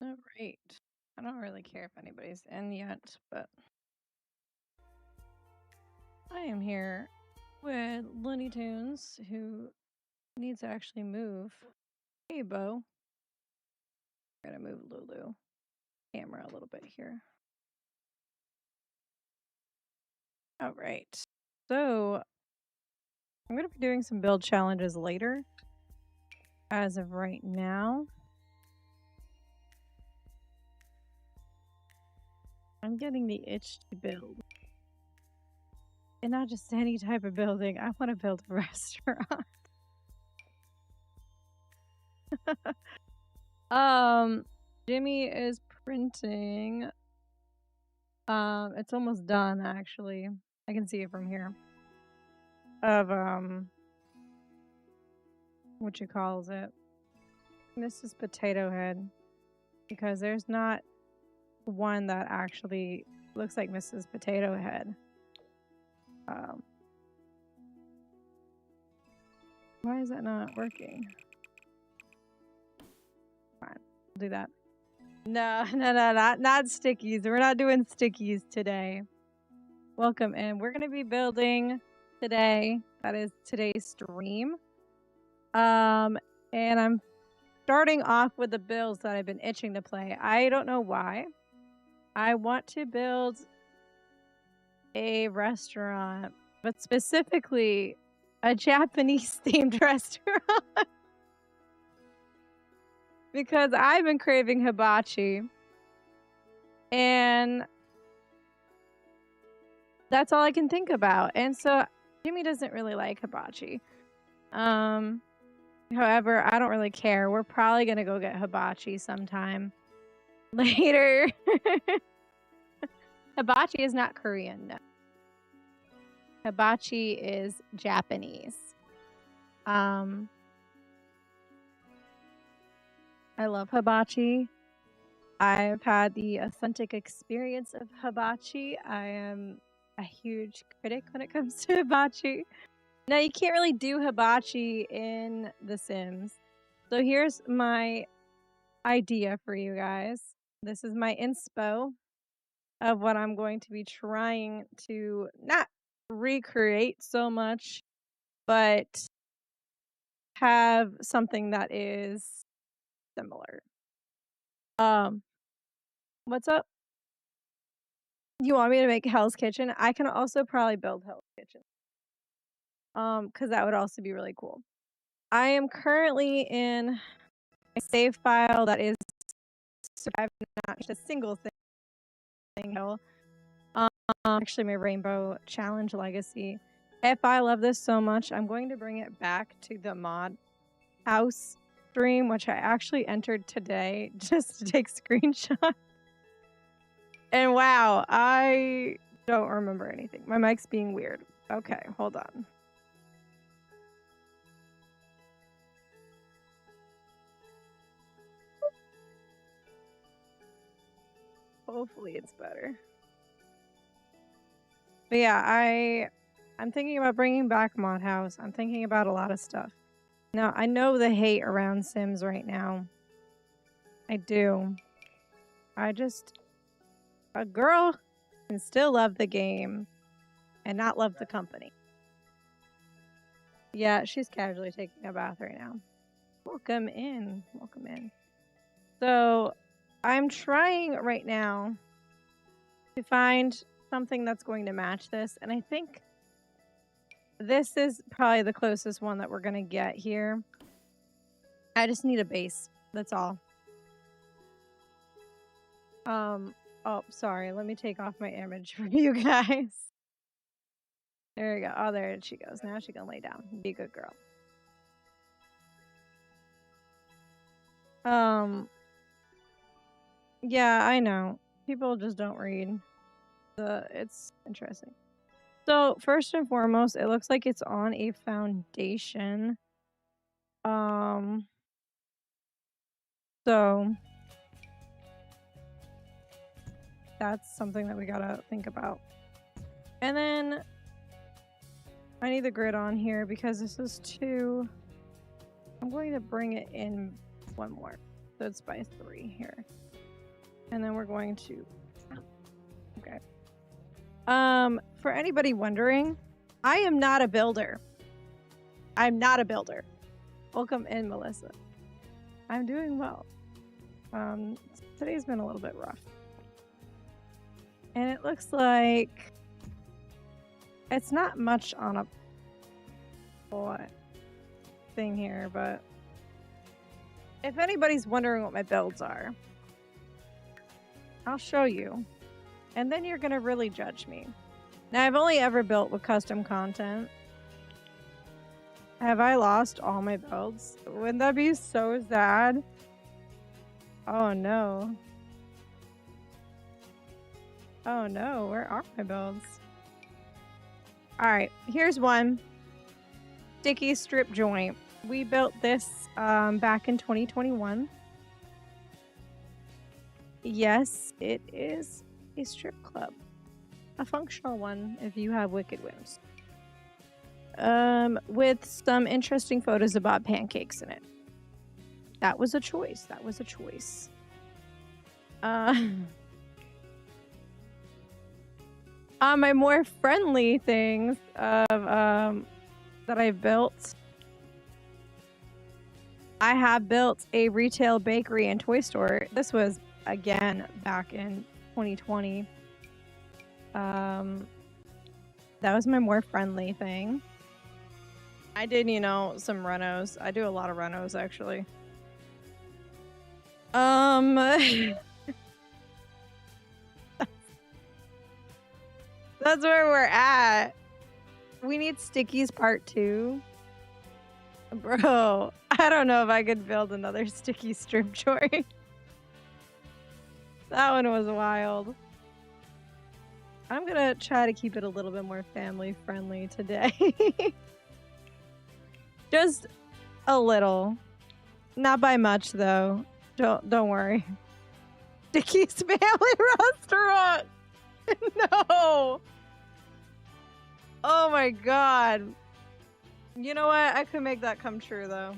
All right. I don't really care if anybody's in yet, but I am here with Looney Tunes, who needs to actually move. Hey, Bo. I'm gonna move Lulu camera a little bit here. All right. So I'm gonna be doing some build challenges later. As of right now, I'm getting the itch to build. And not just any type of building. I want to build a restaurant. Jimmy is printing. It's almost done actually. I can see it from here. Of what you calls it. This is Potato Head. Because there's not one that actually looks like Mrs. Potato Head. Why is that not working? Fine, I'll do that. No, not stickies. We're not doing stickies today. Welcome in. We're gonna be building today. That is today's stream. And I'm starting off with the builds that I've been itching to play. I don't know why. I want to build a restaurant, but specifically a Japanese themed restaurant. Because I've been craving hibachi. And that's all I can think about. And so Jimmy doesn't really like hibachi. However, I don't really care. We're probably gonna go get hibachi sometime later. Hibachi is not Korean, no. Hibachi is Japanese. I love hibachi. I've had the authentic experience of hibachi. I am a huge critic when it comes to hibachi. Now, you can't really do hibachi in The Sims. So here's my idea for you guys. This is my inspo of what I'm going to be trying to not recreate so much, but have something that is similar. What's up? You want me to make Hell's Kitchen? I can also probably build Hell's Kitchen. Because that would also be really cool. I am currently in a save file that is surviving not just a single thing. Actually, my Rainbow Challenge Legacy. If I love this so much, I'm going to bring it back to the mod house stream, which I actually entered today just to take screenshots. And wow, I don't remember anything. My mic's being weird. Okay, hold on. Hopefully it's better. But yeah, I'm thinking about bringing back Mod House. I'm thinking about a lot of stuff. Now, I know the hate around Sims right now. I do. A girl can still love the game and not love the company. Yeah, she's casually taking a bath right now. Welcome in. Welcome in. So, I'm trying right now to find something that's going to match this, and I think this is probably the closest one that we're going to get here. I just need a base. That's all. Oh, sorry. Let me take off my image for you guys. There we go. Oh, there she goes. Now she can lay down. Be a good girl. Yeah, I know. People just don't read. It's interesting. So, first and foremost, it looks like it's on a foundation. So that's something that we gotta think about. And then I need the grid on here because this is 2. I'm going to bring it in 1 more. So it's by 3 here. And then we're going to... Okay. For anybody wondering, I am not a builder. I'm not a builder. Welcome in, Melissa. I'm doing well. Today's been a little bit rough. And it looks like it's not much on a thing here, but if anybody's wondering what my builds are, I'll show you. And then you're gonna really judge me. Now, I've only ever built with custom content. Have I lost all my builds? Wouldn't that be so sad? Oh no. Oh no, where are my builds? Alright, here's one. Sticky strip joint. We built this back in 2021. Yes, it is a strip club. A functional one if you have wicked whims. With some interesting photos about pancakes in it. That was a choice. That was a choice. On my more friendly things of that I've built, I have built a retail bakery and toy store. This was again back in 2020. That was my more friendly thing. I did, you know, some renos. I do a lot of renos actually. That's where we're at. We need stickies part 2. Bro, I don't know if I could build another sticky strip joint. That one was wild. I'm gonna try to keep it a little bit more family friendly today. Just a little. Not by much though. Don't worry. Sticky's family restaurant. No. Oh my god. You know what? I could make that come true though.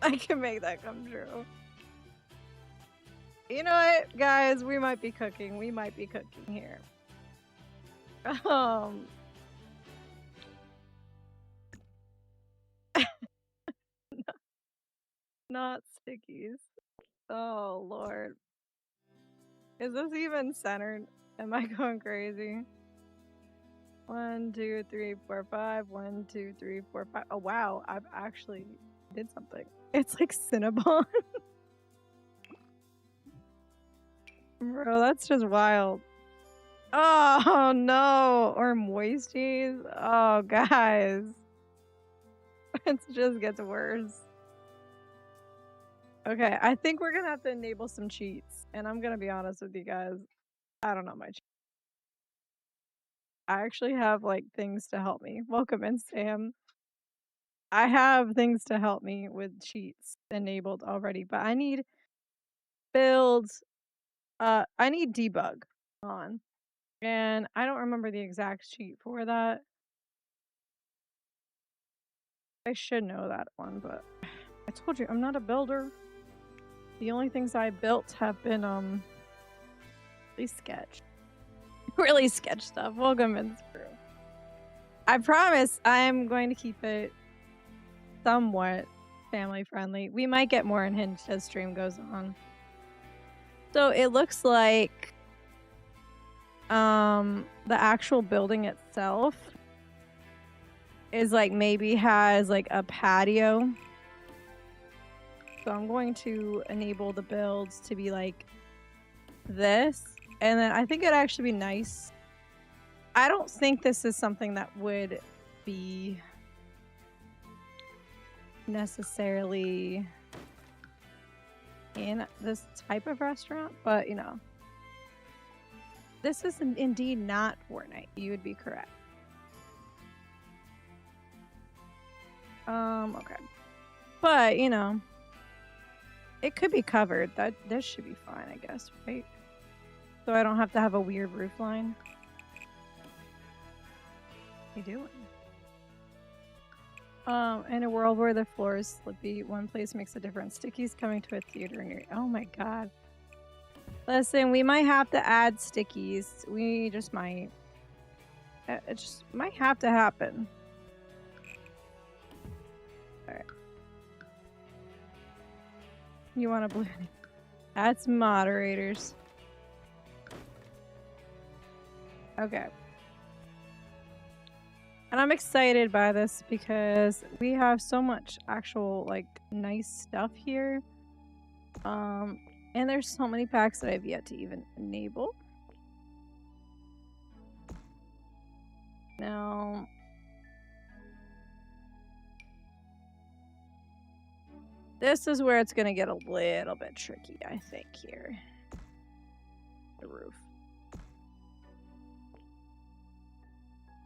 I can make that come true. You know what, guys? We might be cooking. We might be cooking here. Not stickies. Oh, Lord. Is this even centered? Am I going crazy? 1, 2, 3, 4, 5. 1, 2, 3, 4, 5. Oh, wow. I've actually did something. It's like Cinnabon. Bro, that's just wild. Oh, no. Or moisties. Oh, guys. It just gets worse. Okay, I think we're gonna have to enable some cheats. And I'm gonna be honest with you guys. I don't know my cheats. I actually have, like, things to help me. Welcome in, Sam. I have things to help me with cheats enabled already, but I need builds. I need debug on. And I don't remember the exact cheat for that. I should know that one, but I told you, I'm not a builder. The only things I built have been, really sketch. Really sketch stuff. Welcome in, Screw. I promise I'm going to keep it somewhat family friendly. We might get more unhinged as stream goes on. So it looks like the actual building itself is like maybe has like a patio. So I'm going to enable the builds to be like this. And then I think it'd actually be nice. I don't think this is something that would be necessarily in this type of restaurant, but you know, this is indeed not Fortnite. You would be correct. Okay. But, you know, it could be covered. This should be fine, I guess, right? So I don't have to have a weird roof line. What are you doing? In a world where the floor is slippy, one place makes a difference. Sticky's coming to a theater near you. Oh my god. Listen, we might have to add stickies. We just might. It just might have to happen. Alright. You want a blue? That's moderators. Okay. And I'm excited by this because we have so much actual, like, nice stuff here. And there's so many packs that I've yet to even enable. Now, this is where it's gonna get a little bit tricky, I think, here. The roof.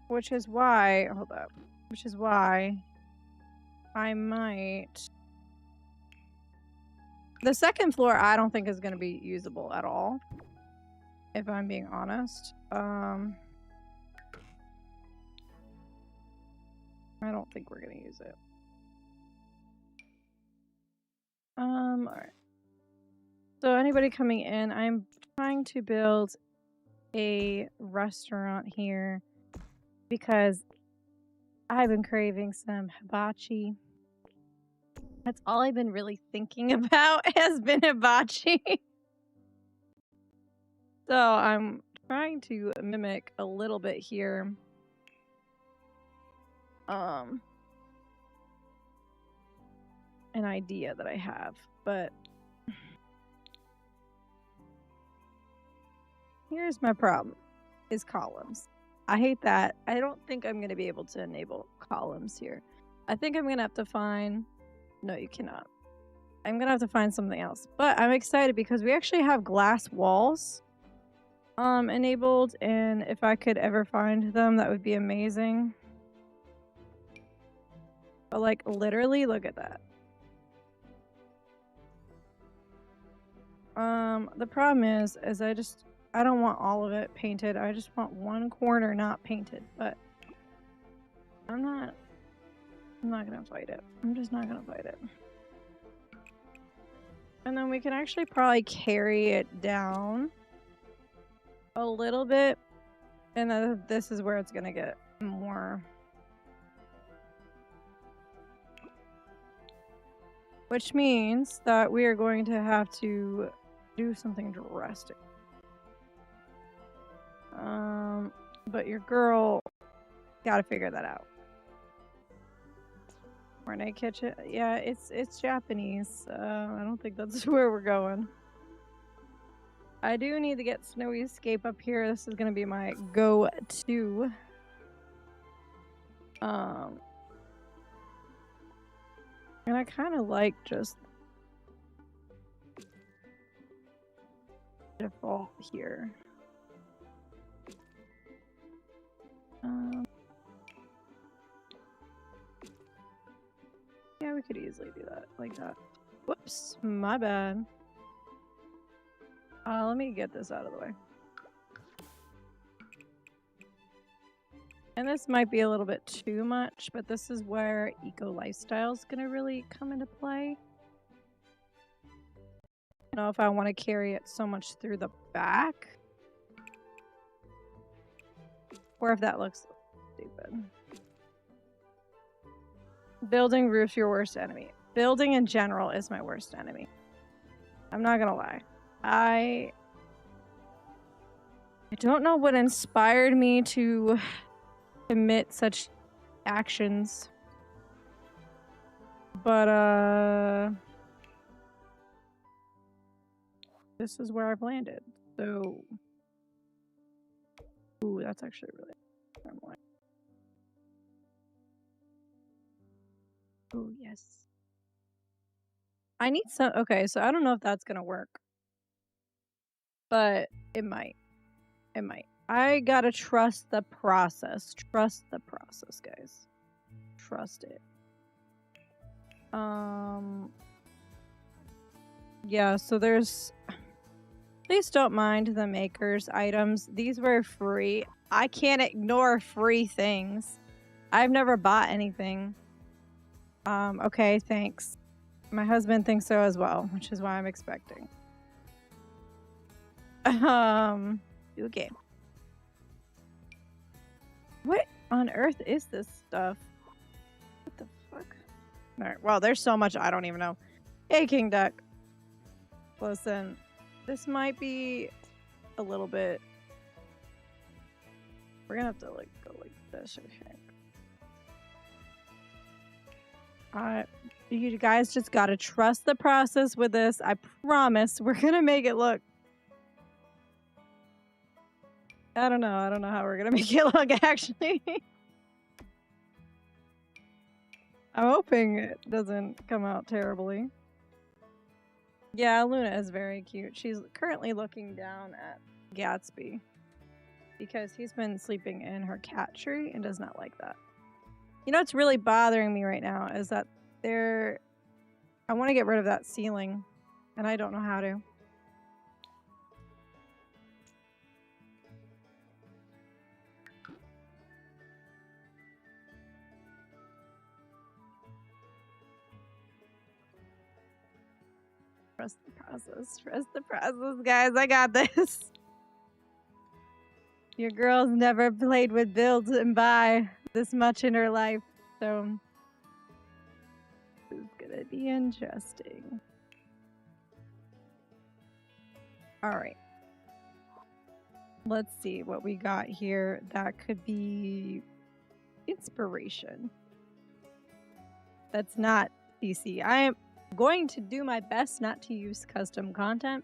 Which is why, hold up, which is why I might... The second floor I don't think is going to be usable at all, if I'm being honest. I don't think we're going to use it. Alright. So anybody coming in, I'm trying to build a restaurant here because I've been craving some hibachi. That's all I've been really thinking about has been hibachi. So I'm trying to mimic a little bit here. An idea that I have, but here's my problem, is columns. I hate that. I don't think I'm going to be able to enable columns here. I think I'm going to have to find... No, you cannot. I'm going to have to find something else. But I'm excited because we actually have glass walls enabled, and if I could ever find them, that would be amazing. But, like, literally, look at that. The problem is I don't want all of it painted. I just want one corner not painted, but I'm not gonna fight it. I'm just not gonna fight it. And then we can actually probably carry it down a little bit, and then this is where it's gonna get more. Which means that we are going to have to do something drastic. But your girl gotta figure that out. Fortnite kitchen, yeah, it's Japanese. I don't think that's where we're going. I do need to get Snowy Escape up here. This is gonna be my go-to. And I kind of like just default here. Yeah, we could easily do that, like that. Whoops, my bad. Let me get this out of the way. And this might be a little bit too much, but this is where eco lifestyle is going to really come into play. I don't know if I want to carry it so much through the back, or if that looks stupid. Building roofs your worst enemy. Building in general is my worst enemy. I'm not gonna lie. I don't know what inspired me to commit such actions, but this is where I've landed. So, ooh, that's actually really. Oh yes. I need some. Okay, so I don't know if that's gonna work, but it might. It might. I gotta trust the process. Trust the process, guys. Trust it. Yeah, so there's... Please don't mind the maker's items. These were free. I can't ignore free things. I've never bought anything. Okay, thanks. My husband thinks so as well, which is why I'm expecting. Okay. What on earth is this stuff? What the fuck? Alright, well, there's so much I don't even know. Hey, King Duck. Listen, this might be a little bit... We're gonna have to, like, go like this, okay. You guys just gotta trust the process with this. I promise we're gonna make it look... I don't know how we're gonna make it look, actually. I'm hoping it doesn't come out terribly. Yeah, Luna is very cute. She's currently looking down at Gatsby because he's been sleeping in her cat tree and does not like that. You know what's really bothering me right now is that I want to get rid of that ceiling and I don't know how to. Trust the process. Trust the process, guys. I got this. Your girl's never played with build and buy this much in her life, so this is gonna be interesting. Alright. Let's see what we got here. That could be inspiration. That's not CC. I am going to do my best not to use custom content.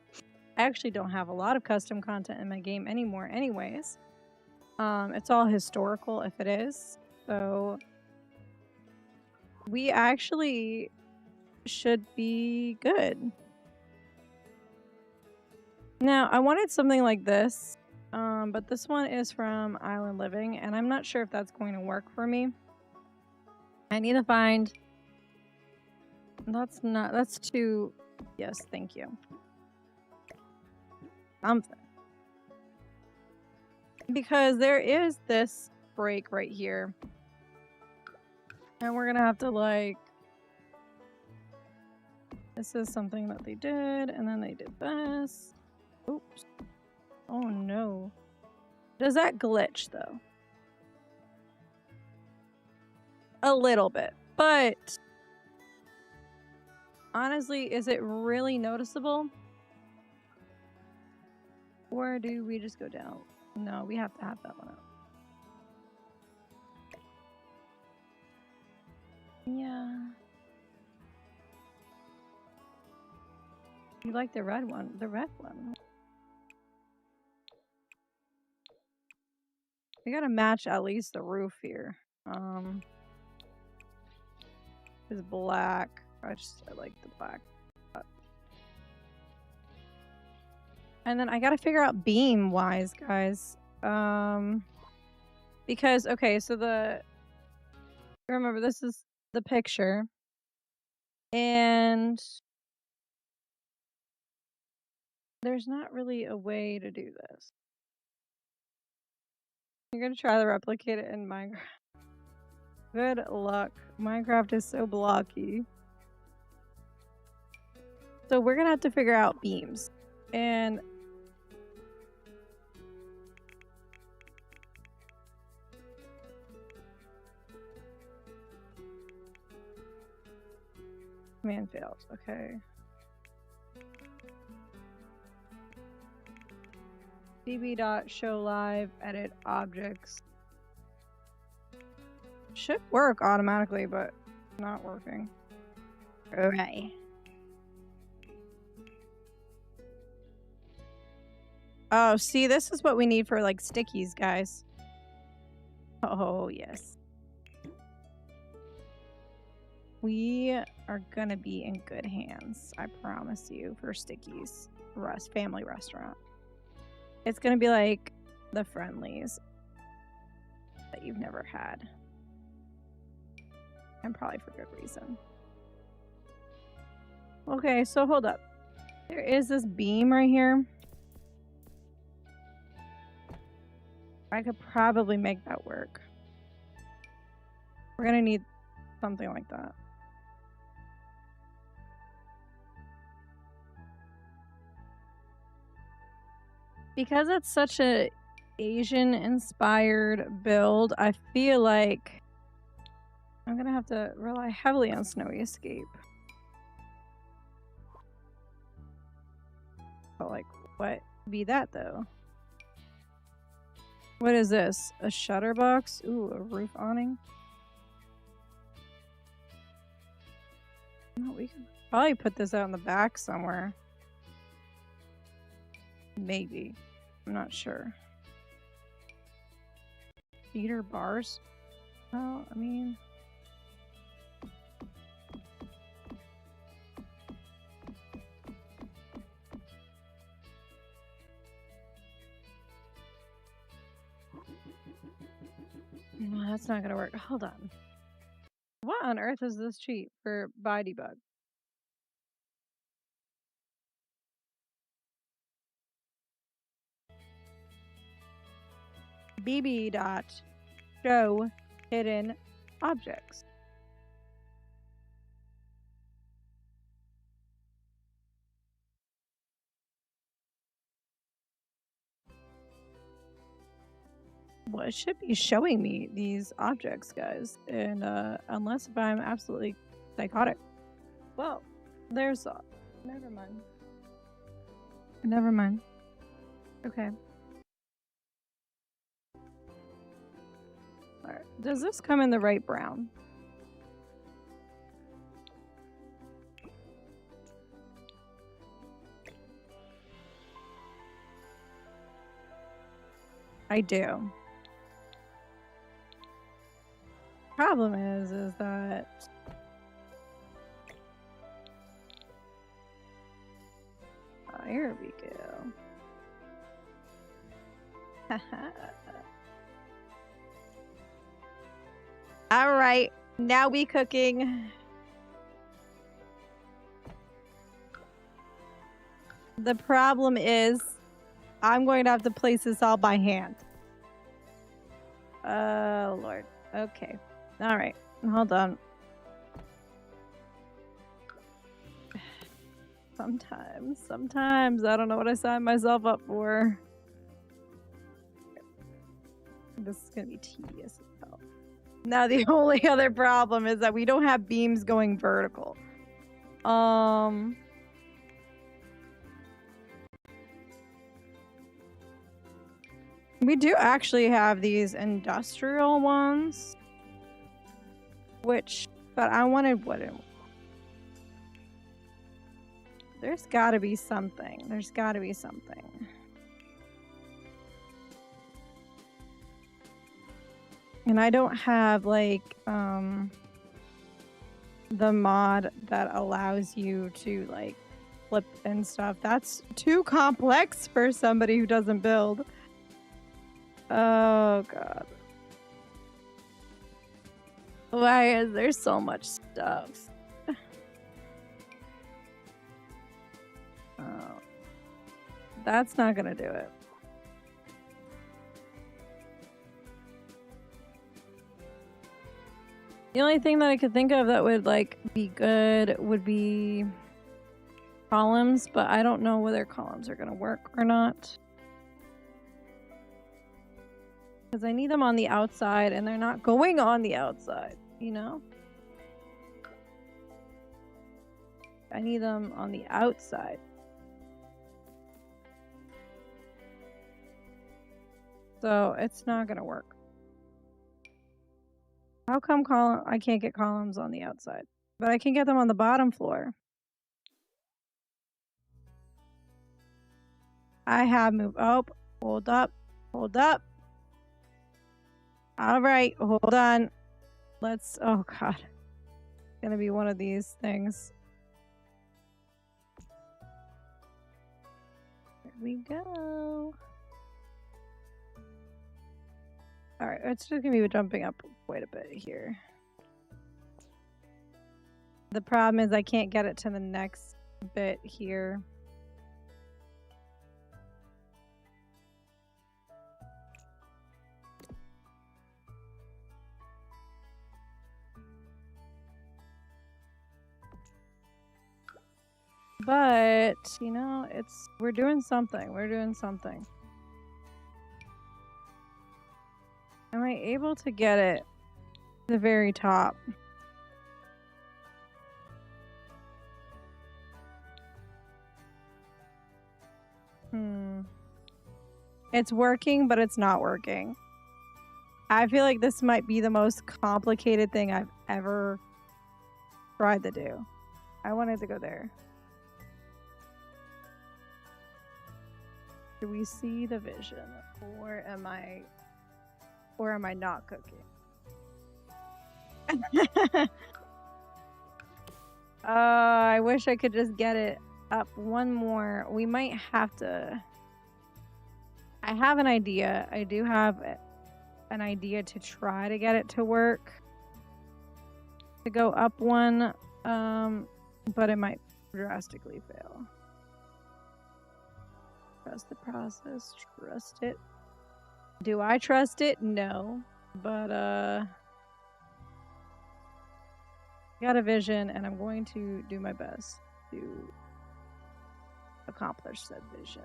I actually don't have a lot of custom content in my game anymore anyways. It's all historical if it is. So we actually should be good. Now, I wanted something like this, but this one is from Island Living, and I'm not sure if that's going to work for me. I need to find... That's too... Yes, thank you. Something. Because there is this break right here. And we're gonna have to, like... This is something that they did, and then they did this. Oops. Oh no. Does that glitch, though? A little bit. But... honestly, is it really noticeable? Or do we just go down? No, we have to have that one up. Yeah. You like the red one? The red one. We gotta match at least the roof here. It's black. I like the black. And then I gotta figure out beam wise, guys. Because okay, so remember this is the picture, and there's not really a way to do this. You're gonna try to replicate it in Minecraft. Good luck. Minecraft is so blocky. So we're gonna have to figure out beams. And command failed. Okay. db.show live edit objects. Should work automatically, but not working. Okay. Oh, see, this is what we need for, like, stickies, guys. Oh, yes. We are gonna be in good hands, I promise you, for stickies. Family restaurant. It's gonna be like the Friendlies that you've never had. And probably for good reason. Okay, so hold up. There is this beam right here. I could probably make that work. We're gonna need something like that. Because it's such a Asian-inspired build, I feel like I'm gonna have to rely heavily on Snowy Escape. But like, what be that though? What is this? A shutter box? Ooh, a roof awning. No, we could probably put this out in the back somewhere. Maybe. I'm not sure. Theater bars? Well, I mean... No, that's not gonna work. Hold on. What on earth is this cheat for by debug? bb dot show hidden objects. Well, it should be showing me these objects, guys, and unless if I'm absolutely psychotic. Well, there's never mind. Never mind. Okay. All right. Does this come in the right brown? I do. Problem is that here we go. All right, now we cooking. The problem is I'm going to have to place this all by hand. Oh, Lord. Okay. All right. Hold on. Sometimes I don't know what I signed myself up for. This is going to be tedious as hell. Now, the only other problem is that we don't have beams going vertical. We do actually have these industrial ones, but I wanted wooden. There's gotta be something. And I don't have like, the mod that allows you to like flip and stuff. That's too complex for somebody who doesn't build. Oh god. Why is there so much stuff? Oh. That's not gonna do it. The only thing that I could think of that would like be good would be columns, but I don't know whether columns are gonna work or not. Because I need them on the outside and they're not going on the outside, you know? I need them on the outside. So it's not gonna work. How come I can't get columns on the outside? But I can get them on the bottom floor. I have moved. Oh, hold up. Hold up. All right, hold on. Let's, oh god. It's gonna be one of these things. There we go. All right, it's just gonna be jumping up quite a bit here. The problem is I can't get it to the next bit here. But, you know, we're doing something. We're doing something. Am I able to get it to the very top? It's working, but it's not working. I feel like this might be the most complicated thing I've ever tried to do. I wanted to go there. Do we see the vision? Or am I not cooking? I wish I could just get it up one more. We might have to. I have an idea. I do have an idea to try to get it to work. To go up one, but it might drastically fail. Trust the process. Trust it. Do I trust it? No. But, I got a vision, and I'm going to do my best to accomplish said vision.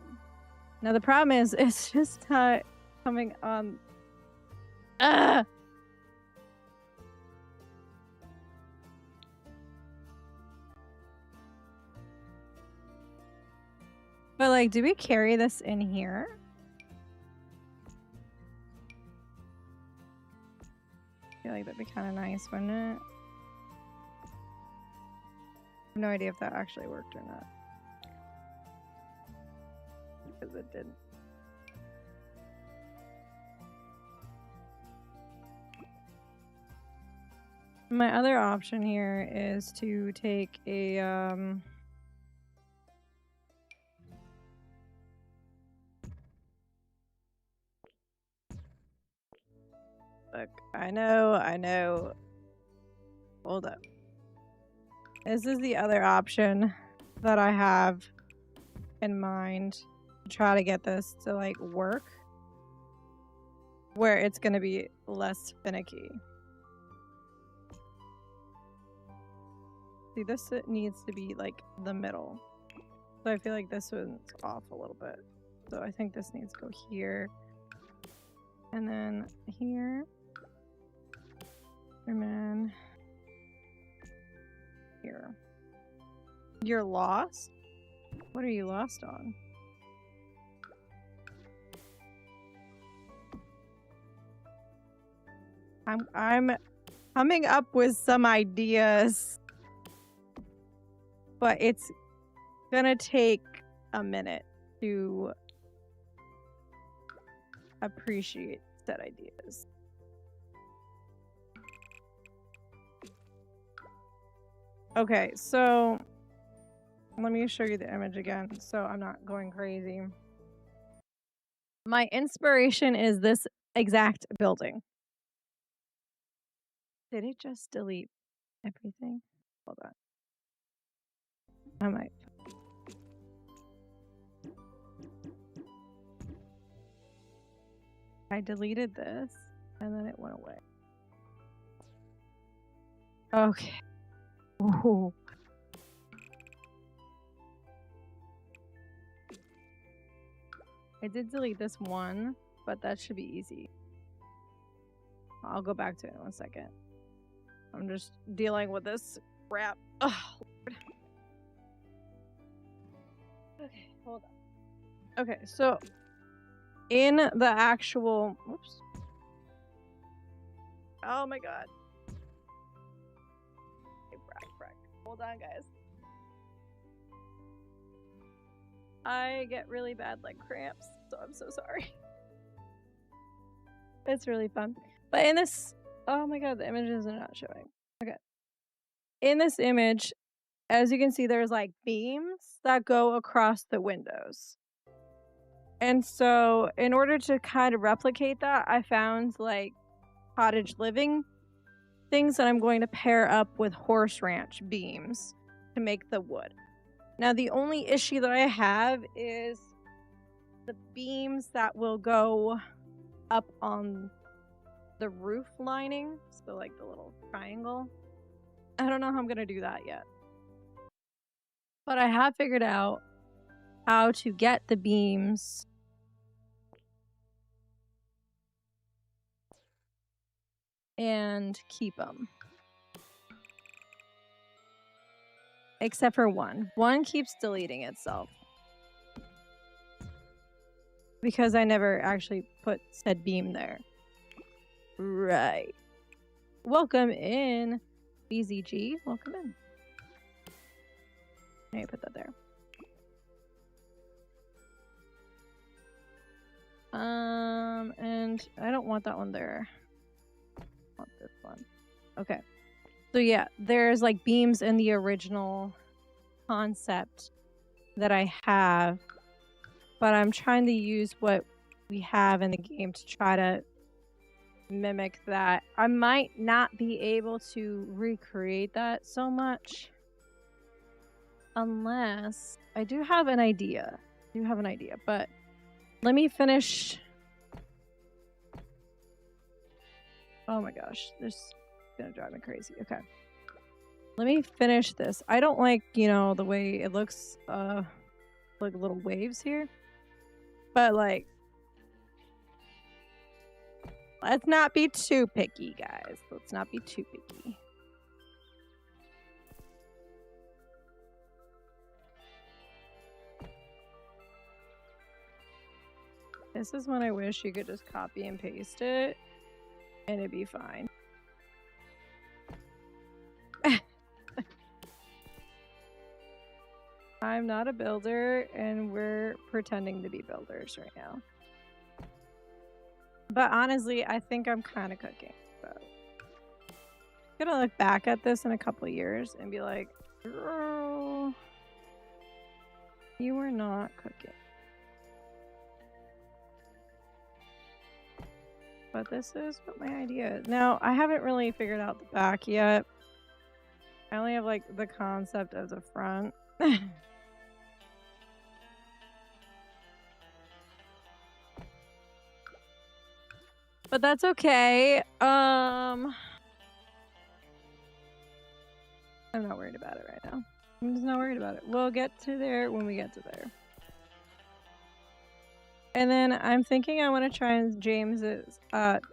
Now, the problem is, it's just not coming on. But, like, do we carry this in here? I feel like that'd be kind of nice, wouldn't it? I have no idea if that actually worked or not. Because it didn't. My other option here is to take a look, I know. Hold up. This is the other option that I have in mind to try to get this to like work, where it's gonna be less finicky. See, this needs to be like the middle. So I feel like this one's off a little bit. So I think this needs to go here. And then here. And then here. You're lost? What are you lost on? I'm coming up with some ideas, but it's gonna take a minute to appreciate said ideas. Okay, so let me show you the image again so I'm not going crazy. My inspiration is this exact building. Did it just delete everything? Hold on. I might. I deleted this and then it went away. Okay. Ooh. I did delete this one, but that should be easy. I'll go back to it in 1 second. I'm just dealing with this crap. Oh, Lord. Okay, hold on. Okay, so in the actual... Oops. Oh my god. Okay, frack. Hold on, guys. I get really bad leg cramps, so I'm so sorry. It's really fun. But in this... Oh my god, the images are not showing. Okay. In this image, as you can see, there's like beams that go across the windows. And so in order to kind of replicate that, I found like cottage living things that I'm going to pair up with horse ranch beams to make the wood. Now, the only issue that I have is the beams that will go up on the roof lining. So like the little triangle. I don't know how I'm going to do that yet. But I have figured out how to get the beams and keep them. Except for one. One keeps deleting itself. Because I never actually put said beam there. Right. Welcome in, BZG. Welcome in. I put that there. And I don't want that one there. I want this one. Okay. So yeah, there's like beams in the original concept that I have, but I'm trying to use what we have in the game to try to mimic that. I might not be able to recreate that so much unless I do have an idea. But let me finish. Oh my gosh, this is gonna drive me crazy. Okay. Let me finish this. I don't like, you know, the way it looks, like little waves here. But like, let's not be too picky, guys. Let's not be too picky. This is when I wish you could just copy and paste it and it'd be fine. I'm not a builder and we're pretending to be builders right now. But honestly, I think I'm kind of cooking. So I'm gonna look back at this in a couple of years and be like, girl, you were not cooking. But this is what my idea is. Now, I haven't really figured out the back yet. I only have like the concept of the front. But that's okay. I'm not worried about it right now. I'm just not worried about it. We'll get to there when we get to there. And then I'm thinking I want to try James's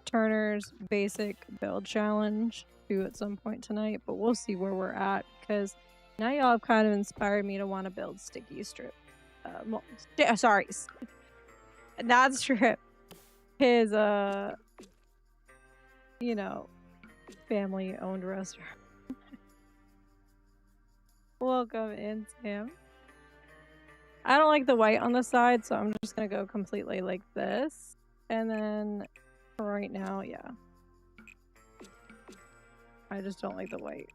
Turner's basic build challenge too at some point tonight, but we'll see where we're at because now y'all have kind of inspired me to want to build sticky strip. Sorry, not strip. His you know, family-owned restaurant. Welcome in, Sam. I don't like the white on the side, so I'm just gonna go completely like this. And then right now, yeah. I just don't like the white.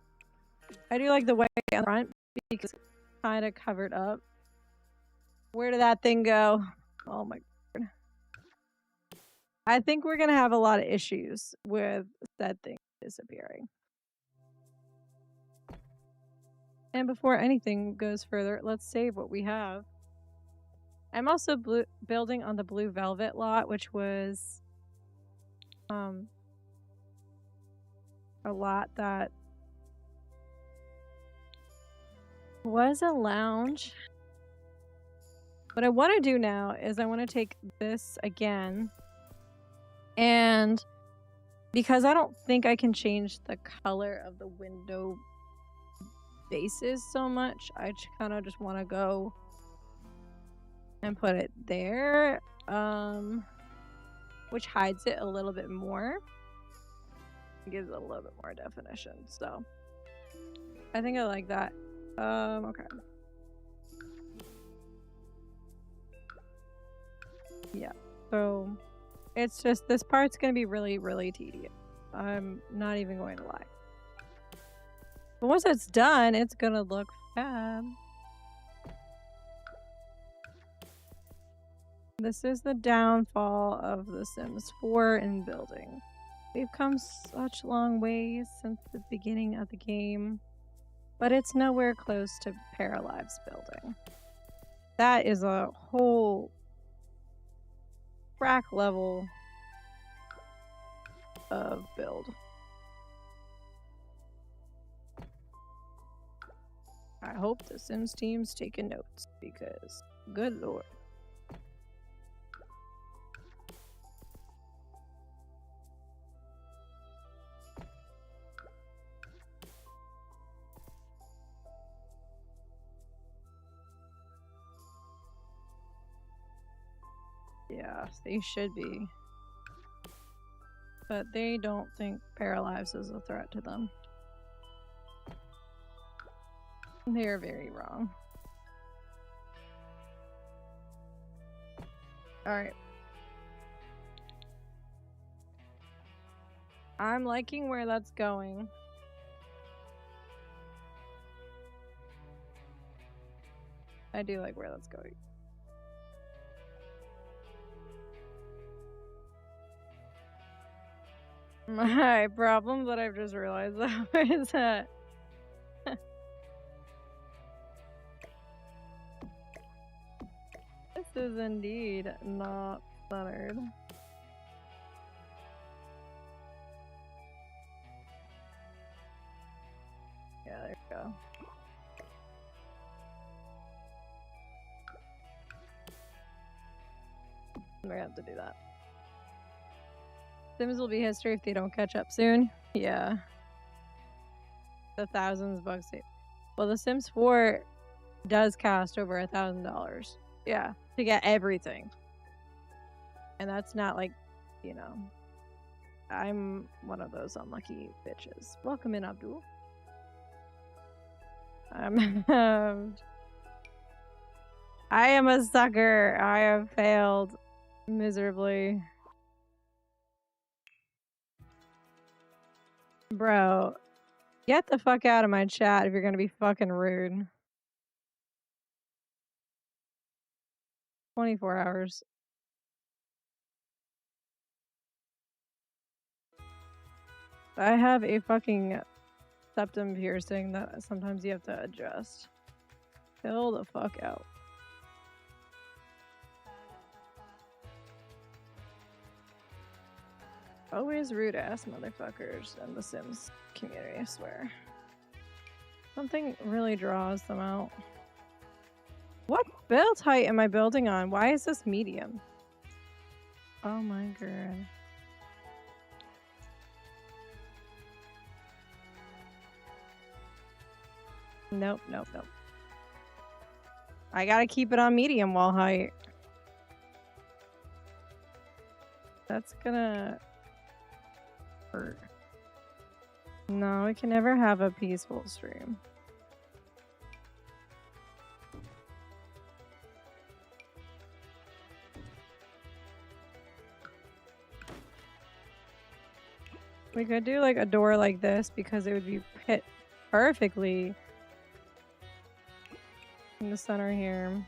I do like the white on the front because it's kind of covered up. Where did that thing go? Oh my god. I think we're gonna have a lot of issues with that thing disappearing. And before anything goes further, let's save what we have. I'm also building on the Blue Velvet lot, which was a lot that was a lounge. What I want to do now is I want to take this again, and because I don't think I can change the color of the window bases so much, I kind of just want to go and put it there, which hides it a little bit more. It gives it a little bit more definition. So I think I like that. Okay. Yeah. So it's just this part's gonna be really, really tedious. I'm not even going to lie. But once it's done, it's gonna look fab. This is the downfall of The Sims 4 in building. We've come such long ways since the beginning of the game, but it's nowhere close to Paralives building. That is a whole crack level of build. I hope the Sims team's taking notes because, good lord. Yeah, they should be. But they don't think Paralives is a threat to them. They're very wrong. Alright. I'm liking where that's going. I do like where that's going. My problem that I've just realized though is that this is indeed not centered. Yeah, there you go. We're gonna have to do that. Sims will be history if they don't catch up soon. Yeah. The thousands bucks. Well, The Sims 4 does cost over $1,000. Yeah, to get everything. And that's not like, you know, I'm one of those unlucky bitches. Welcome in, Abdul. I am a sucker. I have failed miserably. Bro, get the fuck out of my chat if you're gonna be fucking rude. 24 hours. I have a fucking septum piercing that sometimes you have to adjust. Chill the fuck out. Always rude ass motherfuckers in the Sims community, I swear. Something really draws them out. What build height am I building on? Why is this medium? Oh my god. Nope, nope, nope. I gotta keep it on medium wall height. That's gonna hurt. No, we can never have a peaceful stream. We could do like a door like this because it would be hit perfectly in the center here.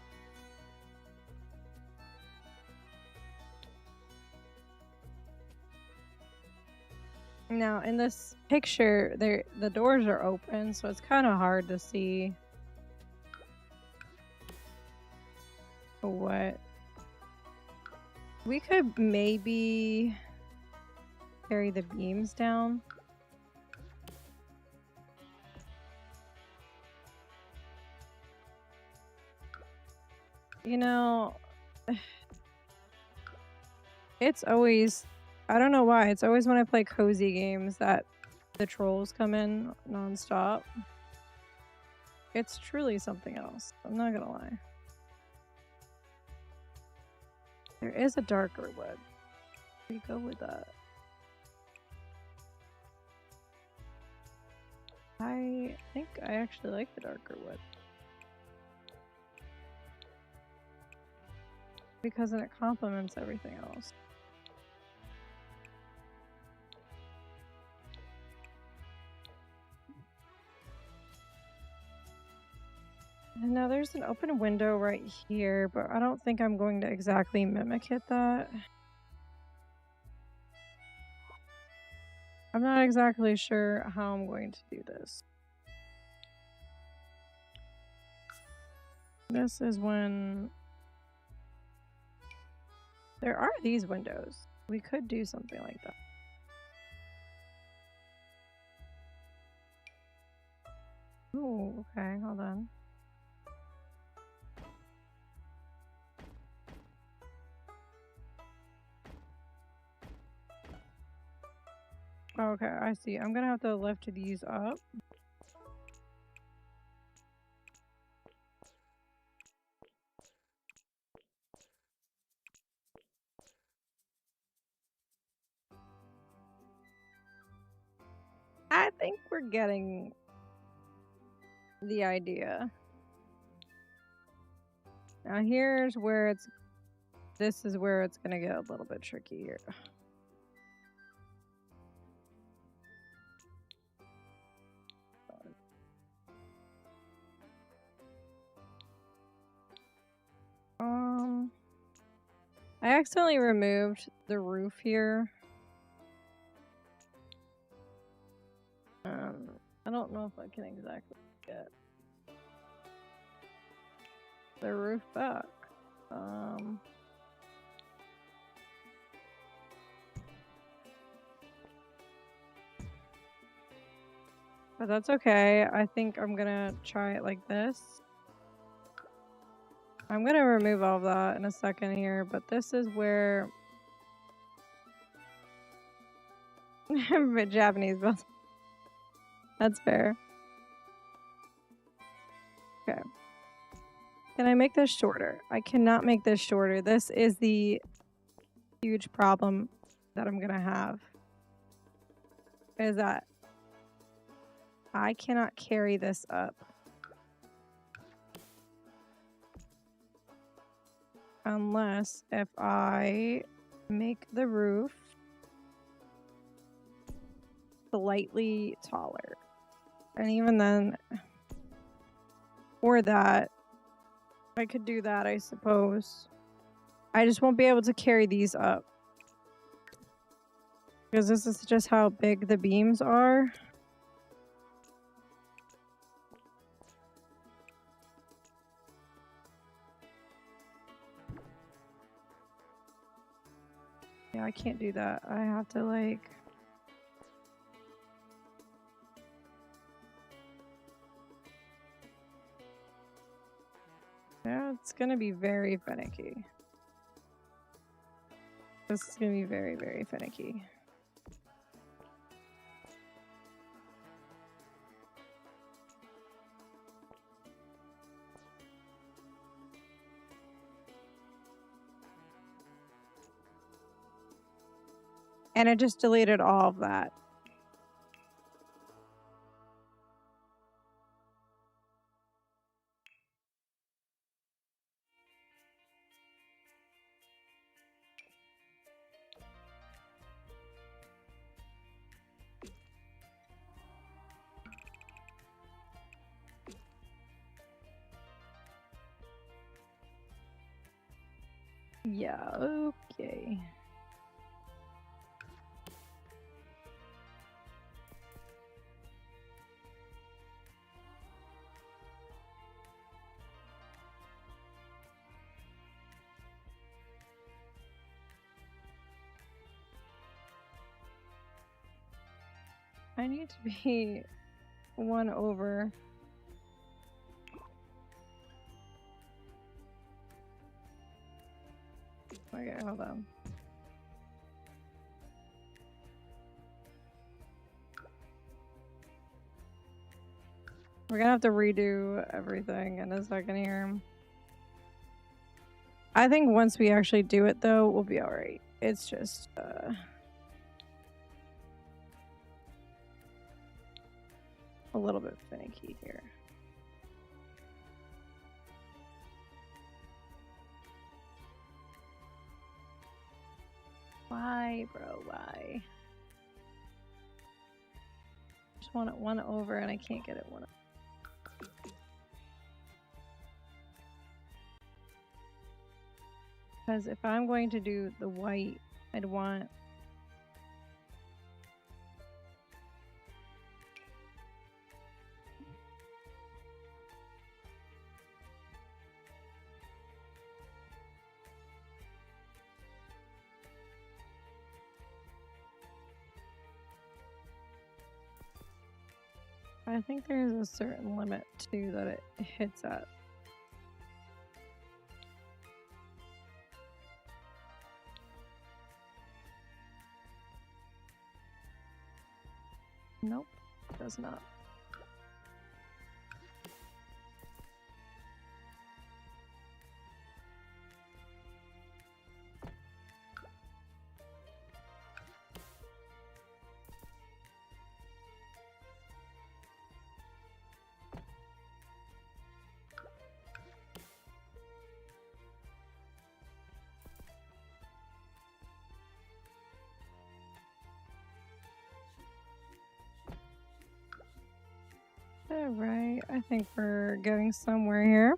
Now in this picture, the doors are open, so it's kind of hard to see what we could maybe carry the beams down. You know, it's always, I don't know why, it's always when I play cozy games that the trolls come in nonstop. It's truly something else, I'm not gonna lie. There is a darker wood. We go with that. I think I actually like the darker wood. Because then it complements everything else. And now there's an open window right here, but I don't think I'm going to exactly mimic it that. I'm not exactly sure how I'm going to do this. This is when there are these windows. We could do something like that. Oh, okay, hold on. Okay, I see. I'm gonna have to lift these up. we're getting the idea. Now here's where this is where it's gonna get a little bit tricky here. I accidentally removed the roof here. I don't know if I can exactly get the roof back. But that's okay. I think I'm gonna try it like this. I'm gonna remove all of that in a second here, but this is where Japanese built. That's fair. Okay. Can I make this shorter? I cannot make this shorter. This is the huge problem that I'm gonna have. Is that I cannot carry this up. Unless if I make the roof slightly taller. And even then, for that, I could do that, I suppose. I just won't be able to carry these up. Because this is just how big the beams are. Yeah, I can't do that. I have to like... Yeah, it's gonna be very finicky. This is gonna be very, very finicky. And I just deleted all of that. Yeah, okay. I need to be one over. Okay, hold on. We're gonna have to redo everything in a second here. I think once we actually do it though, we'll be alright. It's just a little bit finicky here. Why, bro? Why? Just want it one over and I can't get it one over. Because if I'm going to do the white, I'd want... I think there's a certain limit too that it hits at. Nope, it does not. Alright, I think we're getting somewhere here.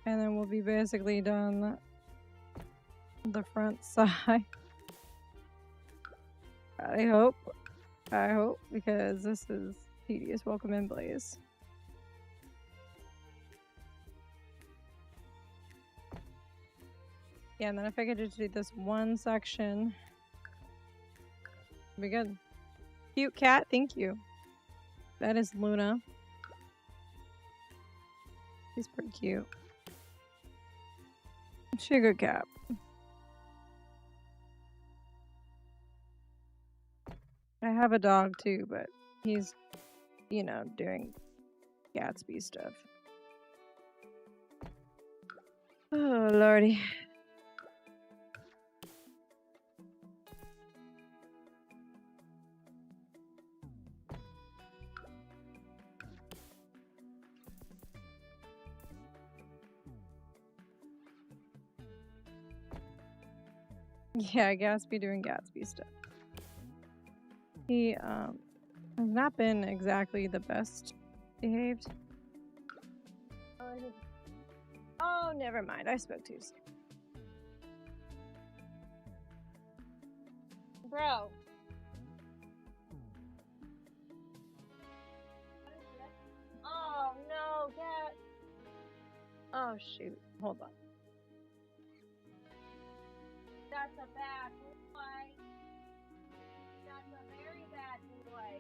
And then we'll be basically done the front side. I hope, because this is tedious. Welcome in, Blaze. Yeah, and then if I could just do this one section, it'd be good. Cute cat, thank you. That is Luna. She's pretty cute. Sugar cap. I have a dog too, but he's, you know, doing Gatsby stuff. Oh, lordy. Yeah, Gatsby doing Gatsby stuff. He has not been exactly the best behaved. Oh, never mind. I spoke too soon. Bro. Oh no, cat. Oh shoot. Hold on. That's a bad boy. That's a very bad boy.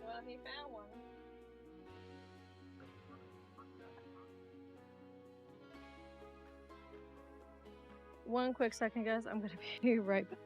Well, he found one. One quick second, guys. I'm gonna be right back.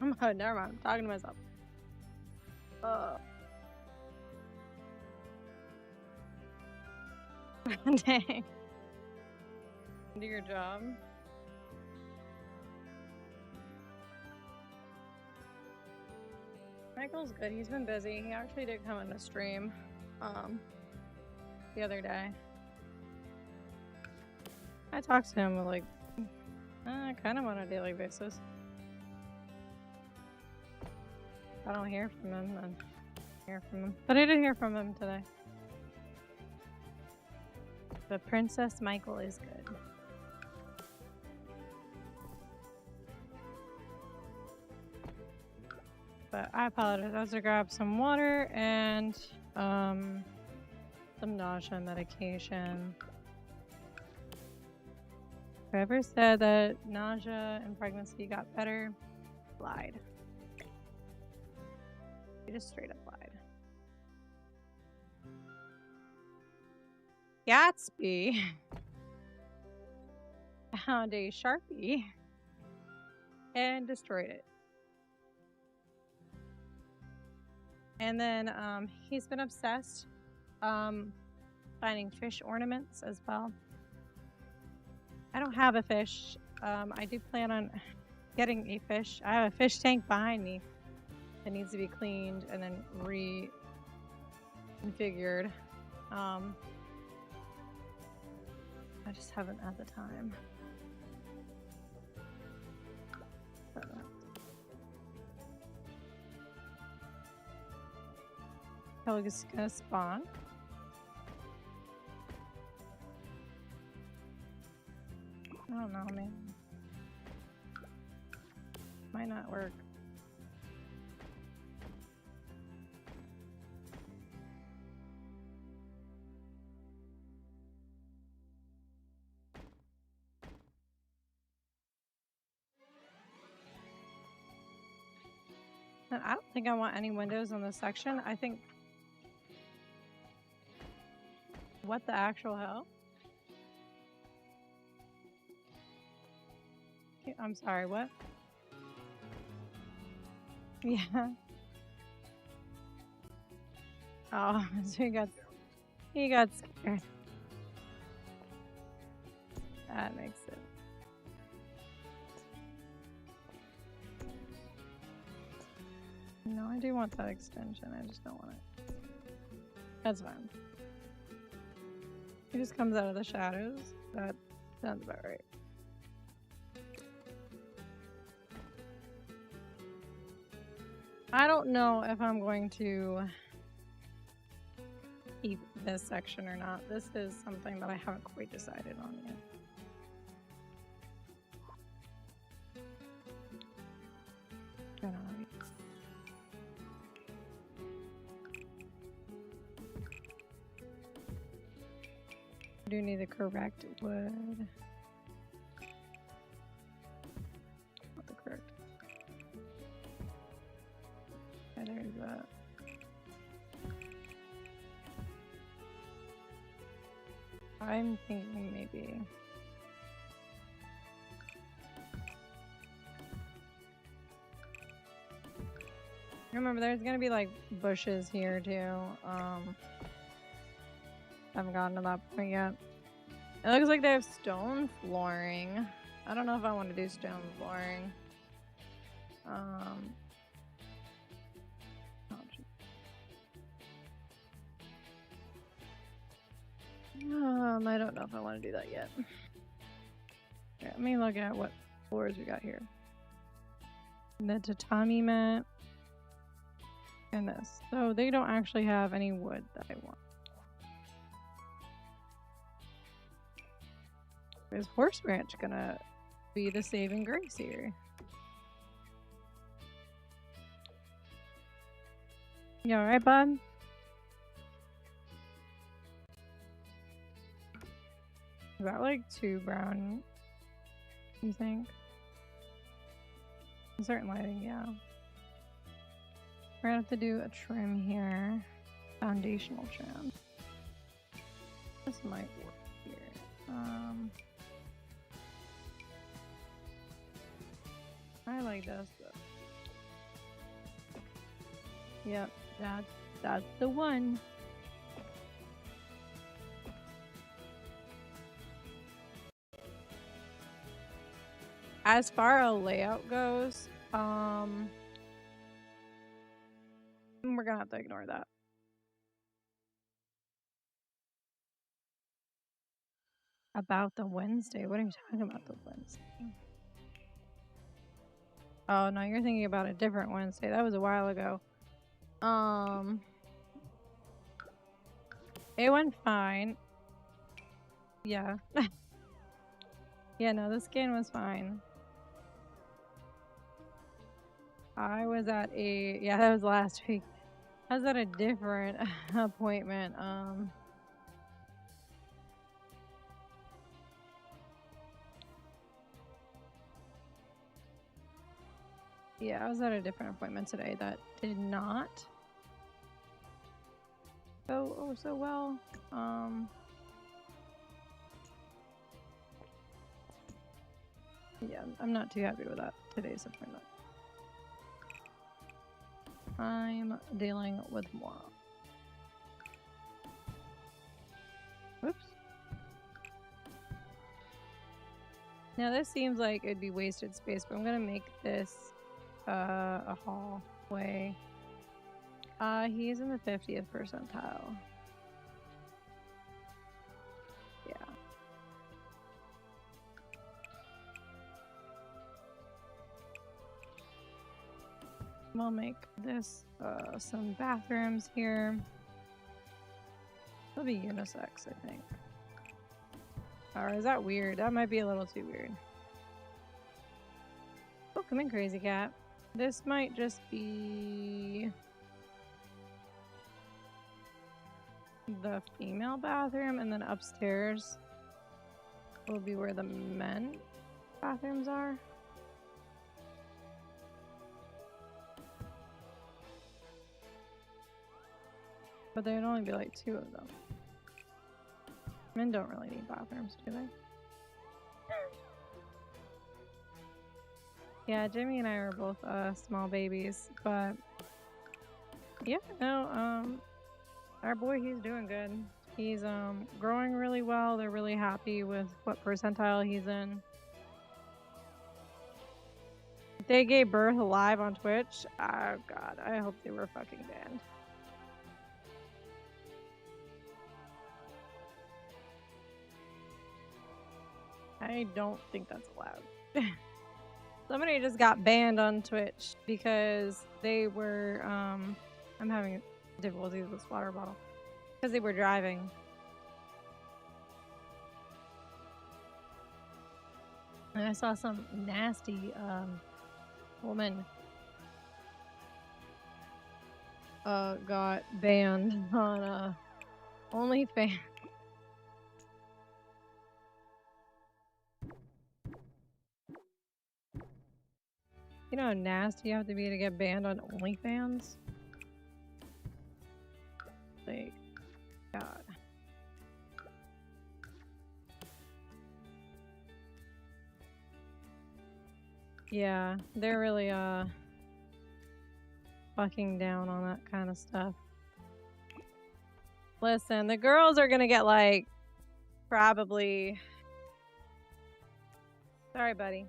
Never mind. I'm talking to myself. Dang. Do your job. Michael's good. He's been busy. He actually did come in a stream the other day. I talked to him like kind of on a daily basis. If I don't hear from him, then I hear from him. But I did hear from him today. The Princess Michael is good. But I apologize. I have to grab some water and some nausea medication. Whoever said that nausea and pregnancy got better lied. You just straight up lied. Gatsby found a Sharpie and destroyed it. And then he's been obsessed finding fish ornaments as well. I don't have a fish. I do plan on getting a fish. I have a fish tank behind me that needs to be cleaned and then reconfigured. I just haven't had the time. Helga's gonna spawn. I don't know, man. Might not work. And I don't think I want any windows in this section. I think... What the actual hell? I'm sorry, what? Yeah. Oh, so he got scared. That makes it. No, I do want that extension. I just don't want it. That's fine. He just comes out of the shadows. That sounds about right. I don't know if I'm going to keep this section or not. This is something that I haven't quite decided on yet. I don't know. I do need the correct wood. Not the correct. Yeah, there's that. I'm thinking maybe. Remember, there's gonna be like bushes here too. Haven't gotten to that point yet. It looks like they have stone flooring. I don't know if I want to do stone flooring. I don't know if I want to do that yet. Okay, let me look at what floors we got here. The tatami mat and this. So they don't actually have any wood that I want. Is Horse Ranch gonna be the saving grace here? You alright, bud? Is that like too brown, you think? In certain lighting, yeah. We're gonna have to do a trim here. Foundational trim. This might work here. I like this though. Yep, that's the one. As far as layout goes, we're gonna have to ignore that. About the Wednesday? What are you talking about the Wednesday? Oh no, you're thinking about a different Wednesday. That was a while ago. It went fine. Yeah. Yeah, no, the scan was fine. I was at yeah, that was last week. I was at a different appointment. Yeah, I was at a different appointment today that did not go so well. Yeah, I'm not too happy with that today's appointment. I'm dealing with more. Oops. Now this seems like it'd be wasted space, but I'm gonna make this a hallway. He's in the 50th percentile. Yeah. We'll make this some bathrooms here. It'll be unisex, I think. Or is that weird? That might be a little too weird. Oh, come in, crazy cat. This might just be the female bathroom, and then upstairs will be where the men bathrooms are. But there'd only be like 2 of them. Men don't really need bathrooms, do they? Yeah, Jimmy and I are both small babies, but yeah, no, our boy, he's doing good. He's growing really well. They're really happy with what percentile he's in. They gave birth live on Twitch. Oh god, I hope they were fucking banned. I don't think that's allowed. Somebody just got banned on Twitch because they were, I'm having difficulty with this water bottle. Because they were driving. And I saw some nasty, woman, got banned on, OnlyFans. You know how nasty you have to be to get banned on OnlyFans? Like, God. Yeah, they're really, fucking down on that kind of stuff. Listen, the girls are gonna get, like, probably... Sorry, buddy.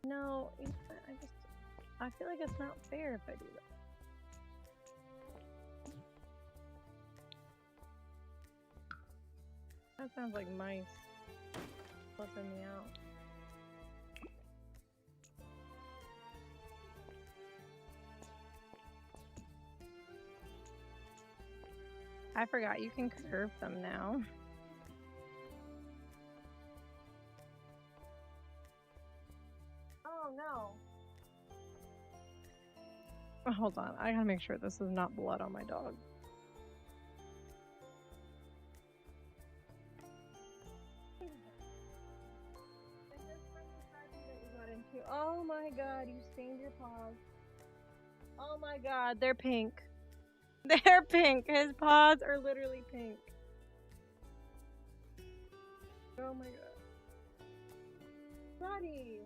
No, I feel like it's not fair if I do that. That sounds like mice flipping me out. I forgot you can curve them now. Oh no. Oh, hold on, I gotta make sure this is not blood on my dog. Oh my god, you stained your paws. Oh my god, they're pink. They're pink. His paws are literally pink. Oh my god. Buddy.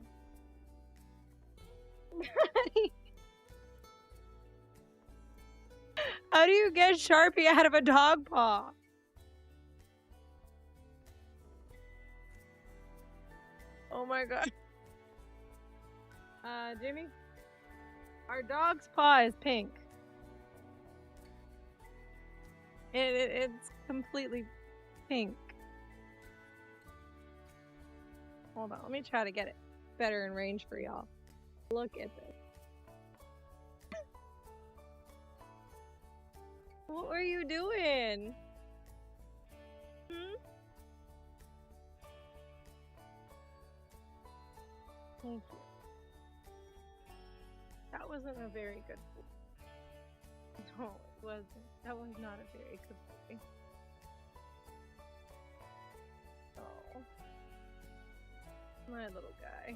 Buddy. How do you get Sharpie out of a dog paw? Oh my god. Jimmy? Our dog's paw is pink. It's completely pink. Hold on, let me try to get it better in range for y'all. Look at this. What were you doing? Hmm? Thank you. That wasn't a very good boy. No, it wasn't. That was not a very good boy. Oh. My little guy.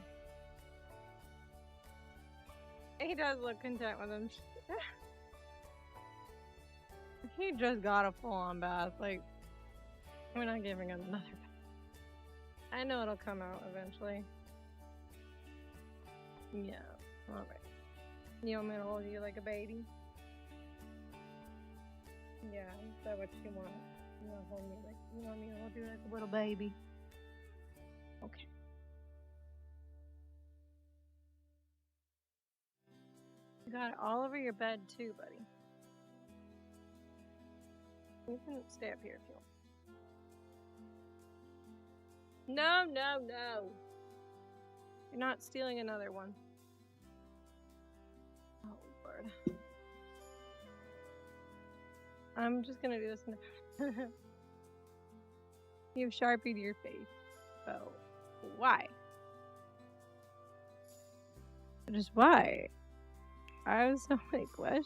He does look content with him. He just got a full-on bath. Like, we're not giving him another bath. I know it'll come out eventually. Yeah, alright. You want me to hold you like a baby? Yeah, is that what you want? You want to hold me like, you want me to hold you like a little baby? Okay. You got it all over your bed too, buddy. You can stay up here if you want. No, no, no. You're not stealing another one. Oh, Lord. I'm just gonna do this now. You've Sharpied your face. So, why? Just why? I have so many questions.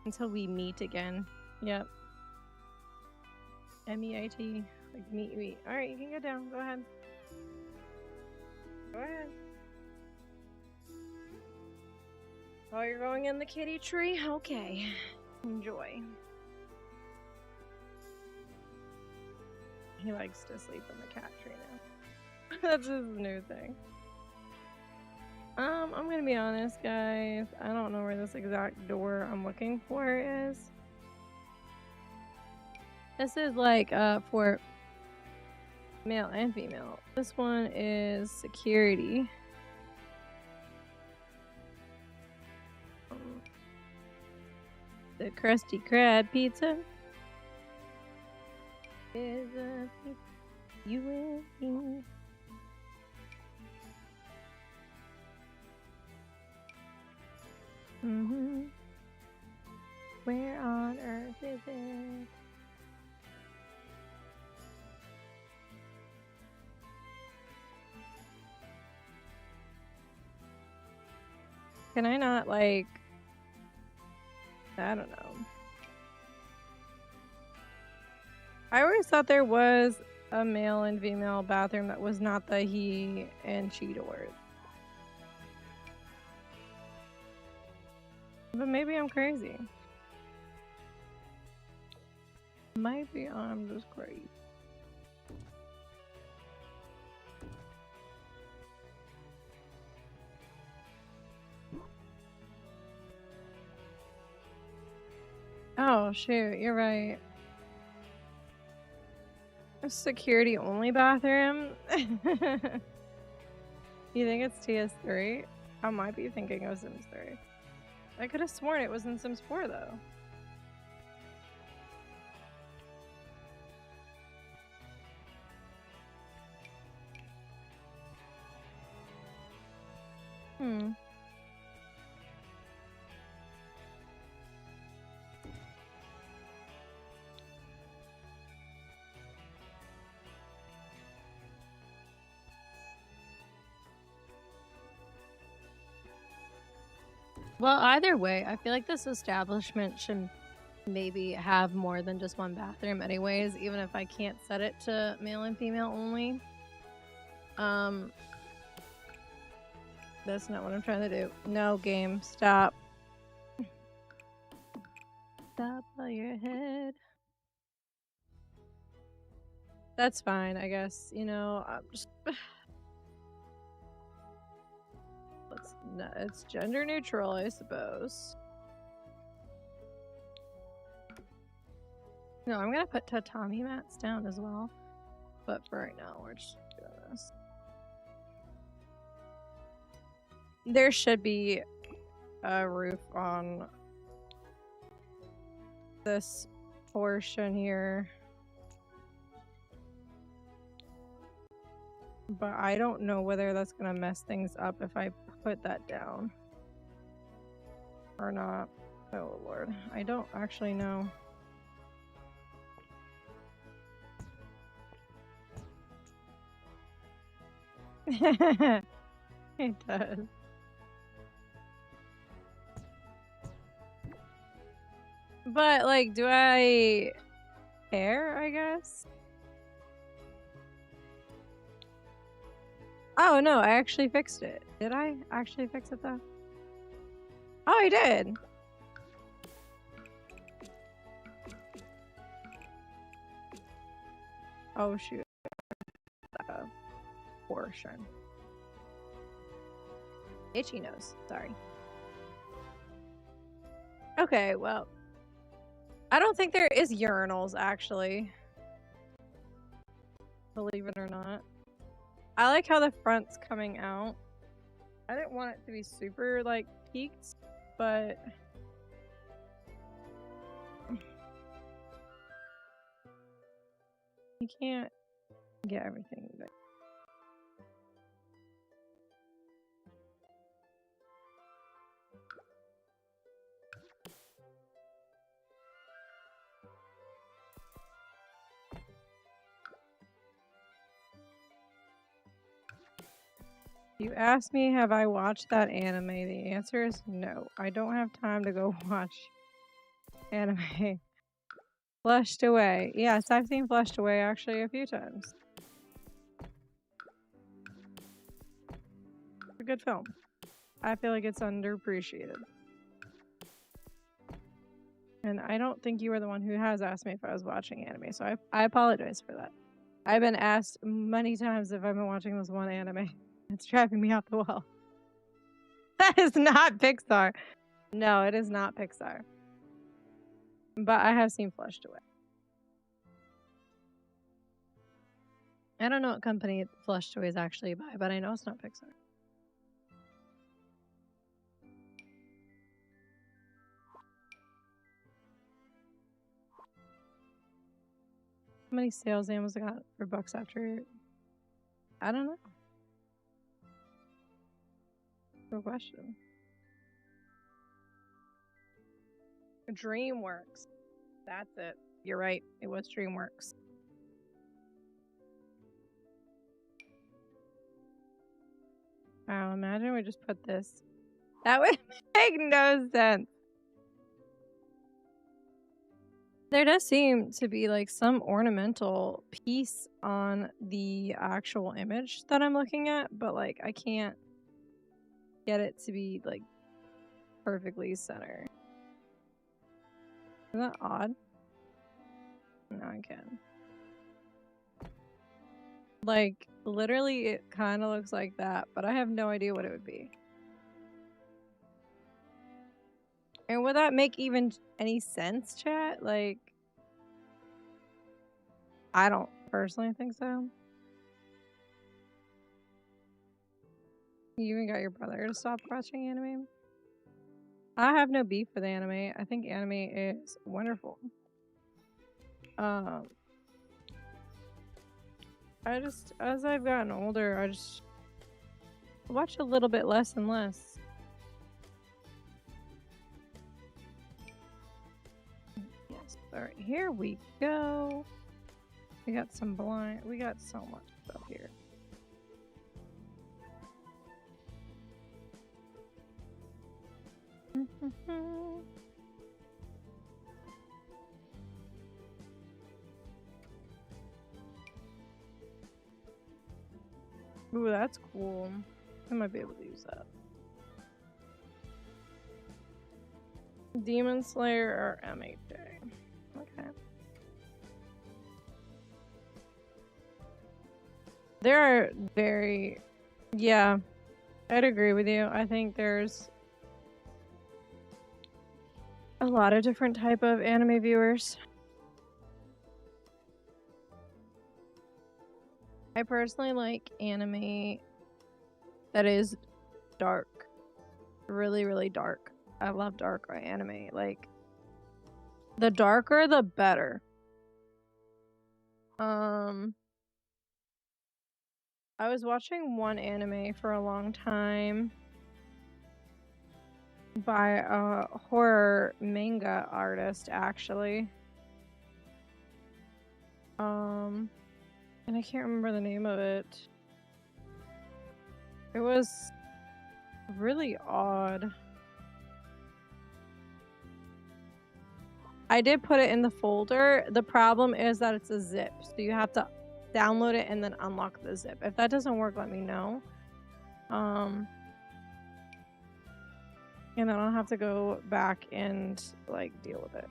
Until we meet again. Yep. M-E-I-T. Like meet. Alright, you can get down. Go ahead. Go ahead. Oh, you're going in the kitty tree? Okay. Enjoy. He likes to sleep in the cat tree now. That's his new thing. I'm gonna be honest, guys. I don't know where this exact door I'm looking for is. This is like for male and female. This one is security. The Krusty Krab pizza is a pizza you and me. Where on earth is it? Can I not, like... I don't know. I always thought there was a male and female bathroom that was not the he and she doors. But maybe I'm crazy. Maybe I'm just crazy. Oh, shoot, you're right. A security only bathroom? You think it's TS3? I might be thinking of Sims 3. I could have sworn it was in Sims 4 though. Well, either way, I feel like this establishment should maybe have more than just one bathroom anyways, even if I can't set it to male and female only. That's not what I'm trying to do. No, game, stop. Stop while you're ahead. That's fine, I guess. You know, I'm just... No, it's gender neutral, I suppose. No, I'm gonna put tatami mats down as well. But for right now, we're just doing this. There should be a roof on this portion here. But I don't know whether that's gonna mess things up if I put that down or not. Oh lord, I don't actually know. It does. But like, do I care, I guess? Oh no, I actually fixed it. Did I actually fix it though? Oh, I did. Oh shoot. Portion. Itchy nose. Sorry. Okay, well. I don't think there is urinals, actually. Believe it or not. I like how the front's coming out. I didn't want it to be super, like, peaked, but... You can't get everything there. You asked me, have I watched that anime? The answer is no. I don't have time to go watch anime. Flushed Away. Yes, I've seen Flushed Away actually a few times. It's a good film. I feel like it's underappreciated. And I don't think you were the one who has asked me if I was watching anime, so I apologize for that. I've been asked many times if I've been watching this one anime. It's driving me out the wall. That is not Pixar. No, it is not Pixar. But I have seen Flushed Away. I don't know what company Flushed Away is actually by, but I know it's not Pixar. How many sales Amazon got for bucks after? I don't know. Good question. DreamWorks. That's it. You're right. It was DreamWorks. Wow, imagine we just put this. That would make no sense. There does seem to be like some ornamental piece on the actual image that I'm looking at, but like I can't get it to be like perfectly center. Isn't that odd? No, I can. Like, literally, it kind of looks like that, but I have no idea what it would be. And would that make even any sense, chat? Like, I don't personally think so. You even got your brother to stop watching anime? I have no beef with anime. I think anime is wonderful. I just, as I've gotten older, I just watch a little bit less and less. Yes, alright, here we go. We got some blind, we got so much stuff here. Ooh, that's cool. I might be able to use that. Demon Slayer or MHA? Okay. There are very... Yeah. I'd agree with you. I think there's a lot of different type of anime viewers. I personally like anime that is dark. Really, really dark. I love dark anime. Like, the darker, the better. I was watching one anime for a long time by a horror manga artist, actually. And I can't remember the name of it. It was really odd. I did put it in the folder. The problem is that it's a zip, so you have to download it and then unlock the zip. If that doesn't work, let me know. And then I'll have to go back and like deal with it.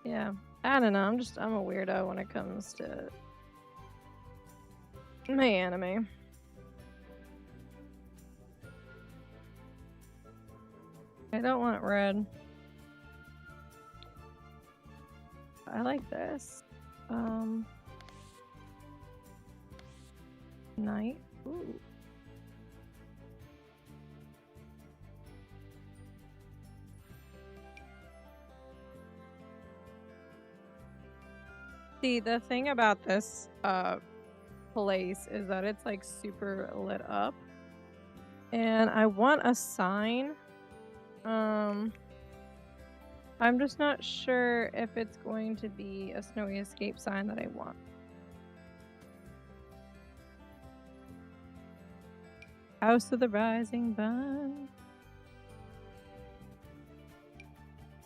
Yeah, I don't know. I'm a weirdo when it comes to my anime. I don't want red. I like this. Night. Ooh. See, the thing about this place is that it's like super lit up. And I want a sign. I'm just not sure if it's going to be a snowy escape sign that I want. House of the Rising Sun.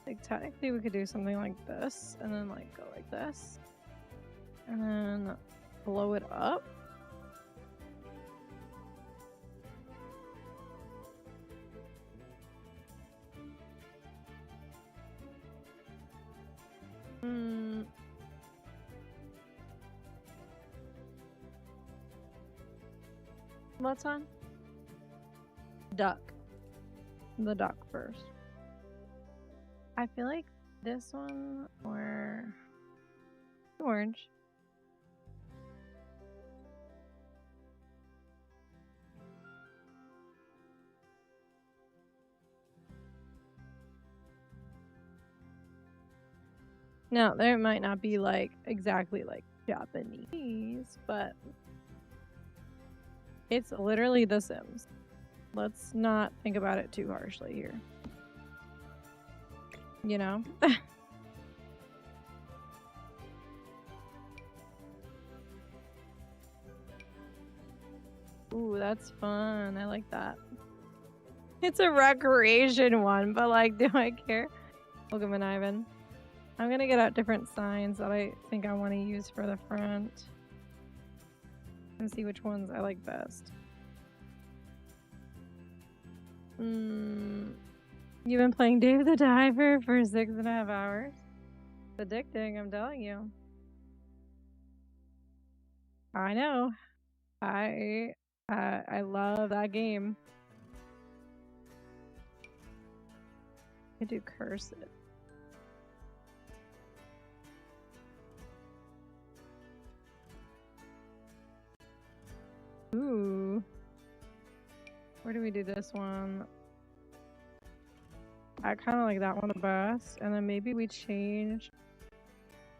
Like, technically we could do something like this and then like go like this and then blow it up. What's on? Duck. The duck first. I feel like this one or orange. Now, there might not be like exactly like Japanese, but it's literally The Sims. Let's not think about it too harshly here. You know? Ooh, that's fun. I like that. It's a recreation one, but like, do I care? Welcome in, Ivan. I'm gonna get out different signs that I think I want to use for the front and see which ones I like best. You've been playing Dave the Diver for 6.5 hours. It's addicting, I'm telling you. I know. I love that game. I do curse it. Ooh. Where do we do this one? I kind of like that one the best. And then maybe we change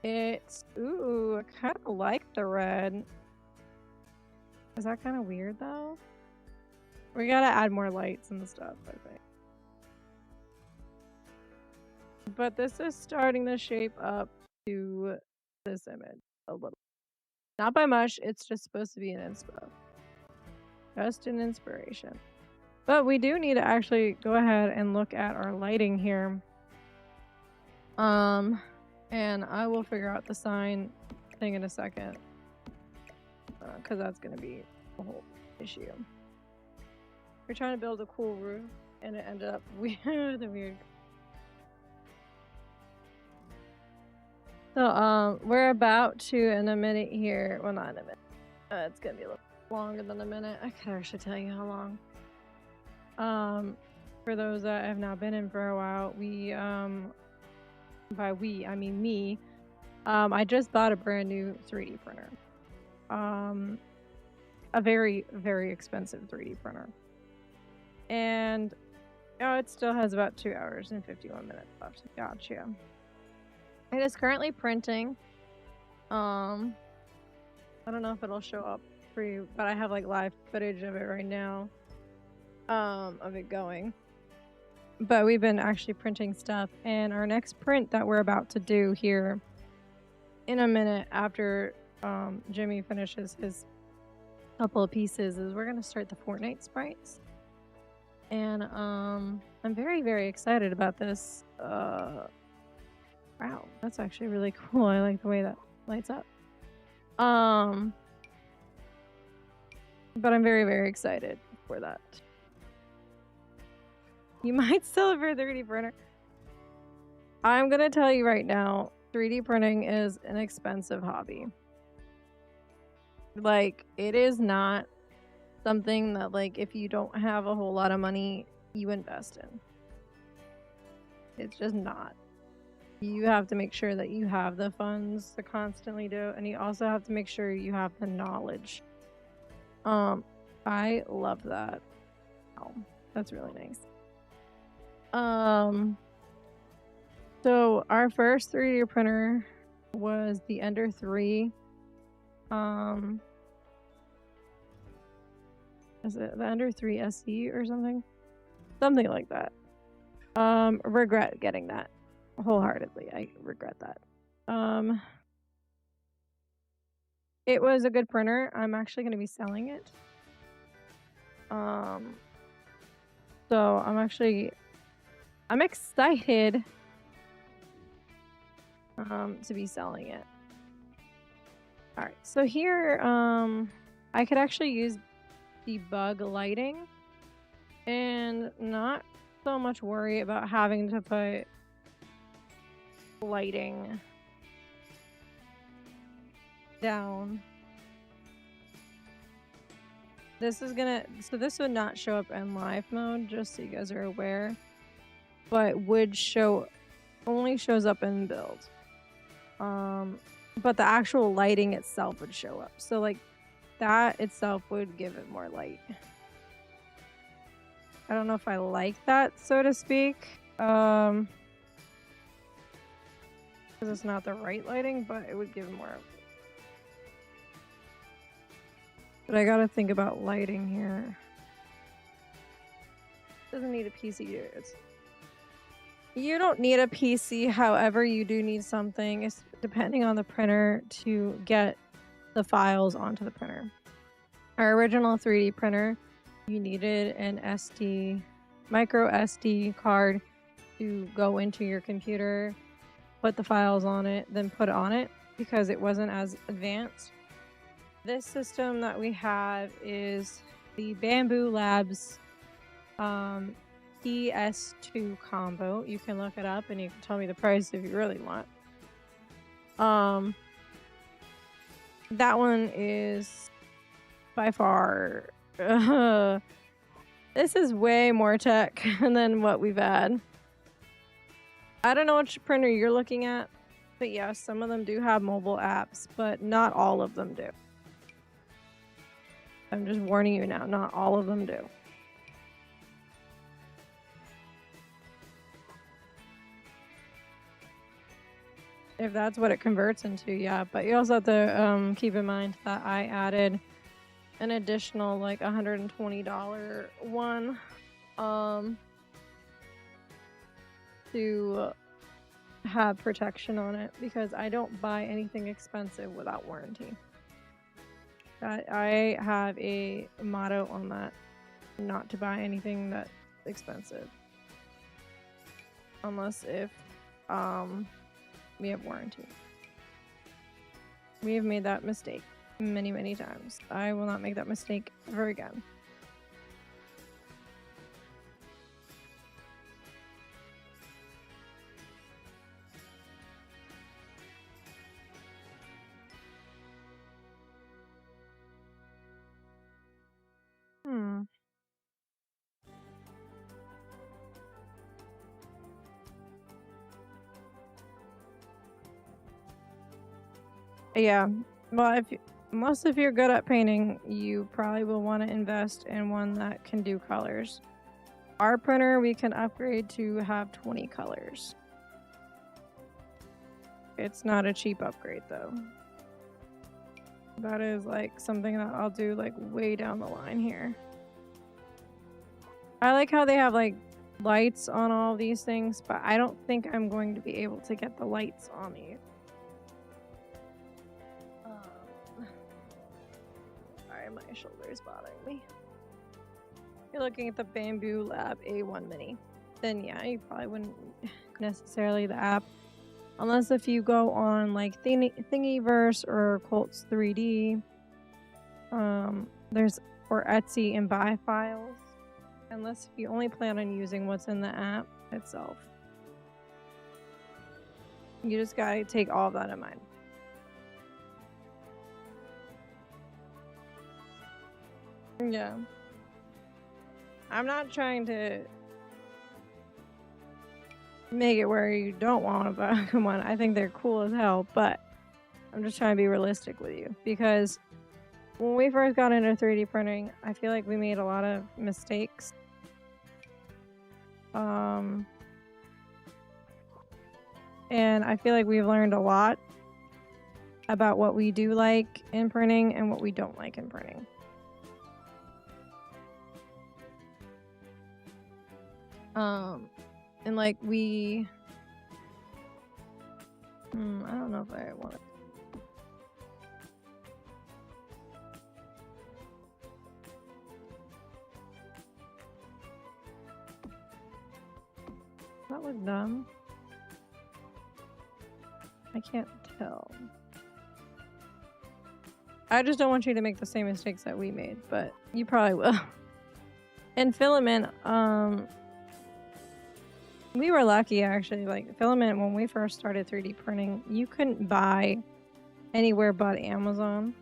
it. Ooh, I kind of like the red. Is that kind of weird though? We gotta add more lights and stuff, I think. But this is starting to shape up to this image a little. Not by much, it's just supposed to be an inspo. Just an inspiration. But we do need to actually go ahead and look at our lighting here. And I will figure out the sign thing in a second. Because that's going to be a whole issue. We're trying to build a cool roof, and it ended up with a weird... So, we're about to in a minute here. Well, not in a minute. It's gonna be a little longer than a minute. I could actually tell you how long. For those that have not been in for a while, by we, I mean me. I just bought a brand new 3D printer. Um, a very, very expensive 3D printer. And it still has about 2 hours and 51 minutes left. Gotcha. It is currently printing. I don't know if it'll show up for you, but I have like live footage of it right now. Of it going. But we've been actually printing stuff, and our next print that we're about to do here in a minute after Jimmy finishes his couple of pieces is we're gonna start the Fortnite sprites. And I'm very, very excited about this. Wow, that's actually really cool. I like the way that lights up. But I'm very, very excited for that. You might still have your 3D printer. I'm gonna tell you right now, 3D printing is an expensive hobby. Like, it is not something that, like, if you don't have a whole lot of money, you invest in. It's just not. You have to make sure that you have the funds to constantly do it, and you also have to make sure you have the knowledge. I love that. Oh, that's really nice. So our first 3D printer was the Ender 3. Is it the Ender 3 SE or something? Something like that. Regret getting that wholeheartedly. I regret that. It was a good printer. I'm actually going to be selling it. So I'm excited to be selling it. All right, so here I could actually use debug lighting and not so much worry about having to put lighting down. This would not show up in live mode, just so you guys are aware, but only shows up in build. But the actual lighting itself would show up. So like that itself would give it more light. I don't know if I like that, so to speak. Because it's not the right lighting, but it would give more. But I gotta think about lighting here. Doesn't need a PC. You don't need a PC, however, you do need something, depending on the printer, to get the files onto the printer. Our original 3D printer, you needed an micro SD card to go into your computer, put the files on it, then put it on it, because it wasn't as advanced. This system that we have is the Bamboo Labs PS2 combo. You can look it up and you can tell me the price if you really want. That one is by far this is way more tech than what we've had. I don't know which printer you're looking at, but yes, some of them do have mobile apps, but not all of them do. I'm just warning you now, not all of them do. If that's what it converts into, yeah. But you also have to keep in mind that I added an additional like $120 one to have protection on it, because I don't buy anything expensive without warranty. I have a motto on that, not to buy anything that's expensive unless if we have warranty. We have made that mistake many, many times. I will not make that mistake ever again. Yeah. Well, unless if you're good at painting, you probably will want to invest in one that can do colors. Our printer, we can upgrade to have 20 colors. It's not a cheap upgrade though. That is like something that I'll do like way down the line here. I like how they have like lights on all these things, but I don't think I'm going to be able to get the lights on these. Sorry, my shoulder is bothering me. You're looking at the Bamboo Lab A1 Mini. Then yeah, you probably wouldn't necessarily the app. Unless if you go on like Thingiverse or Colts 3D. There's or Etsy and buy files. Unless if you only plan on using what's in the app itself. You just gotta take all of that in mind. Yeah. I'm not trying to make it where you don't want to buy one. I think they're cool as hell, but I'm just trying to be realistic with you because when we first got into 3D printing, I feel like we made a lot of mistakes. And I feel like we've learned a lot about what we do like in printing and what we don't like in printing. And like I don't know if I want it. That look dumb. I can't tell. I just don't want you to make the same mistakes that we made, but you probably will. And filament, we were lucky actually. Like filament, when we first started 3D printing, you couldn't buy anywhere but Amazon.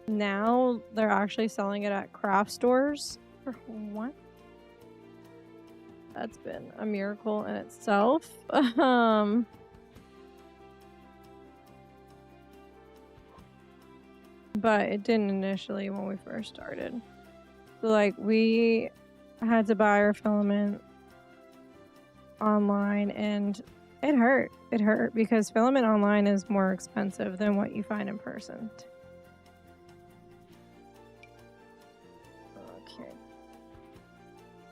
Now they're actually selling it at craft stores. For what? That's been a miracle in itself. But it didn't initially when we first started. So like we had to buy our filament online and it hurt. It hurt because filament online is more expensive than what you find in person. Okay.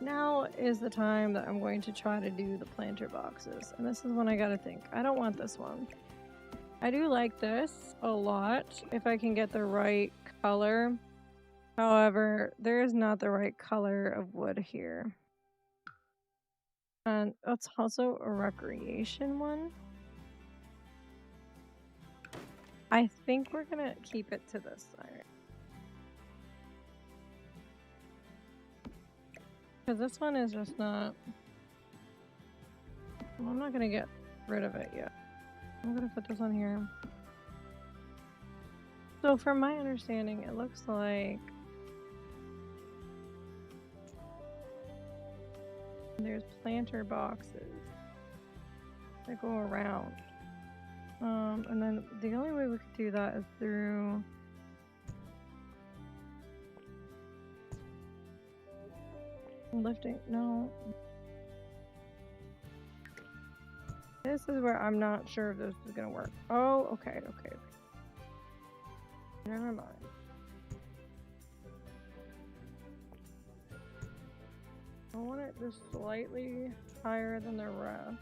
Now is the time that I'm going to try to do the planter boxes. And this is when I gotta think. I don't want this one. I do like this a lot if I can get the right color. However, there is not the right color of wood here. And it's also a recreation one. I think we're gonna keep it to this side. Because this one is just not... Well, I'm not gonna get rid of it yet. I'm gonna put this on here. So from my understanding, it looks like there's planter boxes that go around. And then the only way we could do that is through lifting. No. This is where I'm not sure if this is gonna work. Oh, okay. Never mind. I want it just slightly higher than the rest.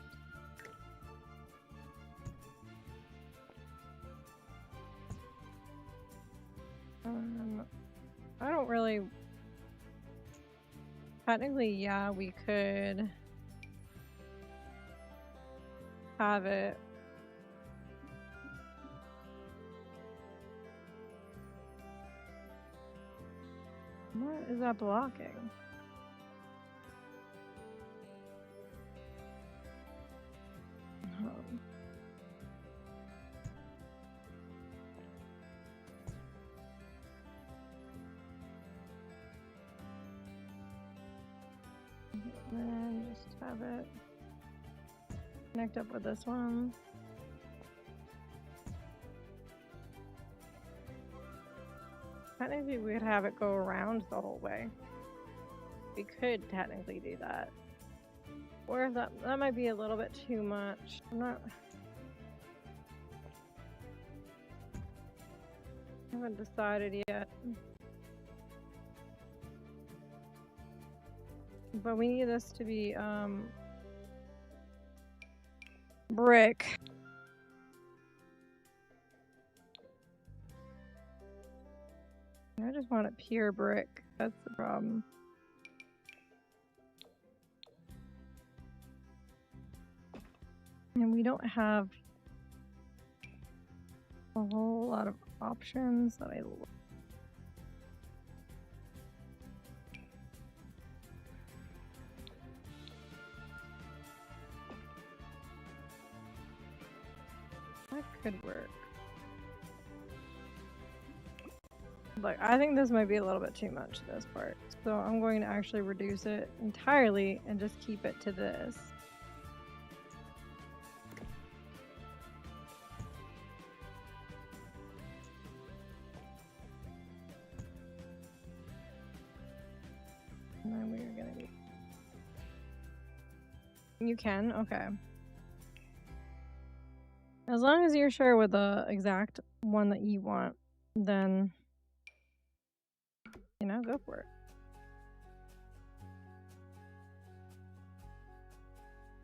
I don't really... Technically, yeah, we could have it. What is that blocking? Then just have it connect up with this one. Technically, we could have it go around the whole way. We could technically do that. Or if that might be a little bit too much. I haven't decided yet. But we need this to be brick. I just want it pure brick. That's the problem. And we don't have a whole lot of options that I love. That could work. Look, I think this might be a little bit too much, this part. So I'm going to actually reduce it entirely and just keep it to this. And then we're gonna be... You can? Okay. As long as you're sure with the exact one that you want, then, you know, go for it.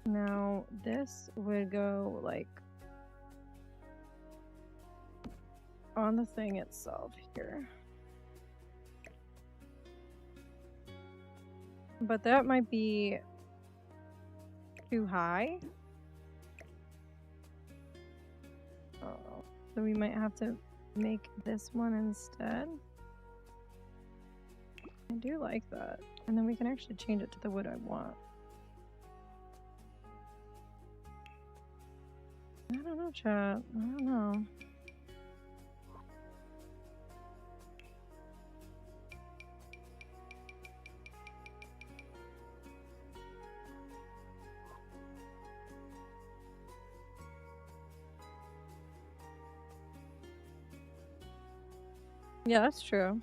Now, this would go, like, on the thing itself here. But that might be too high. Oh, so we might have to make this one instead. I do like that. And then we can actually change it to the wood I want. I don't know, chat. I don't know. Yeah, that's true.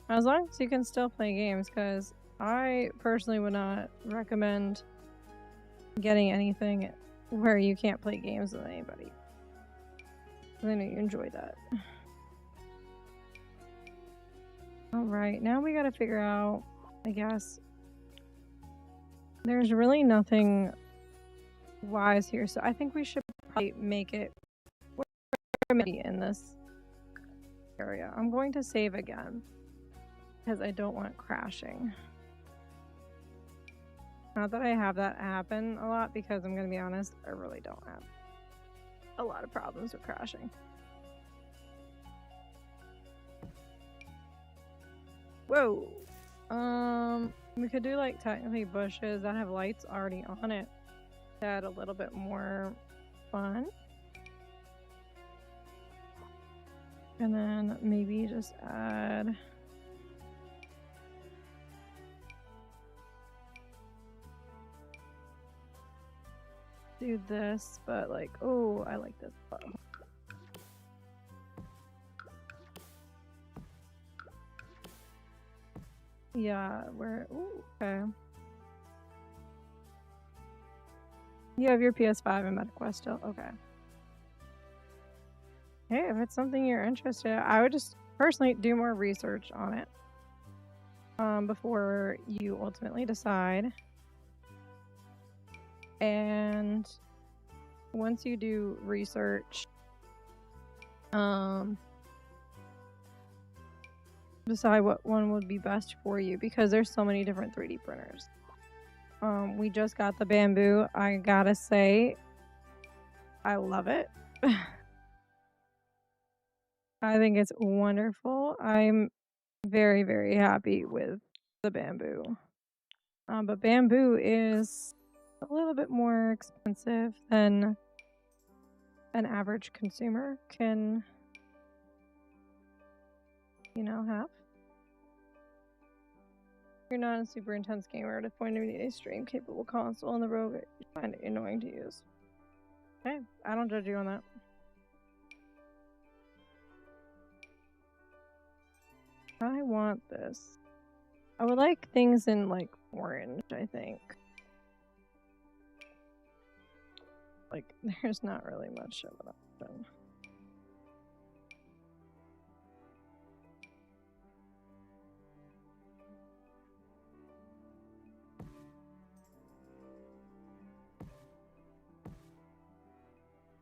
As long as you can still play games, because I personally would not recommend getting anything where you can't play games with anybody. I know you enjoy that. Alright, now we gotta figure out, I guess, there's really nothing wise here, so I think we should probably make it in this area. I'm going to save again because I don't want crashing. Not that I have that happen a lot, because I'm going to be honest, I really don't have a lot of problems with crashing. Whoa. We could do like technically bushes that have lights already on it to add a little bit more fun. And then maybe just add do this, but like, oh, I like this. Yeah, we're ooh, okay. You have your PS5 and MetaQuest still? Okay. Hey, if it's something you're interested in, I would just personally do more research on it before you ultimately decide. And once you do research, decide what one would be best for you, because there's so many different 3D printers. We just got the bamboo. I gotta say, I love it. I think it's wonderful. I'm very, very happy with the bamboo. But bamboo is a little bit more expensive than an average consumer can, you know, have. You're not a super intense gamer. At a point of a stream capable console on the road, you find it annoying to use. Okay, I don't judge you on that. I want this. I would like things in like orange, I think. Like, there's not really much of an option.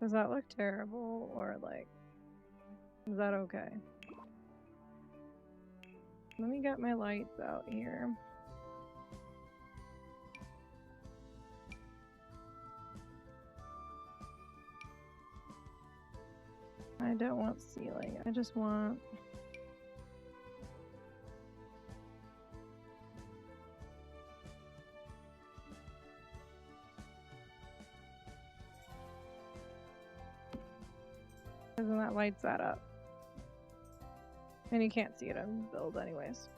Does that look terrible, or like, is that okay? Let me get my lights out here. I don't want ceiling, I just want... Doesn't that lights that up? And you can't see it on build anyways.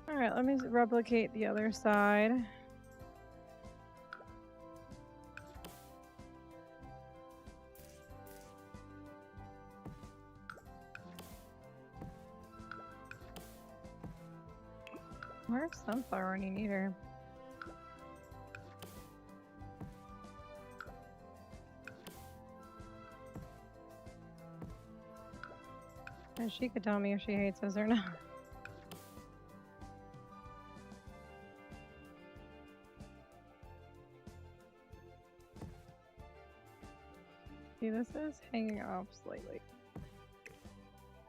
Alright, let me replicate the other side. Where's sunflower when you need her? And she could tell me if she hates us or not. See, this is hanging off slightly.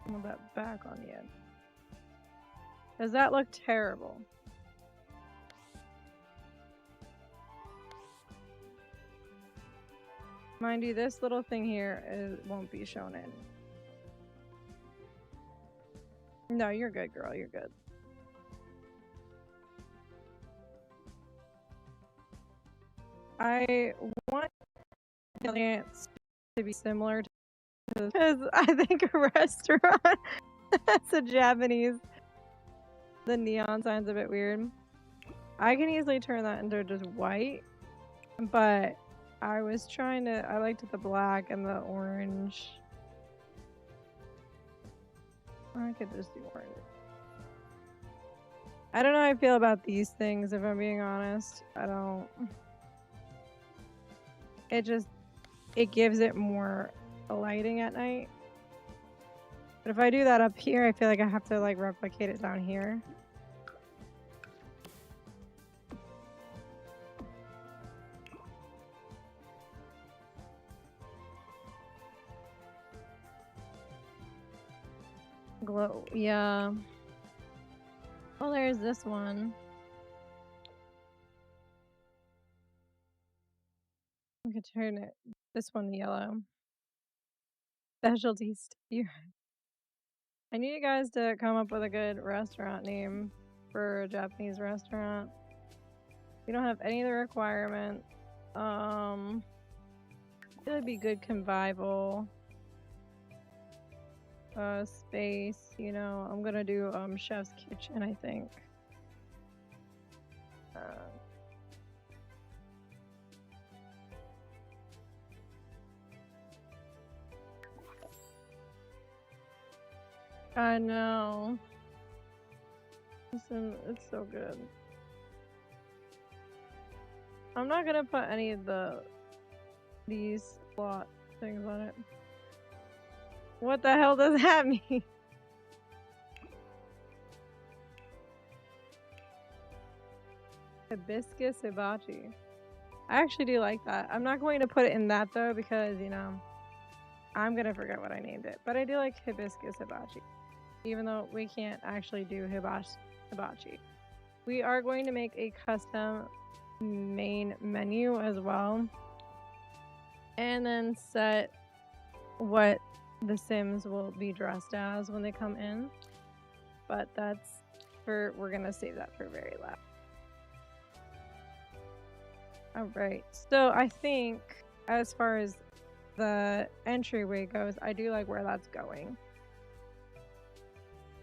Move that back on the end. Does that look terrible? Mind you, this little thing here won't be shown in. No, you're good, girl. You're good. I want aliens to be similar to this, because I think a restaurant that's a Japanese. The neon sign's a bit weird. I can easily turn that into just white, but I was trying to. I liked the black and the orange. I could just do orange. I don't know how I feel about these things, if I'm being honest. I don't... It gives it more lighting at night. But if I do that up here, I feel like I have to like replicate it down here. Glow, yeah. Oh, there's this one. We could turn this one yellow. Specialty steer. I need you guys to come up with a good restaurant name for a Japanese restaurant. We don't have any of the requirements. It would be good convival. Space, you know, I'm gonna do chef's kitchen, I think. I know. Listen, it's so good. I'm not gonna put any of these slot things on it. What the hell does that mean? Hibiscus hibachi. I actually do like that. I'm not going to put it in that though, because, you know, I'm gonna forget what I named it. But I do like hibiscus hibachi, even though we can't actually do hibachi. We are going to make a custom main menu as well, and then set what the Sims will be dressed as when they come in. But we're gonna save that for very last. Alright, so I think as far as the entryway goes, I do like where that's going.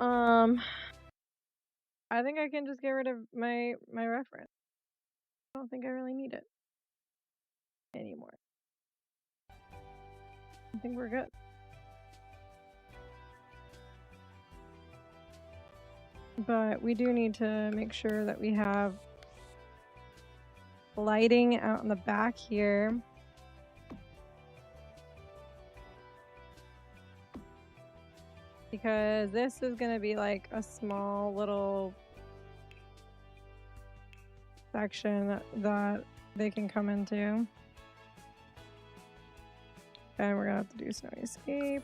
I think I can just get rid of my reference. I don't think I really need it anymore. I think we're good. But we do need to make sure that we have lighting out in the back here. Because this is going to be like a small little section that they can come into. And we're going to have to do Snowy Escape.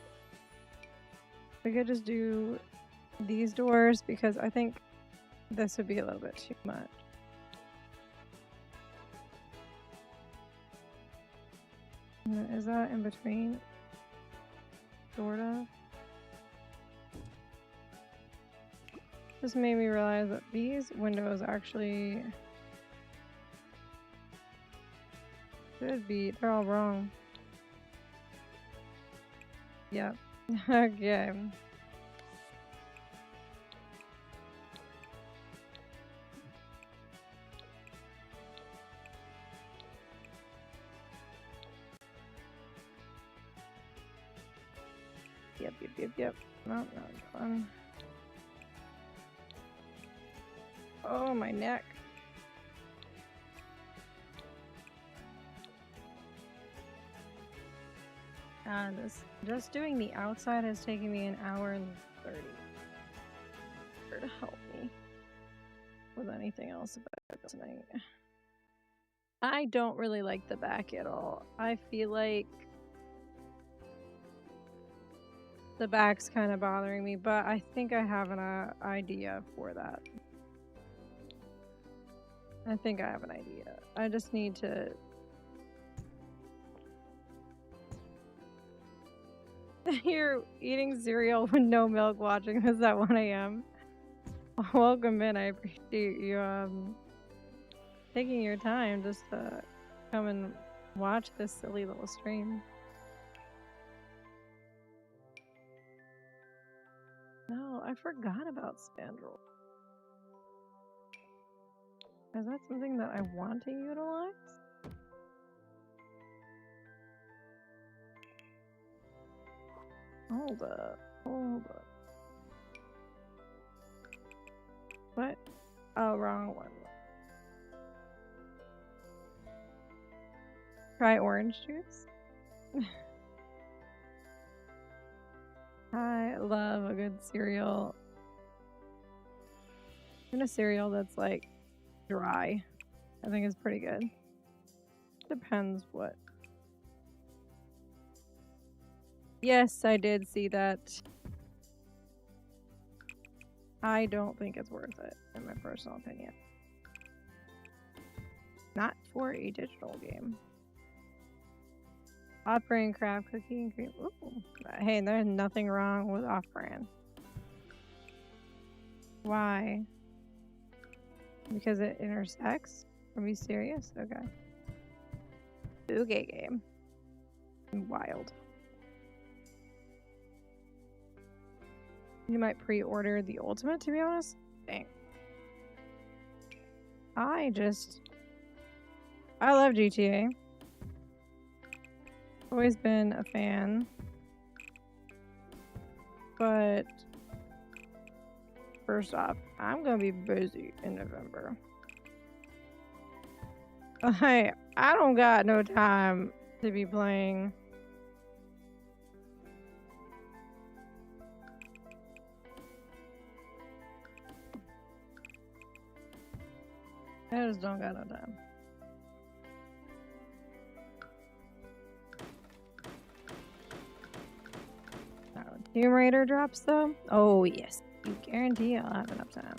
We could just do these doors because I think this would be a little bit too much. Is that in between? Sort of. This made me realize that these windows actually should be, they're all wrong. Yep. Okay. Yep. No, not fun. Oh, my neck. Just doing the outside is taking me an hour and 30 to help me with anything else about tonight. I don't really like the back at all. I feel like the back's kind of bothering me, but I think I have an idea for that. I think I have an idea. I just need to... You're eating cereal with no milk watching this at 1 a.m. Welcome in. I appreciate you taking your time just to come and watch this silly little stream. No, I forgot about spandrel. Is that something that I want to utilize? Hold up. What? Oh, wrong one. Try orange juice. I love a good cereal. Even a cereal that's like dry, I think is pretty good. Depends what. Yes, I did see that. I don't think it's worth it, in my personal opinion. Not for a digital game. Off-brand craft cookie and cream. Ooh. Hey, there's nothing wrong with off-brand. Why? Because it intersects? Are we serious? Okay. Okay, game. Wild. You might pre-order the ultimate, to be honest. Dang. I love GTA. Always been a fan. But first off, I'm gonna be busy in November. I don't got no time to be playing. I just don't got no time. Tomb Raider drops though? Oh yes, you guarantee I'll have enough time.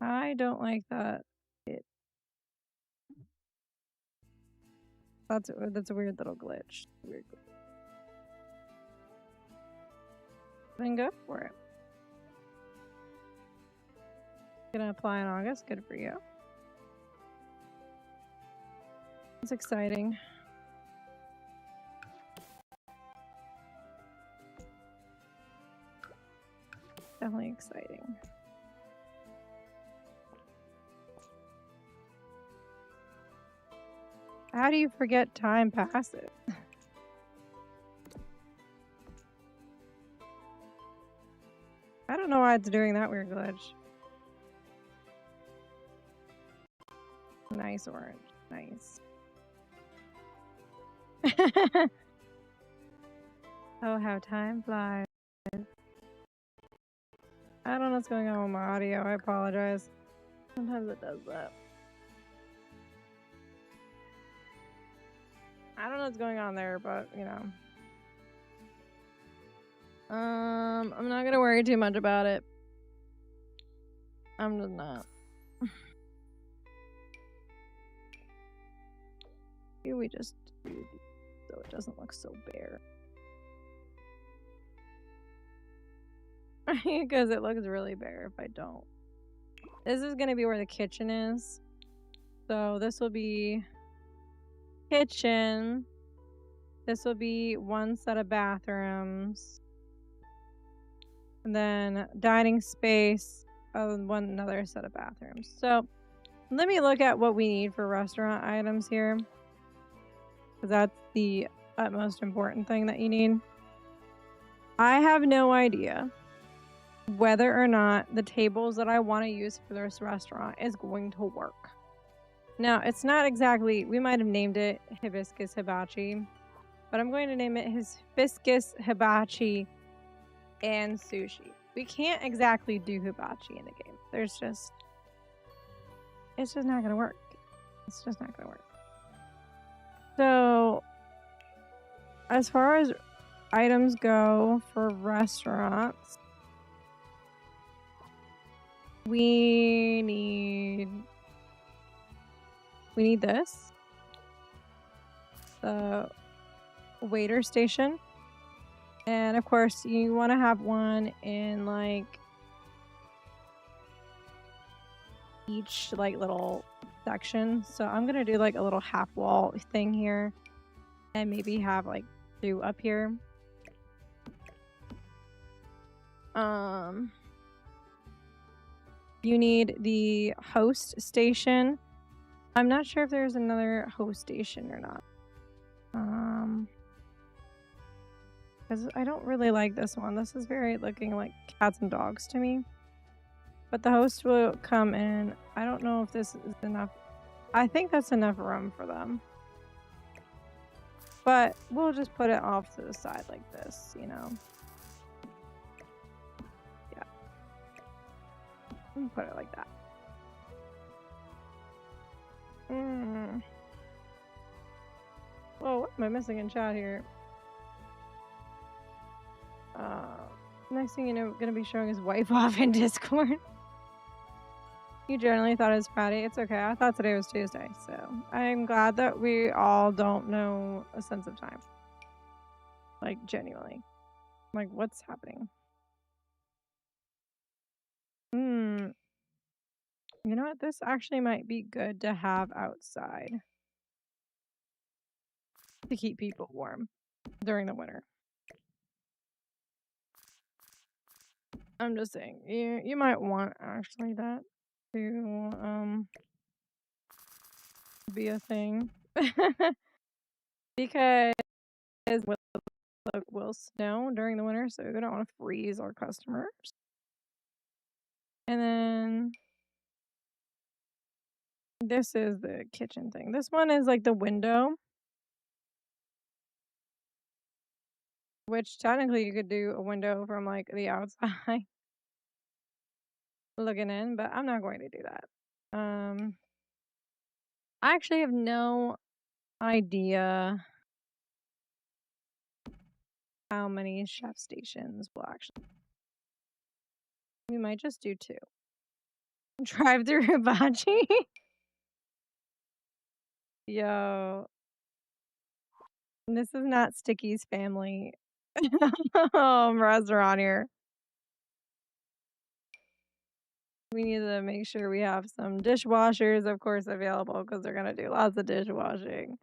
I don't like that. That's a weird little glitch. Weird glitch. Then go for it. Gonna apply in August. Good for you. It's exciting. Definitely exciting. How do you forget time passes? I don't know why it's doing that weird glitch. Nice orange. Nice. Oh, how time flies. I don't know what's going on with my audio. I apologize. Sometimes it does that. I don't know what's going on there, but you know. I'm not gonna worry too much about it. I'm just not. Maybe we just do these so it doesn't look so bare. Because it looks really bare if I don't. This is gonna be where the kitchen is. So this will be kitchen. This will be one set of bathrooms. And then dining space, another set of bathrooms. So let me look at what we need for restaurant items here. Because that's the utmost important thing that you need. I have no idea whether or not the tables that I want to use for this restaurant is going to work. Now, it's not exactly, we might have named it Hibiscus Hibachi, but I'm going to name it Hibiscus Hibachi and Sushi. We can't exactly do hibachi in the game. It's just not going to work. It's just not going to work. So, as far as items go for restaurants, we need this. The waiter station. And of course, you want to have one in like each like little section. So I'm going to do like a little half wall thing here and maybe have like 2 up here. You need the host station. I'm not sure if there's another host station or not. Because I don't really like this one. This is very looking like cats and dogs to me. But the host will come in. I don't know if this is enough. I think that's enough room for them. But we'll just put it off to the side like this, you know. Yeah. Put it like that. Whoa, what am I missing in chat here? Next thing you know, gonna be showing his wife off in Discord. You generally thought it was Friday. It's okay. I thought today was Tuesday. So I'm glad that we all don't know a sense of time. Like, genuinely. Like, what's happening? You know what? This actually might be good to have outside. To keep people warm during the winter. I'm just saying, you might want actually that to be a thing. Because will snow during the winter, so we don't want to freeze our customers. And then this is the kitchen thing. This one is like the window, which technically you could do a window from like the outside looking in, but I'm not going to do that. I actually have no idea how many chef stations will actually. We might just do 2. Drive-through hibachi. Yo. This is not Sticky's family restaurant here. We need to make sure we have some dishwashers, of course, available because they're gonna do lots of dishwashing.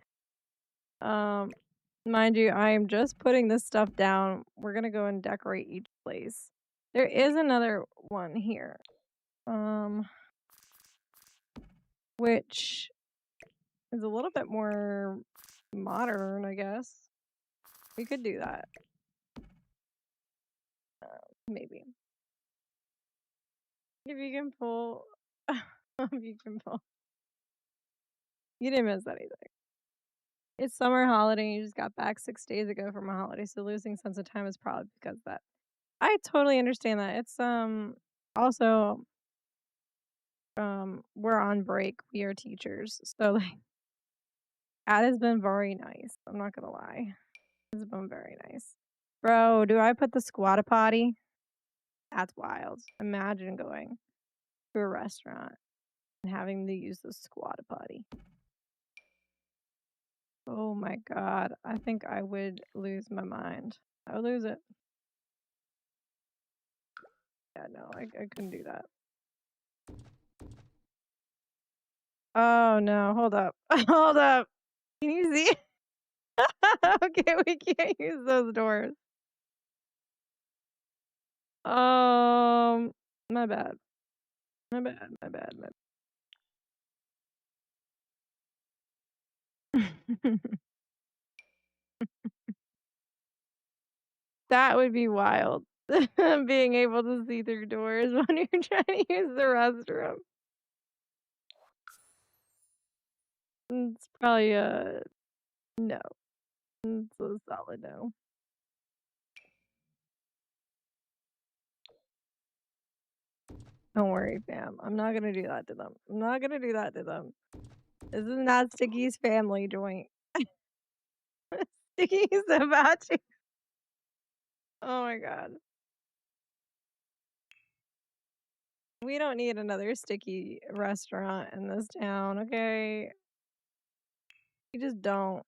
Mind you, I am just putting this stuff down. We're gonna go and decorate each place. There is another one here. Which is a little bit more modern, I guess. We could do that. Maybe. If you can pull if you can pull. You didn't miss anything. It's summer holiday, and you just got back 6 days ago from a holiday, so losing sense of time is probably because of that. I totally understand that. It's, also, we're on break. We are teachers, so, like, that has been very nice. I'm not gonna lie. It's been very nice. Bro, do I put the squatta potty? That's wild. Imagine going to a restaurant and having to use the squatta potty. Oh my god. I think I would lose my mind. I would lose it. Yeah, no, I couldn't do that. Oh, no. Hold up. Hold up. Can you see? Okay, we can't use those doors. Um, my bad. My bad, my bad, my That would be wild. Being able to see through doors when you're trying to use the restroom. It's probably a no. It's a solid no. Don't worry, fam. I'm not gonna do that to them. I'm not gonna do that to them. This is not Sticky's family joint. Sticky's about to. Oh my god. We don't need another Sticky restaurant in this town, okay? We just don't.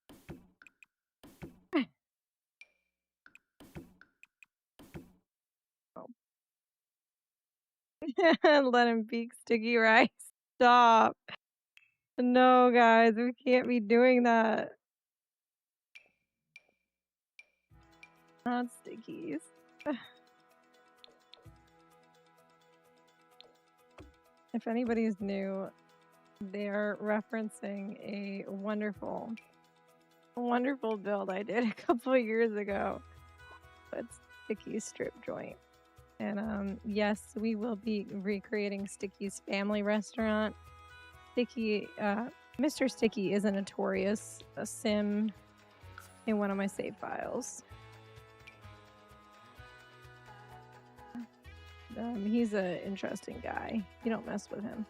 Let him peek Sticky rice. Stop. No, guys, we can't be doing that. Not Stickies. If anybody's new, they're referencing a wonderful build I did a couple of years ago. It's Sticky's strip joint. And yes, we will be recreating Sticky's family restaurant. Mr. Sticky is a notorious sim in one of my save files. He's an interesting guy. You don't mess with him.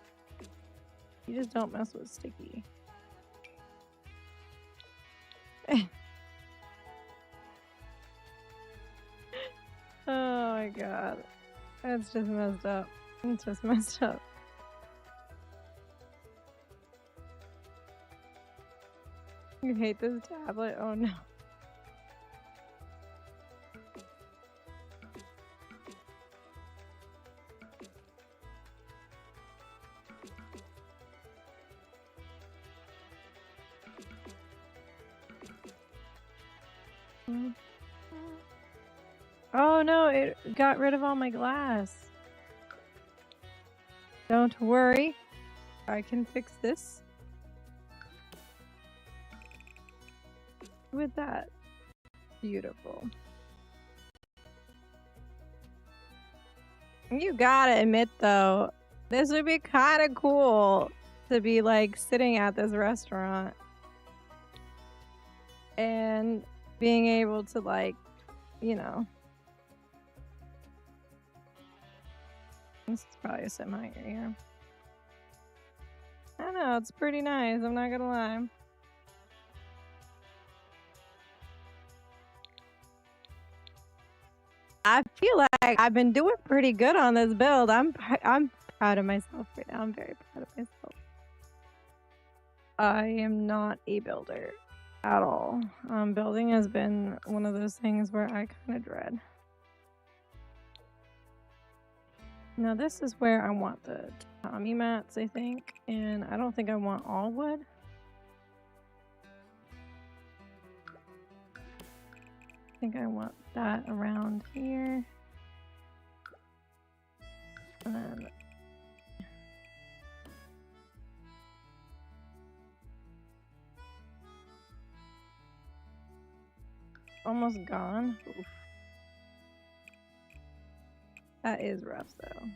You just don't mess with Sticky. Oh my god. That's just messed up. It's just messed up. You hate this tablet? Oh no. Oh no, it got rid of all my glass. Don't worry. I can fix this. With that. Beautiful. You gotta admit though, this would be kind of cool to be like sitting at this restaurant and being able to like, you know. This is probably a semi here. I don't know, it's pretty nice, I'm not gonna lie. I feel like I've been doing pretty good on this build. I'm proud of myself right now. I'm very proud of myself. I am not a builder at all. Building has been one of those things where I kind of dread. Now this is where I want the Tommy mats, I think, and I don't think I want all wood. I think I want that around here. And then almost gone. Oof. That is rough, though.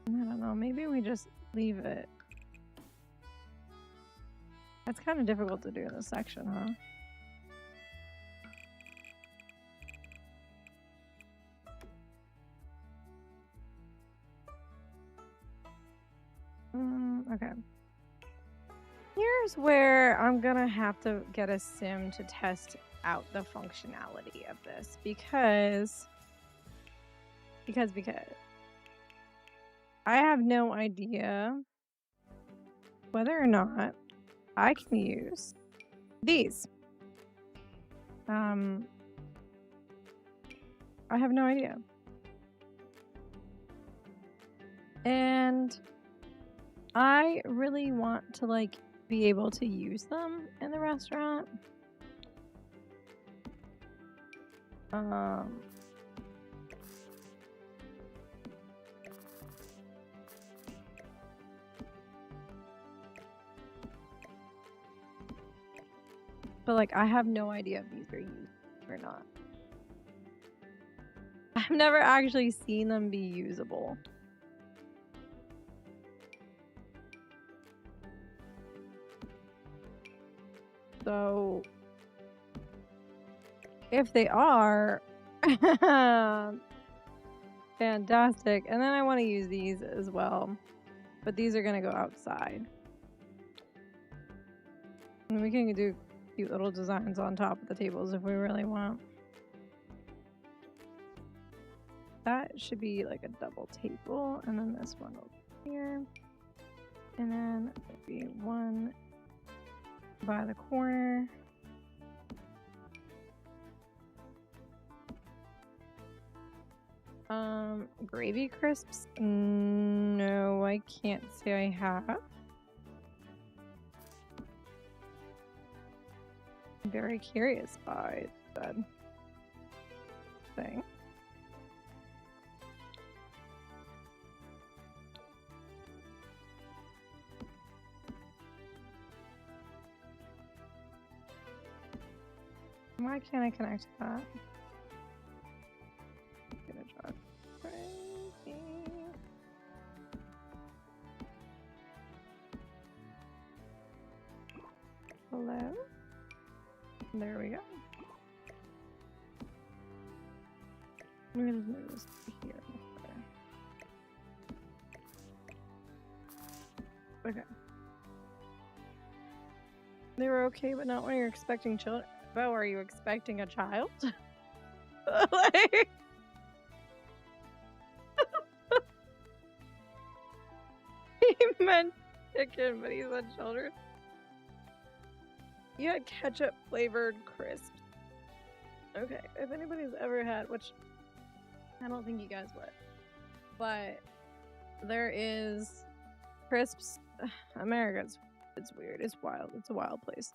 I don't know. Maybe we just leave it. That's kind of difficult to do in this section, huh? Okay. Here's where I'm gonna have to get a sim to test out the functionality of this because I have no idea whether or not I can use these. I have no idea. And I really want to like be able to use them in the restaurant. But like I have no idea if these are used or not. I've never actually seen them be usable. So if they are, fantastic. And then I want to use these as well, but these are going to go outside. And we can do cute little designs on top of the tables if we really want. That should be like a double table, and then this one over here. And then maybe one by the corner. Gravy crisps? No, I can't say I have. I'm very curious by that thing. Why can't I connect to that? I'm gonna draw crazy. Hello? There we go. I'm gonna move this to here. Okay. They were okay, but not when you're expecting children. Bo, are you expecting a child? Like... He meant chicken, but he said children. You had ketchup flavored crisps. Okay, if anybody's ever had, which I don't think you guys would, but there is crisps. America's, it's weird. It's wild. It's a wild place.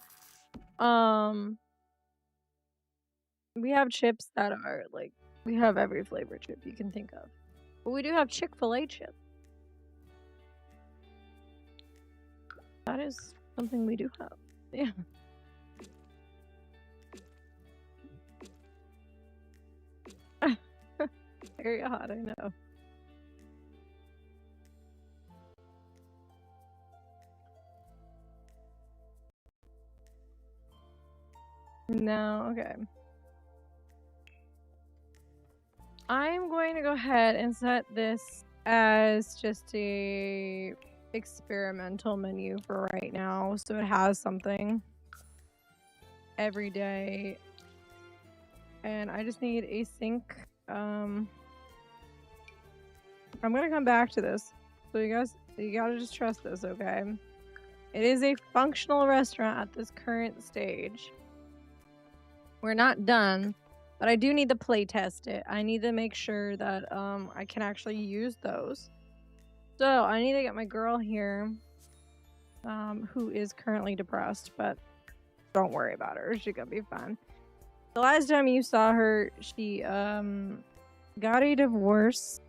We have chips that are like, we have every flavor chip you can think of. But we do have Chick-fil-A chips. That is something we do have. Yeah. Very odd, I know. No, okay. I'm going to go ahead and set this as just a experimental menu for right now, so it has something every day. And I just need a sink. I'm gonna come back to this, so you gotta just trust this, okay? It is a functional restaurant at this current stage. We're not done, but I do need to play test it. I need to make sure that I can actually use those. So I need to get my girl here, who is currently depressed, but don't worry about her. She's gonna be fine. The last time you saw her, she got a divorce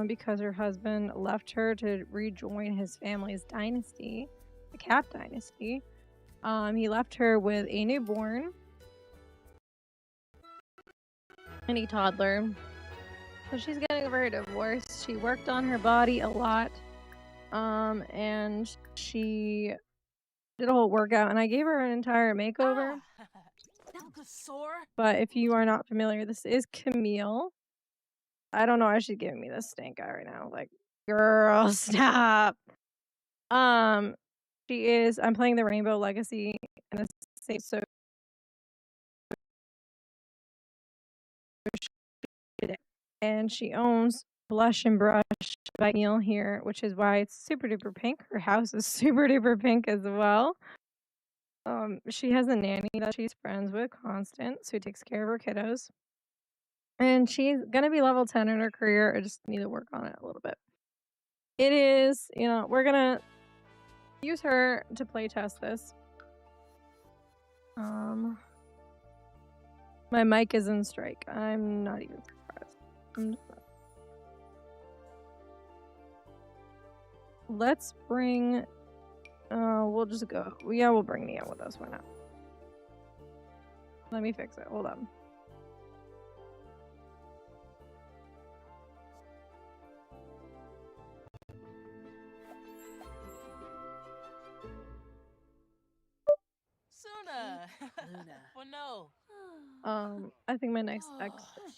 because her husband left her to rejoin his family's dynasty, the Cap dynasty. He left her with a newborn and a toddler. So she's getting over her divorce. She worked on her body a lot. And she did a whole workout, and I gave her an entire makeover. But if you are not familiar, this is Camille. I don't know why she's giving me this stink eye right now. Like, girl, stop. She is. I'm playing the Rainbow Legacy, and it's so. And she owns Blush and Brush by Neil here, which is why it's super duper pink. Her house is super duper pink as well. She has a nanny that she's friends with, Constance, who takes care of her kiddos. And she's gonna be level 10 in her career. I just need to work on it a little bit. It is, we're gonna use her to play test this. My mic is in strike. I'm not even surprised. Let's bring. We'll just go. Yeah, we'll bring Nia with us. Why not? Let me fix it. Hold on. I think my next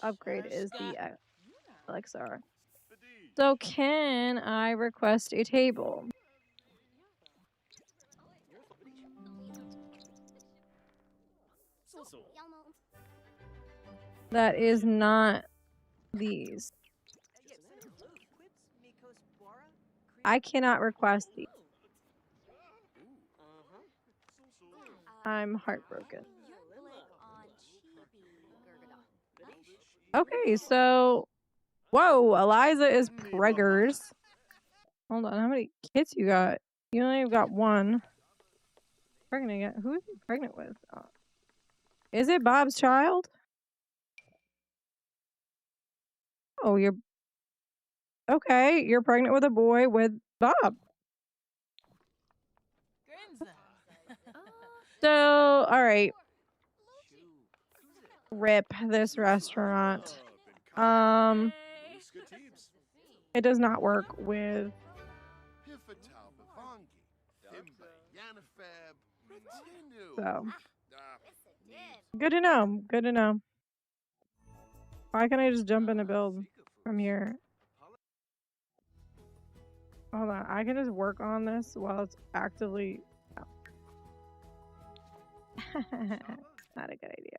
upgrade is the XR. So can I request a table? That is not these. I cannot request these. I'm heartbroken. Okay, so whoa, Eliza is preggers. Hold on, how many kids you got? You only got one. Pregnant again. Who is he pregnant with? Is it Bob's child? Oh, you're okay. You're pregnant with a boy with Bob. So, all right. Rip this restaurant. It does not work with. So, good to know. Good to know. Why can't I just jump in a build from here? Hold on. I can just work on this while it's actively. Not a good idea.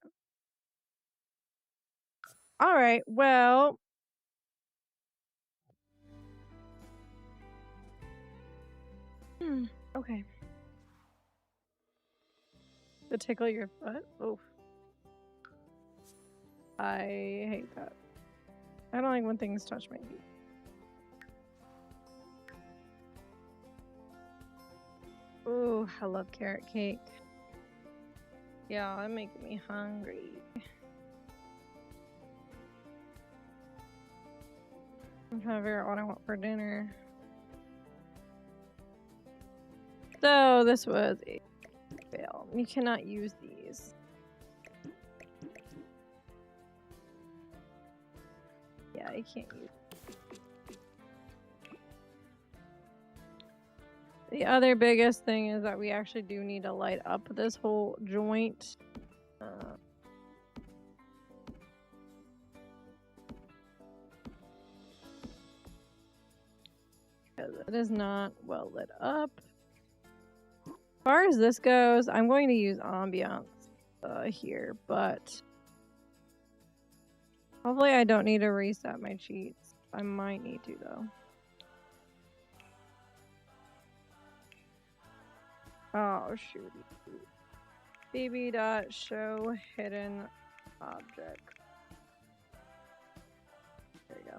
All right. Well. Okay. To tickle your foot? Oof. I hate that. I don't like when things touch my feet. Ooh, I love carrot cake. Yeah, that making me hungry. I'm trying to figure out what I want for dinner. So this was a fail. You cannot use these. Yeah, I can't use. The other biggest thing is that we actually do need to light up this whole joint. Because it is not well lit up. As far as this goes, I'm going to use ambiance here, but hopefully I don't need to reset my cheats. I might need to though. Oh shoot. BB dot show hidden object. There you go.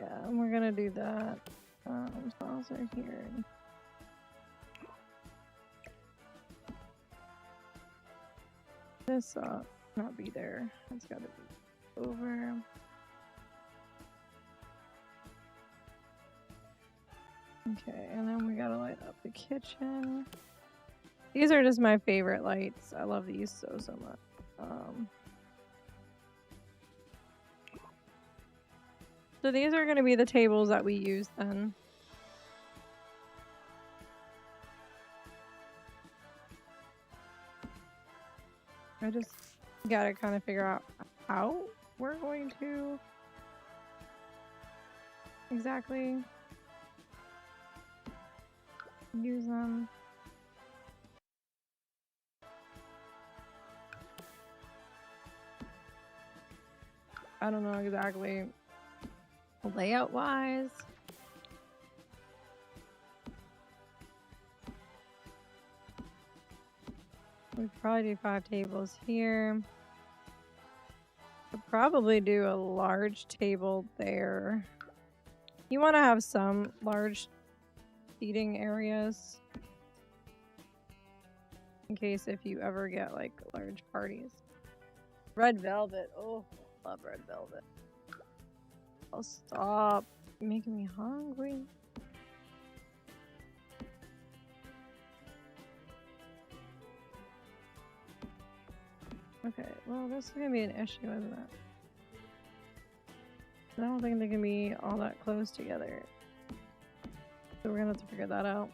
Yeah, and we're gonna do that. Files are here. this not be there? It's gotta be over. Okay, and then we gotta light up the kitchen. These are just my favorite lights. I love these so much. So these are gonna be the tables that we use then. I just gotta kind of figure out how we're going to exactly use them. I don't know exactly layout wise. We probably do 5 tables here. We'll probably do a large table there. You want to have some large seating areas in case if you ever get like large parties. Red velvet. Oh, I love red velvet. Oh, stop making me hungry. Okay, well, this is gonna be an issue, isn't it? I don't think they can be all that close together. So we're gonna have to figure that out.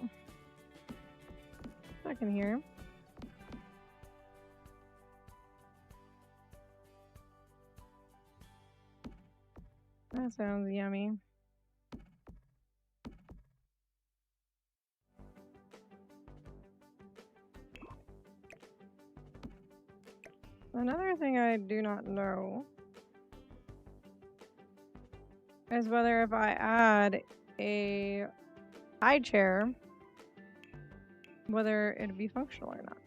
Back in here. That sounds yummy. Another thing I do not know is whether if I add a high chair, whether it'd be functional or not.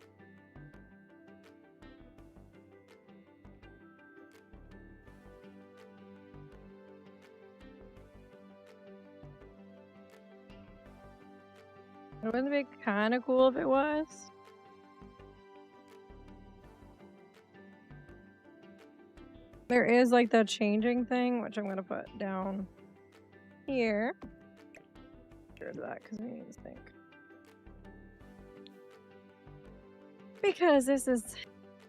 It wouldn't it be kind of cool if it was? There is like the changing thing, which I'm gonna put down here. Get rid of that because we need to think. Because this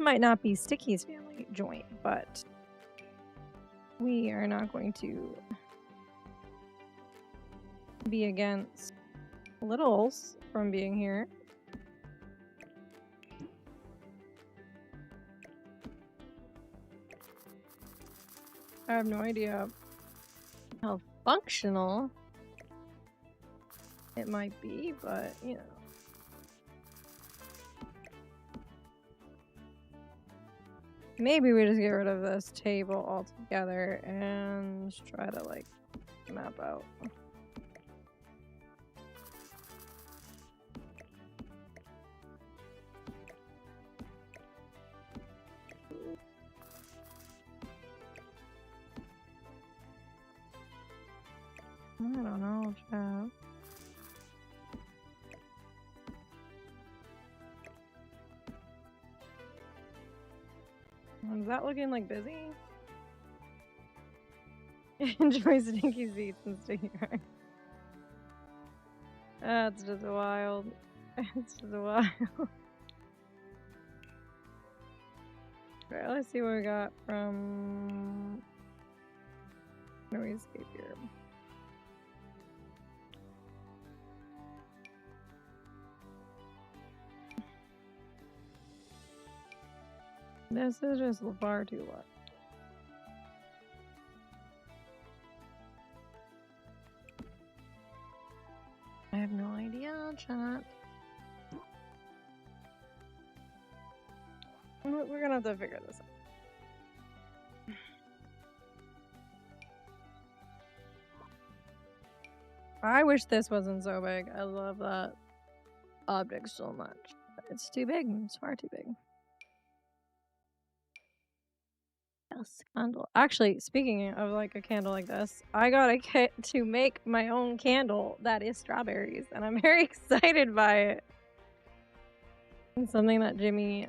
might not be Sticky's family joint, but we are not going to be against Littles from being here. I have no idea how functional it might be, but you know. Maybe we just get rid of this table altogether and just try to like map out. I don't know, Chad. Is that looking like busy? Enjoy stinky seats and sticky crack. That's just wild. It's just wild. Alright, let's see what we got from... Where do we escape here? This is just far too low. I have no idea, chat. We're gonna have to figure this out. I wish this wasn't so big. I love that object so much. But it's too big. It's far too big. Candle. Actually, speaking of like a candle like this, I got a kit to make my own candle that is strawberries, and I'm very excited by it. It's something that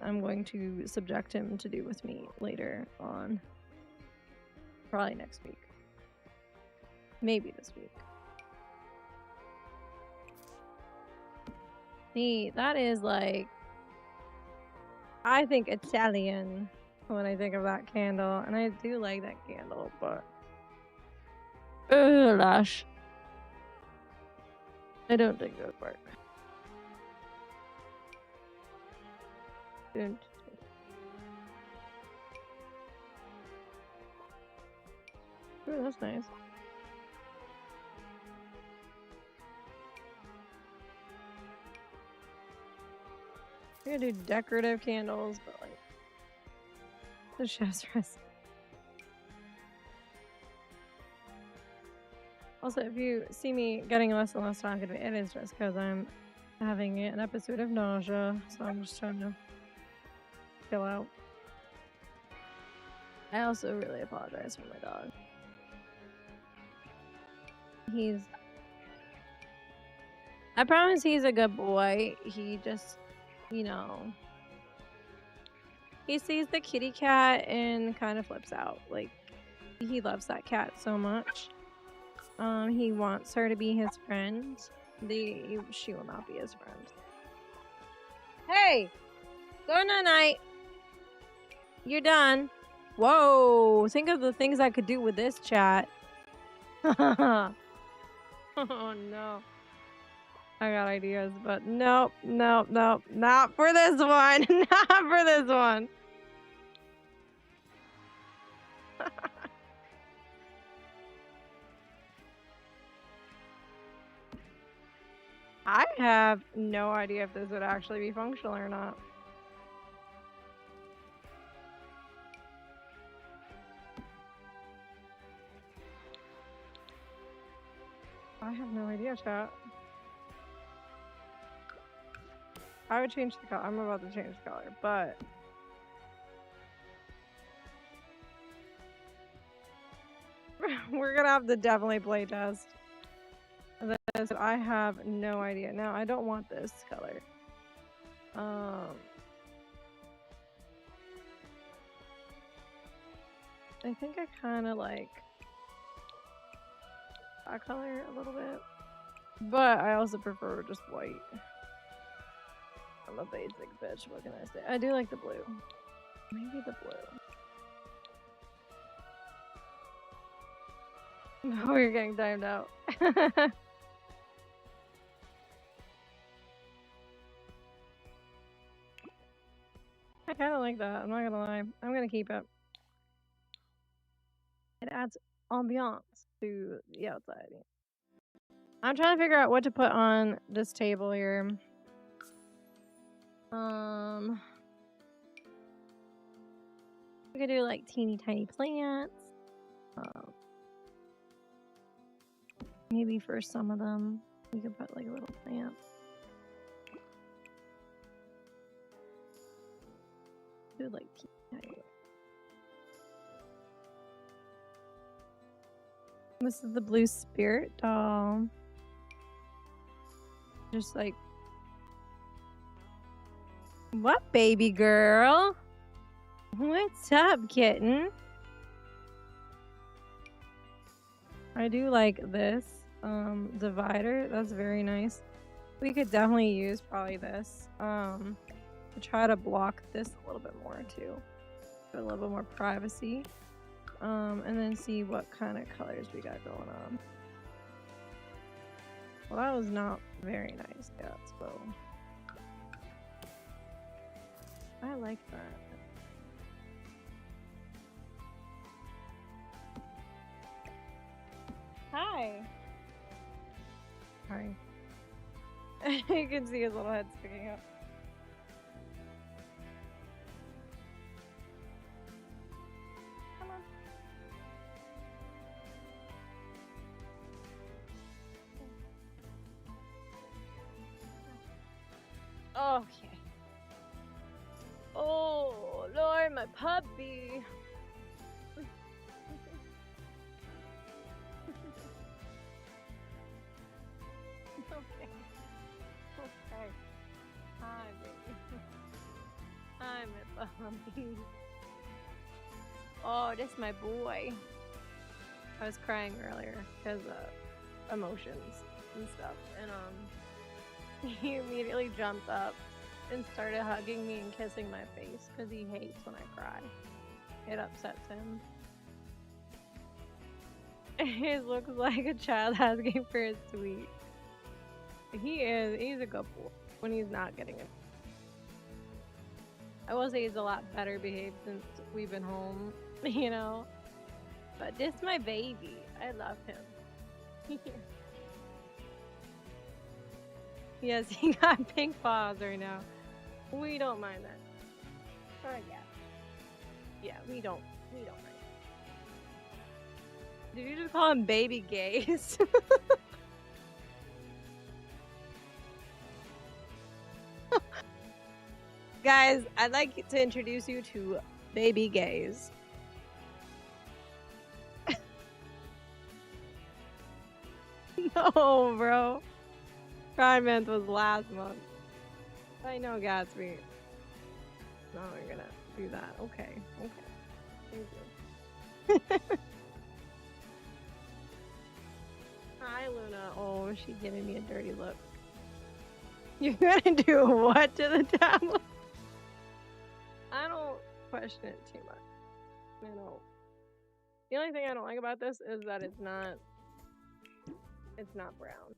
I'm going to subject him to do with me later on. Probably next week. Maybe this week. See, that is like, I think Italian when I think of that candle, and I do like that candle, but gosh, I don't think it would work. Ooh, that's nice. I'm gonna do decorative candles, but like the chef's recipe. Also, if you see me getting less and less talkative, it is just because I'm having an episode of nausea, so I'm just trying to chill out. I also really apologize for my dog. I promise he's a good boy. He just, you know, he sees the kitty cat and kind of flips out. Like, he loves that cat so much. He wants her to be his friend. She will not be his friend. Hey! Go night. You're done. Whoa! Think of the things I could do with this chat. Oh no. I got ideas, but nope, not for this one. Not for this one. I have no idea if this would actually be functional or not. I have no idea, chat. I would change the color. I'm about to change the color, but we're gonna have to definitely play test. I have no idea. Now, I don't want this color. I think I kind of like that color a little bit, but I also prefer just white. I'm a basic bitch. What can I say? I do like the blue. Maybe the blue. Oh, you're getting timed out. I kind of like that. I'm not gonna lie. I'm gonna keep it. It adds ambiance to the outside. I'm trying to figure out what to put on this table here. We could do like teeny tiny plants. Maybe for some of them, we could put like a little plant. Do like teeny tiny. This is the blue spirit doll. Just like, what, baby girl? What's up, kitten? I do like this divider. That's very nice. We could definitely use probably this to try to block this a little bit more too. Get a little bit more privacy. And then see what kind of colors we got going on. Well, that was not very nice yet, so I like that. Hi. Sorry. You can see his little head sticking up. Okay. Oh, Lord, my puppy. Okay. Okay. Hi, baby. time at the Humvees. Oh, this is my boy. I was crying earlier because of emotions and stuff, and he immediately jumped up and started hugging me and kissing my face because he hates when I cry. It upsets him. He looks like a child asking for a sweet. He's a good boy when he's not getting it. I will say he's a lot better behaved since we've been home, you know. But this is my baby. I love him. Yes, he got pink paws right now. We don't mind that. Oh yeah. Yeah, we don't mind. Did you just call him baby gays? Guys, I'd like to introduce you to baby gays. No, bro. Pride Month was last month. I know, Gatsby. No, we're gonna do that. Okay. Thank you. Hi, Luna. Oh, she's giving me a dirty look. You're gonna do what to the tablet? I don't question it too much. I don't. The only thing I don't like about this is that it's not brown.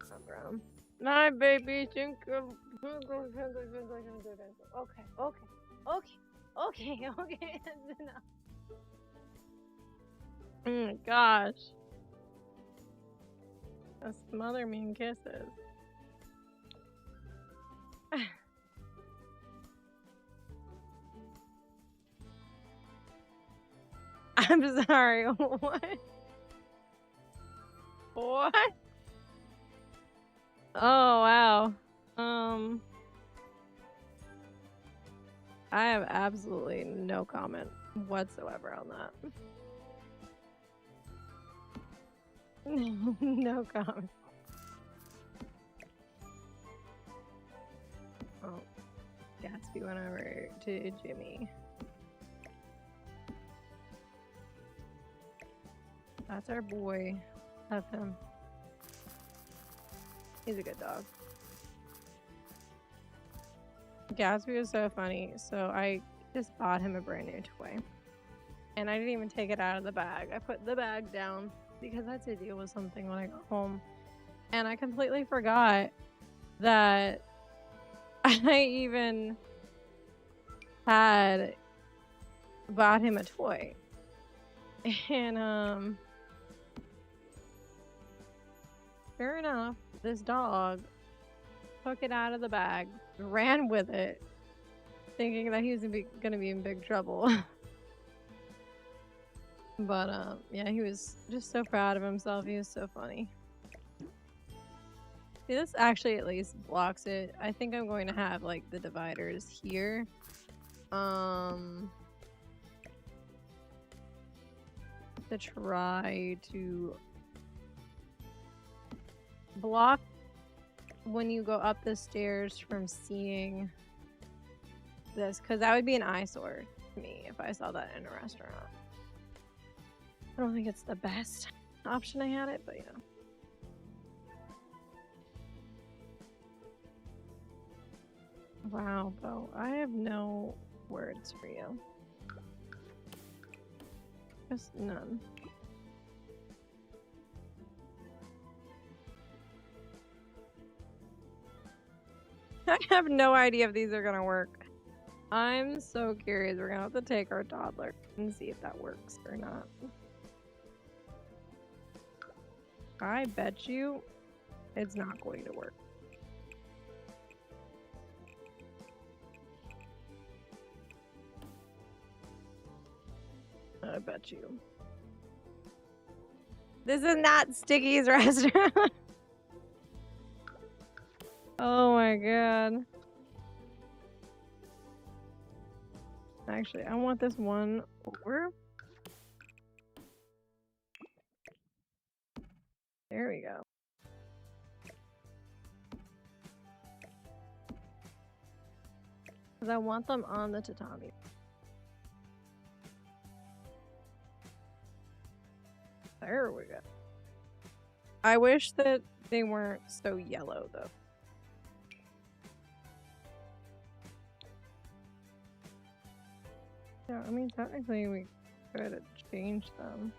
It's not brown. My baby think of okay, that's enough. Oh my gosh. That's smother me in kisses. I'm sorry, what? What? Oh wow. I have absolutely no comment whatsoever on that. No comment. Oh, Gatsby went over to Jimmy. That's our boy. Love him. He's a good dog. Gatsby was so funny. So I just bought him a brand new toy. And I didn't even take it out of the bag. I put the bag down because I had to deal with something when I got home. And I completely forgot that I even had bought him a toy. And sure enough, this dog took it out of the bag, ran with it, thinking that he was gonna be in big trouble. But yeah, he was just so proud of himself. He was so funny. See, this actually at least blocks it. I think I'm going to have like the dividers here. To try to block when you go up the stairs from seeing this, because that would be an eyesore to me if I saw that in a restaurant. I don't think it's the best option I had it, but you know. Wow, Bo, I have no words for you. Just none. I have no idea if these are gonna work. I'm so curious. We're gonna have to take our toddler and see if that works or not. I bet you it's not going to work. I bet you. This is not Sticky's restaurant. Oh my god. Actually, I want this one over. There we go. Because I want them on the tatami. There we go. I wish that they weren't so yellow, though. Yeah, I mean, technically we could change them.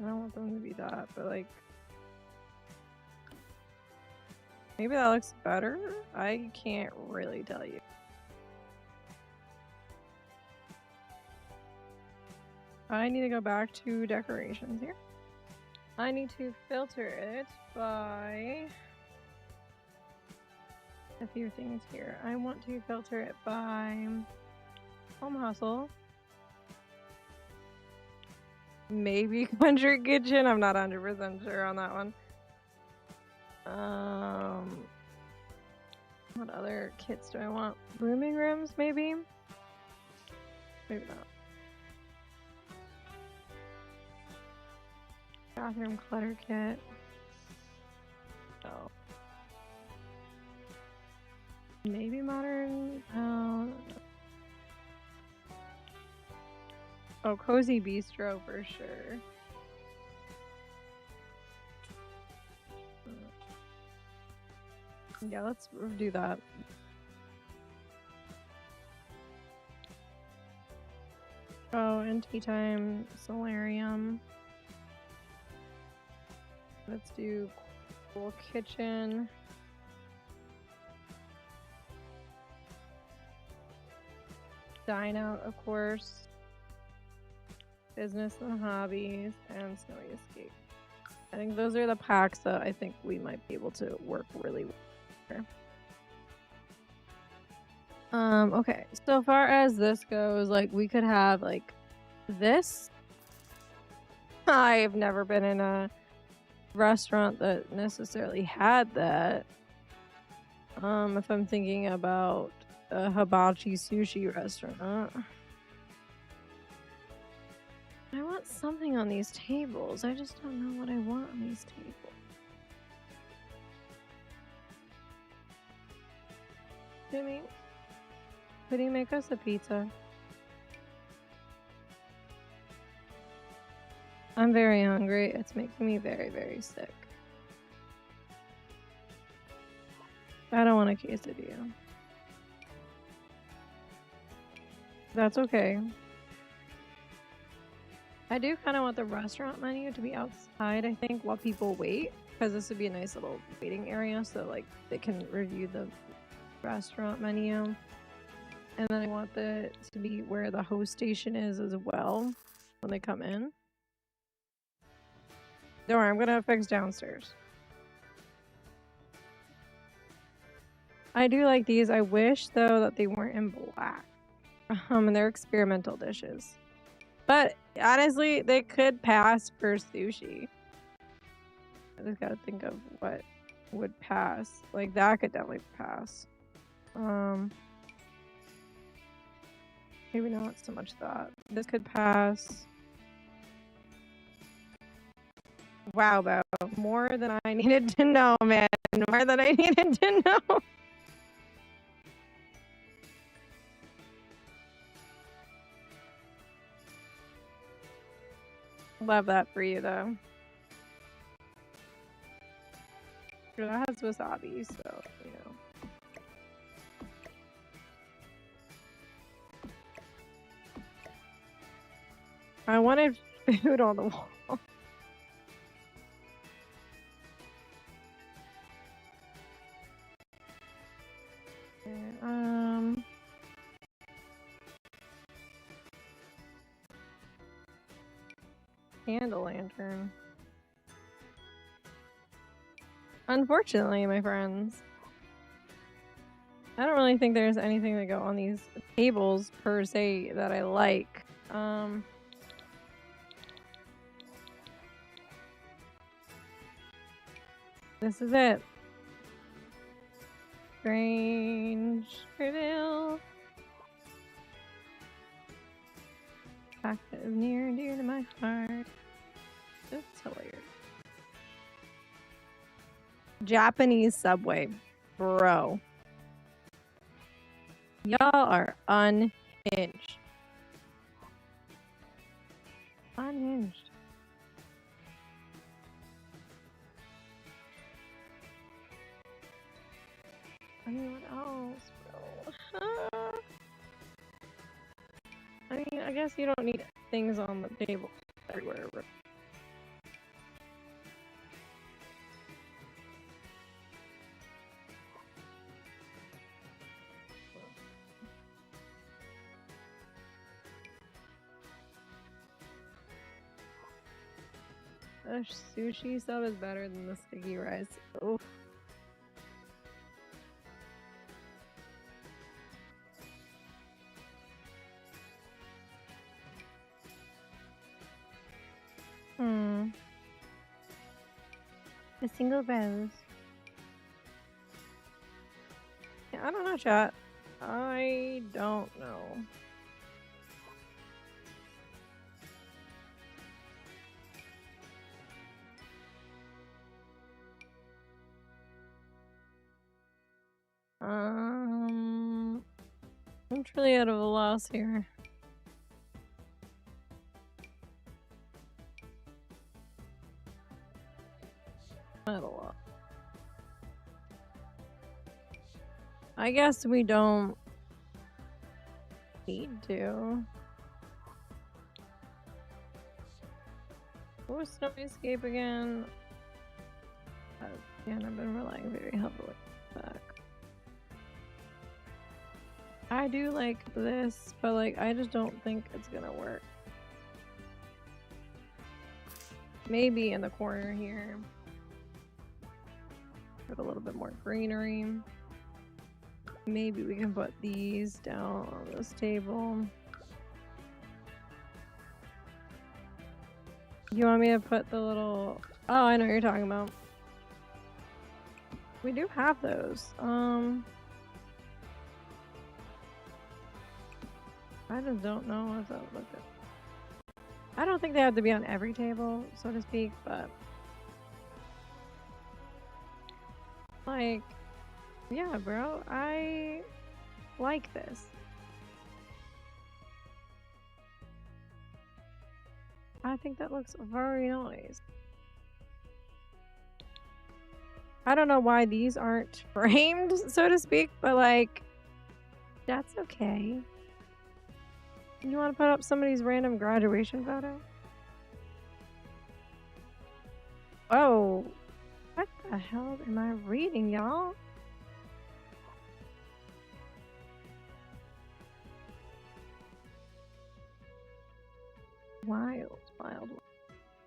I don't want them to be that, but like... Maybe that looks better? I can't really tell you. I need to go back to decorations here. I need to filter it by a few things here. I want to filter it by Home Hustle. Maybe Country Kitchen. I'm not 100% sure on that one. What other kits do I want? Rooming rooms, maybe? Maybe not. Bathroom clutter kit. Oh. Maybe modern. Oh, cozy bistro for sure. Yeah, let's do that. Oh, and tea time solarium. Let's do cool kitchen. Dine out, of course. Business and hobbies, and snowy escape. I think those are the packs that I think we might be able to work really well. Okay, so far as this goes, like we could have like this. I've never been in a restaurant that necessarily had that. If I'm thinking about a hibachi sushi restaurant. I want something on these tables. I just don't know what I want on these tables. Jimmy, could you make us a pizza? I'm very hungry. It's making me very, very sick. I don't want a quesadilla. That's okay. I do kind of want the restaurant menu to be outside, I think, while people wait. Because this would be a nice little waiting area so like they can review the restaurant menu. And then I want it to be where the host station is as well when they come in. Don't worry, I'm gonna fix downstairs. I do like these. I wish though that they weren't in black. And they're experimental dishes. But honestly, they could pass for sushi. I just gotta think of what would pass. Like that could definitely pass. Maybe not so much that. This could pass. Wow, Bo. More than I needed to know, man. More than I needed to know. Love that for you, though. That has wasabi, so, you know. I wanted food on the wall. Candle lantern. Unfortunately, my friends, I don't really think there's anything that go on these tables per se that I like. This is it. Strange reveal. fact that is near and dear to my heart. That's hilarious. Japanese Subway. Bro. Y'all are unhinged. Unhinged. I mean, what else, bro? I mean, I guess you don't need things on the table everywhere. The sushi sub is better than the sticky rice. Oof. A single rose. Yeah, I don't know, chat. I don't know. I'm truly out of a loss here. Not a lot. I guess we don't need to. What was Snowy Escape again? Again, I've been relying very heavily back. I do like this, but like I just don't think it's gonna work. Maybe in the corner here. Put a little bit more greenery. Maybe we can put these down on this table. You want me to put the little... Oh, I know what you're talking about. We do have those. I just don't know if that would look good. I don't think they have to be on every table, so to speak, but... Like... Yeah, bro, I like this. I think that looks very nice. I don't know why these aren't framed, so to speak, but like, that's okay. You want to put up somebody's random graduation photo? Oh, what the hell am I reading, y'all? Wild, wild.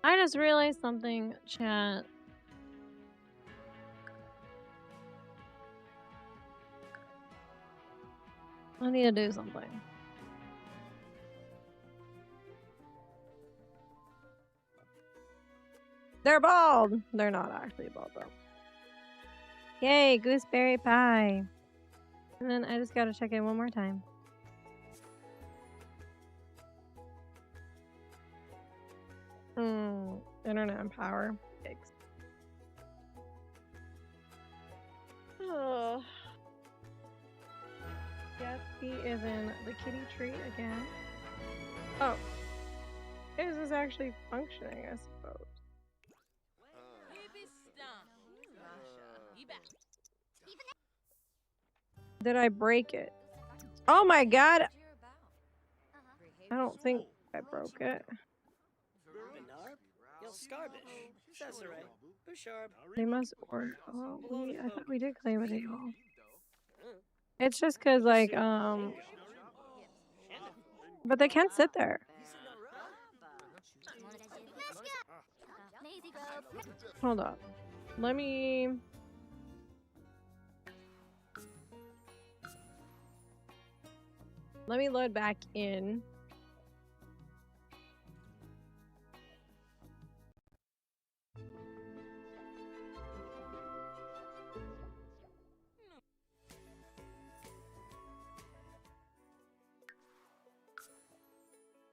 I just realized something, chat. I need to do something. They're bald! They're not actually bald, though. Yay, gooseberry pie. And then I just gotta check in one more time. Internet and power. Yikes. Oh. Gatsby is in the kitty tree again. Oh. Is this actually functioning, I suppose? Did I break it? Oh my god! I don't think I broke it. They must order. Oh, I thought we did claim a table. It's just cause like, but they can't sit there. Hold on. Let me load back in.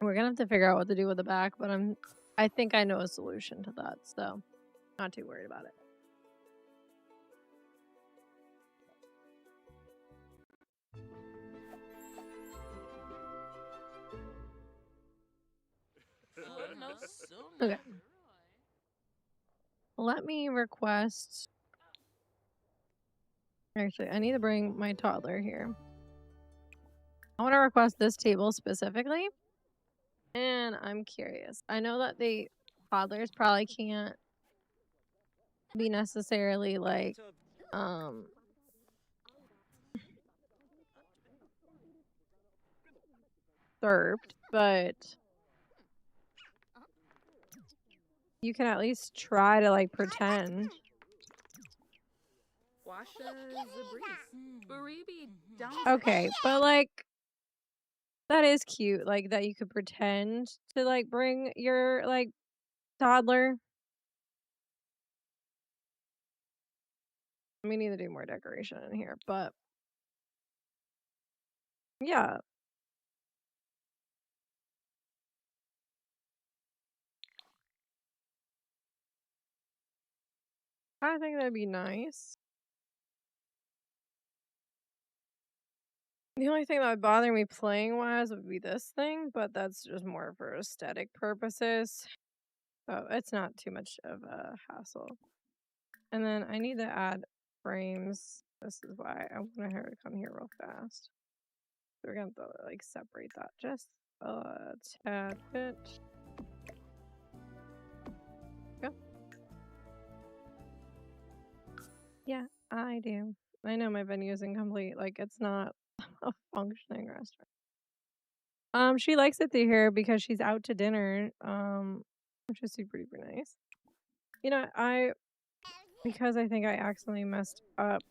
We're gonna have to figure out what to do with the back, but I think I know a solution to that, so not too worried about it. Okay. Let me request. Actually, I need to bring my toddler here. I want to request this table specifically. And I'm curious. I know that toddlers probably can't be necessarily like served, but you can at least try to like pretend. Okay, but like that is cute, like that you could pretend to like bring your like toddler. We need to do more decoration in here, but yeah. I think that'd be nice. The only thing that would bother me playing wise would be this thing, but that's just more for aesthetic purposes. So it's not too much of a hassle. And then I need to add frames. This is why I want her to come here real fast. So we're gonna have to like separate that just a tad bit. Go. Yeah, I do. I know my venue is incomplete. Like it's not a functioning restaurant. She likes it through here because she's out to dinner. Which is super duper nice. You know, because I think I accidentally messed up.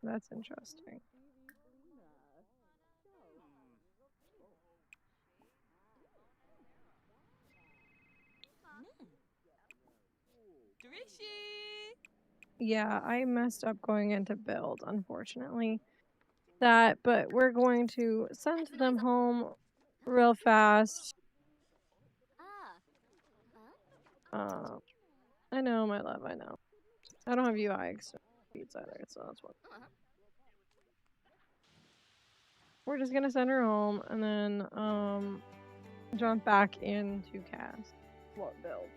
That's interesting. Yeah, I messed up going into build, unfortunately. But we're going to send them home real fast. I know, my love, I know. I don't have UI speeds either, so that's what. We're just gonna send her home and then jump back into cast. What build?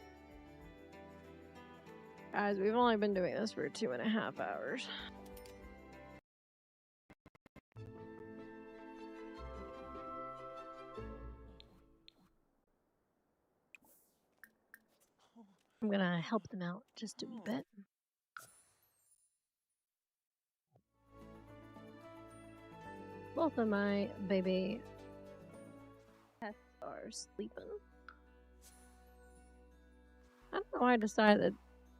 Guys, we've only been doing this for 2.5 hours. I'm gonna help them out just a bit. Both of my baby pets are sleeping. I don't know why I decided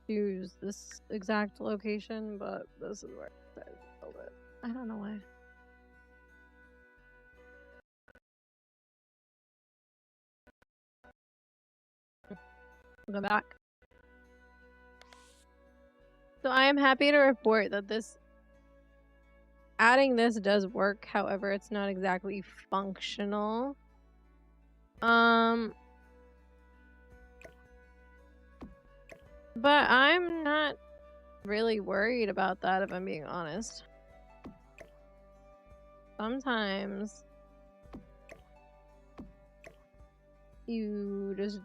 to use this exact location, but this is where I decided to build it. I don't know why. Go back. So I am happy to report that adding this does work. However, it's not exactly functional. But I'm not really worried about that, if I'm being honest. Sometimes you just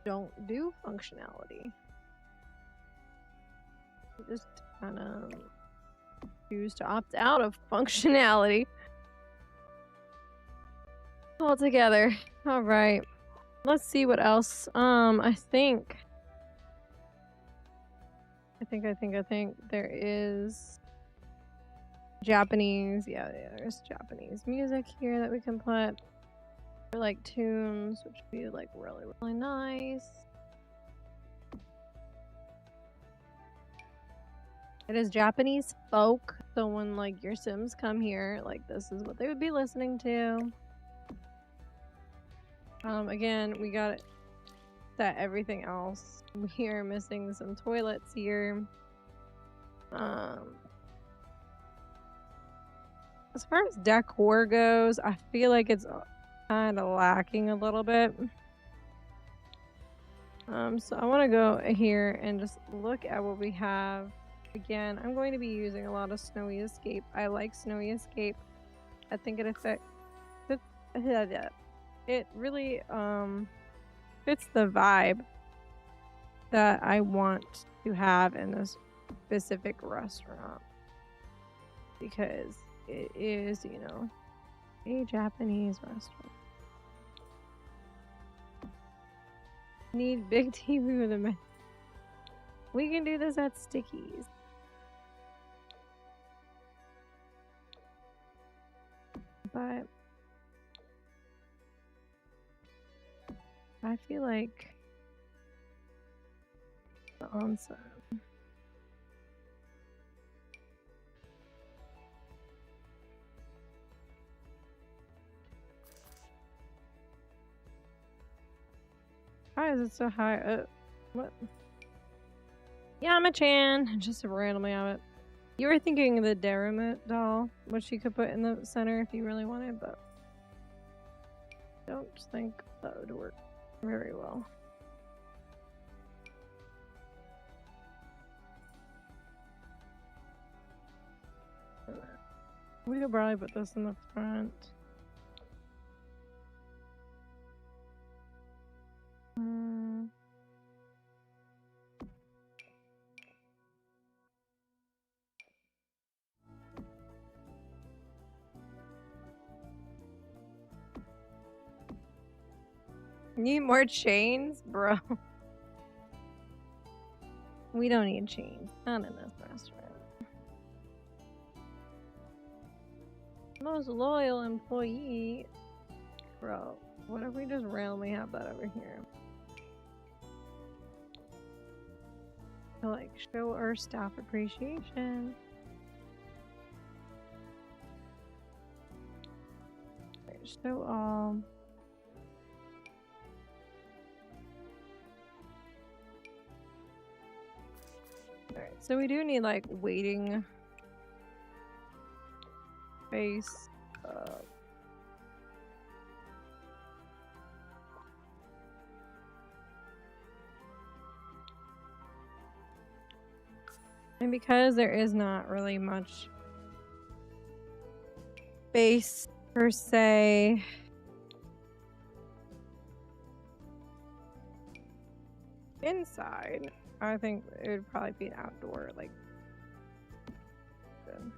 don't do functionality. You just kind of choose to opt out of functionality altogether. All right, let's see what else. I think there is Japanese. Yeah, there's Japanese music here that we can put. Or like tunes, which would be like really, really nice. It is Japanese folk, so when like your Sims come here, like this is what they would be listening to. Again, we got set everything else. We are missing some toilets here. As far as decor goes, I feel like it's kind of lacking a little bit. So I want to go here and just look at what we have. Again, I'm going to be using a lot of Snowy Escape. I like Snowy Escape. I think it really fits the vibe that I want to have in this specific restaurant, because it is, you know, a Japanese restaurant. Need big TV with a menu. We can do this at Stickies. But I feel like the onsen. Why is it so high? What? Yama-chan! Just randomly on it. You were thinking of the Daruma doll, which you could put in the center if you really wanted, but I don't think that would work very well. We could probably put this in the front. Need more chains? Bro. We don't need chains. Not in this restaurant. Most loyal employee. Bro, what if we just randomly have that over here? To, like, show our staff appreciation. Show all. Alright, so we do need, like, waiting space. And because there is not really much space per se, inside, I think it would probably be an outdoor, like, good.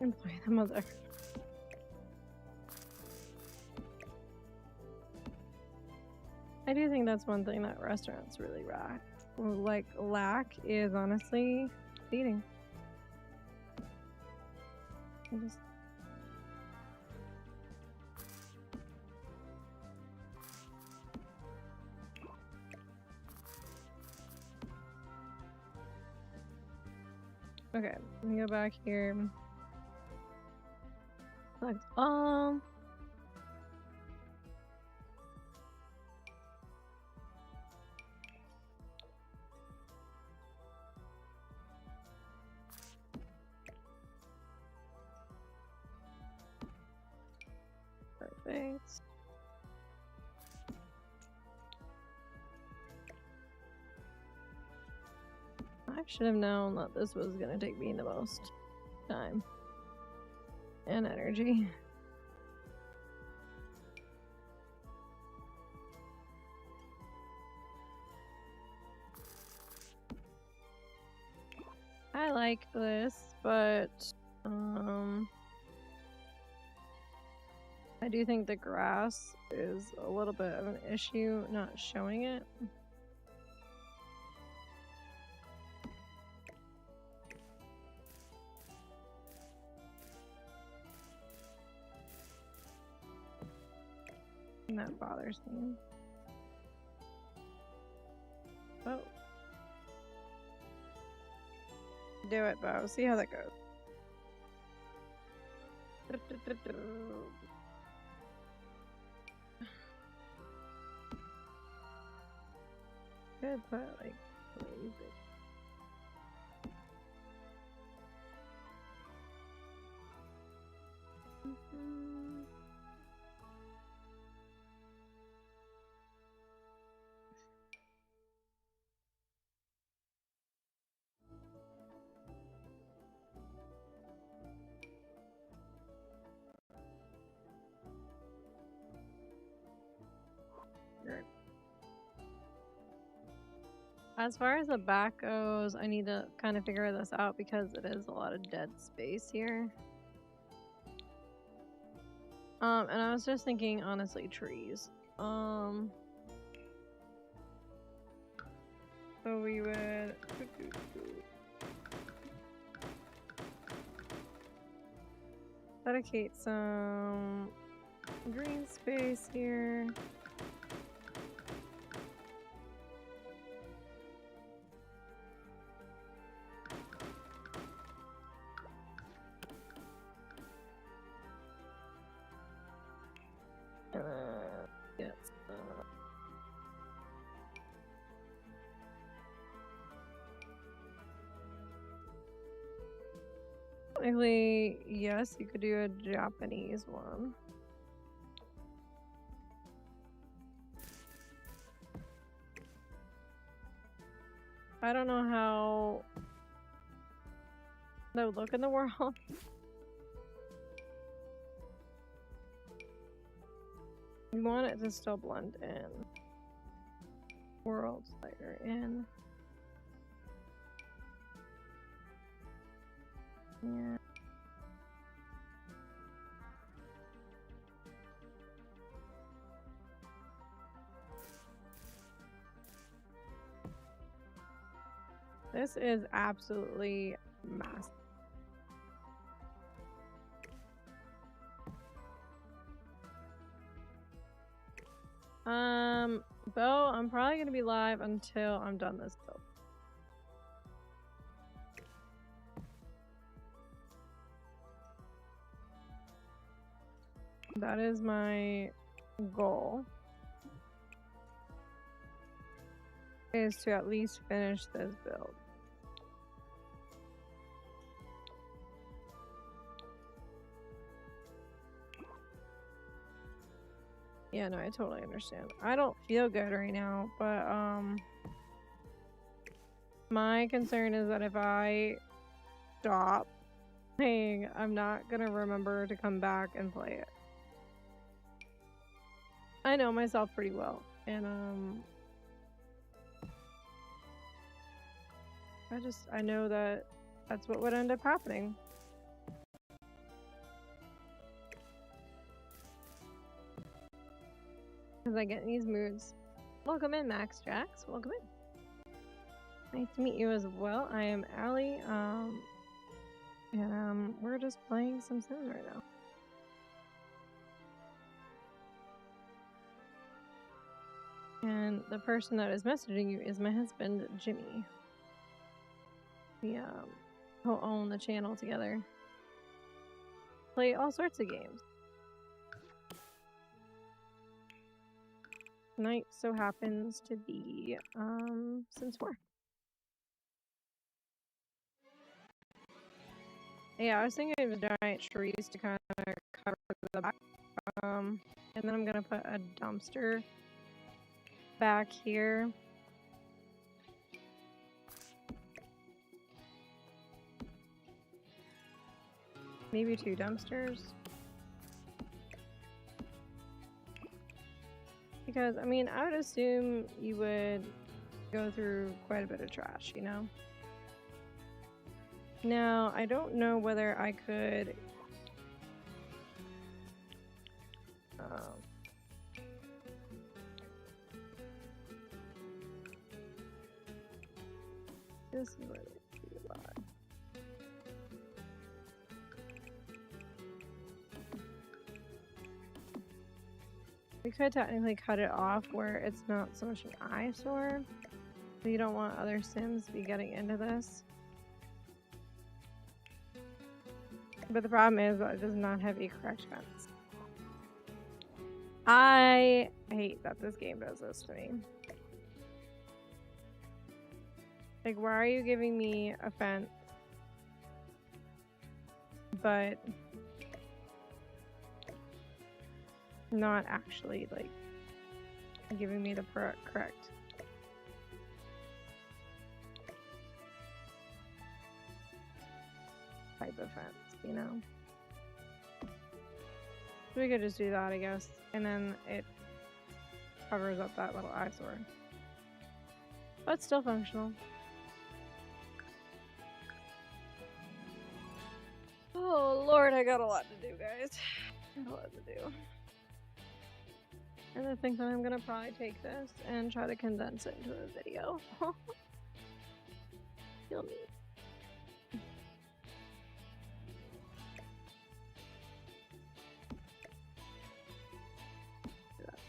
Employ the mother. I do think that's one thing that restaurants really lack is honestly seating. Okay, let me go back here. Select all. Perfect. I should have known that this was gonna take me the most time and energy. I like this, but I do think the grass is a little bit of an issue not showing it. And that bothers me. Oh. Do it, Bo. See how that goes. Good, but like, As far as the back goes, I need to kind of figure this out because it is a lot of dead space here. And I was just thinking, honestly, trees. So we would dedicate some green space here. Yes. Technically, yes, you could do a Japanese one. I don't know how that would look in the world. You want it to still blend in. Worlds that you're in. Yeah. This is absolutely massive. Bo, I'm probably gonna be live until I'm done this build. That is my goal. Is to at least finish this build. Yeah, no, I totally understand. I don't feel good right now, but my concern is that if I stop playing, I'm not gonna remember to come back and play it. I know myself pretty well, and I know that that's what would end up happening. Because I get in these moods. Welcome in, Max Jax. Welcome in. Nice to meet you as well. I am Allie, and we're just playing some Sims right now. And the person that is messaging you is my husband, Jimmy. We co-own the channel together. Play all sorts of games. Tonight so happens to be Sims 4. Yeah, I was thinking of giant trees to kind of cover the back. And then I'm gonna put a dumpster back here. Maybe 2 dumpsters. Because, I mean, I would assume you would go through quite a bit of trash, you know? Now, I don't know whether I could... this is where they do a lot. We could technically cut it off where it's not so much an eyesore. So you don't want other Sims to be getting into this. But the problem is that it does not have a correct fence. I hate that this game does this to me. Like, why are you giving me a fence? But not actually like giving me the correct type of fence, you know? So we could just do that, I guess, and then it covers up that little eyesore. But it's still functional. Oh Lord, I got a lot to do, guys. I got a lot to do. And I think that I'm gonna probably take this and try to condense it into a video. You'll need.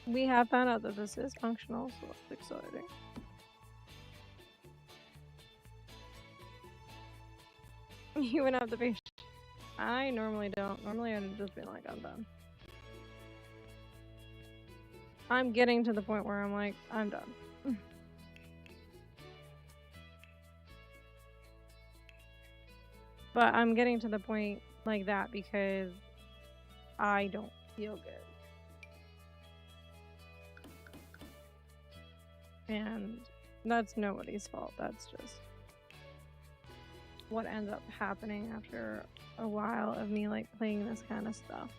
We have found out that this is functional, so that's exciting. You went up the page. I normally don't. Normally I'd just be like, I'm done. I'm getting to the point where I'm like, I'm done. But I'm getting to the point like that because I don't feel good. And that's nobody's fault. That's just what ends up happening after a while of me like playing this kind of stuff.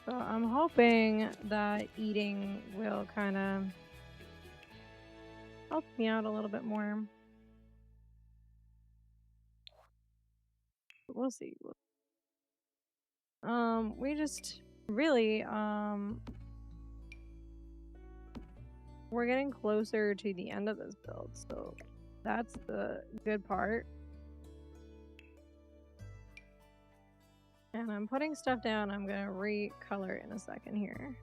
So I'm hoping that eating will kind of help me out a little bit more. We'll see. We just really, we're getting closer to the end of this build, so that's the good part. And I'm putting stuff down. I'm gonna recolor in a second here.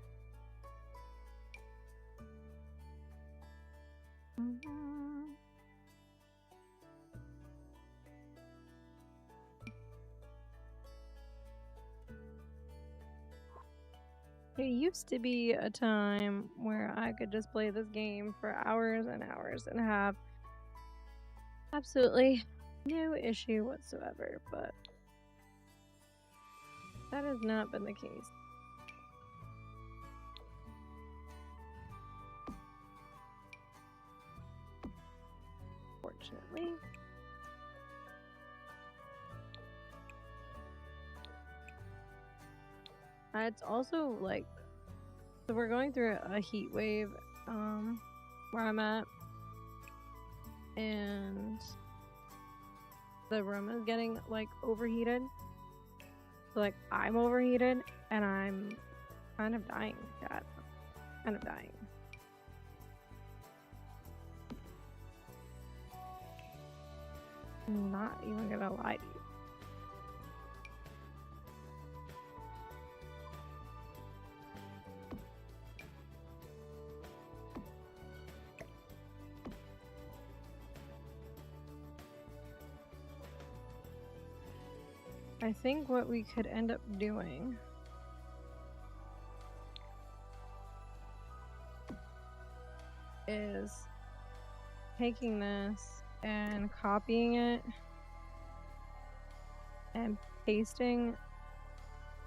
There used to be a time where I could just play this game for hours and hours and have absolutely no issue whatsoever, but that has not been the case. Fortunately. It's also like, so we're going through a heat wave where I'm at, and the room is getting like overheated. So like I'm overheated and I'm kind of dying, Dad. Kind of dying. I'm not even gonna lie to you. I think what we could end up doing is taking this and copying it and pasting.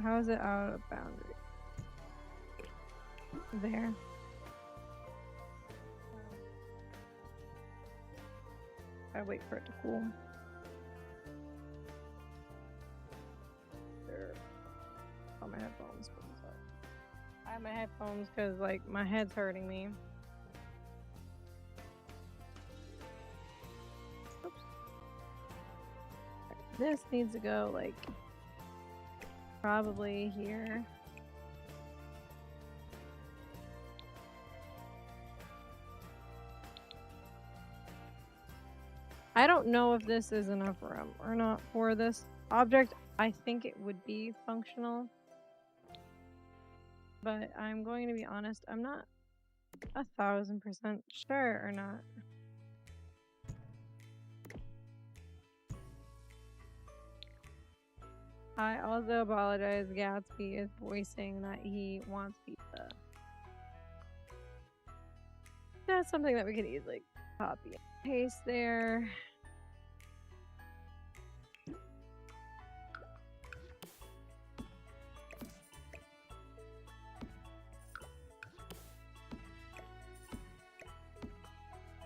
How is it out of boundary? There. I wait for it to cool. Oh, my headphones. I have my headphones because like my head's hurting me. Oops. This needs to go like probably here. I don't know if this is enough room or not for this object. I think it would be functional, but I'm going to be honest, I'm not 1000% sure or not. I also apologize, Gatsby is voicing that he wants pizza. That's something that we could easily copy and paste there.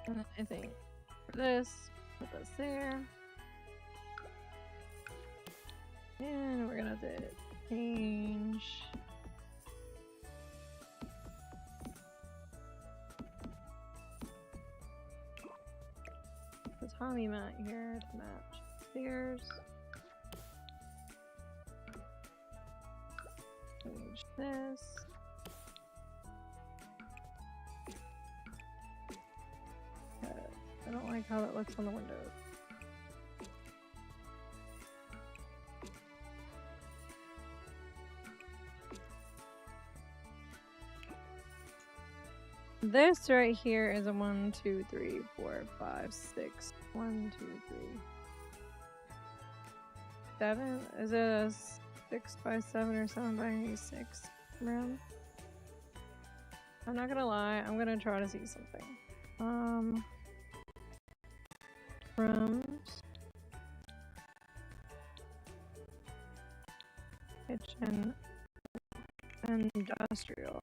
And then I think for this, put this there. And we're gonna have to change. The Tommy mat here to match stairs. Change this. I don't like how that looks on the windows. This right here is a 1, 2, 3, 4, 5, 6. 1, 2, 3, 7. Is it a 6 by 7 or 7 by 6 room? I'm not gonna lie, I'm gonna try to see something. Rooms. Kitchen. Industrial.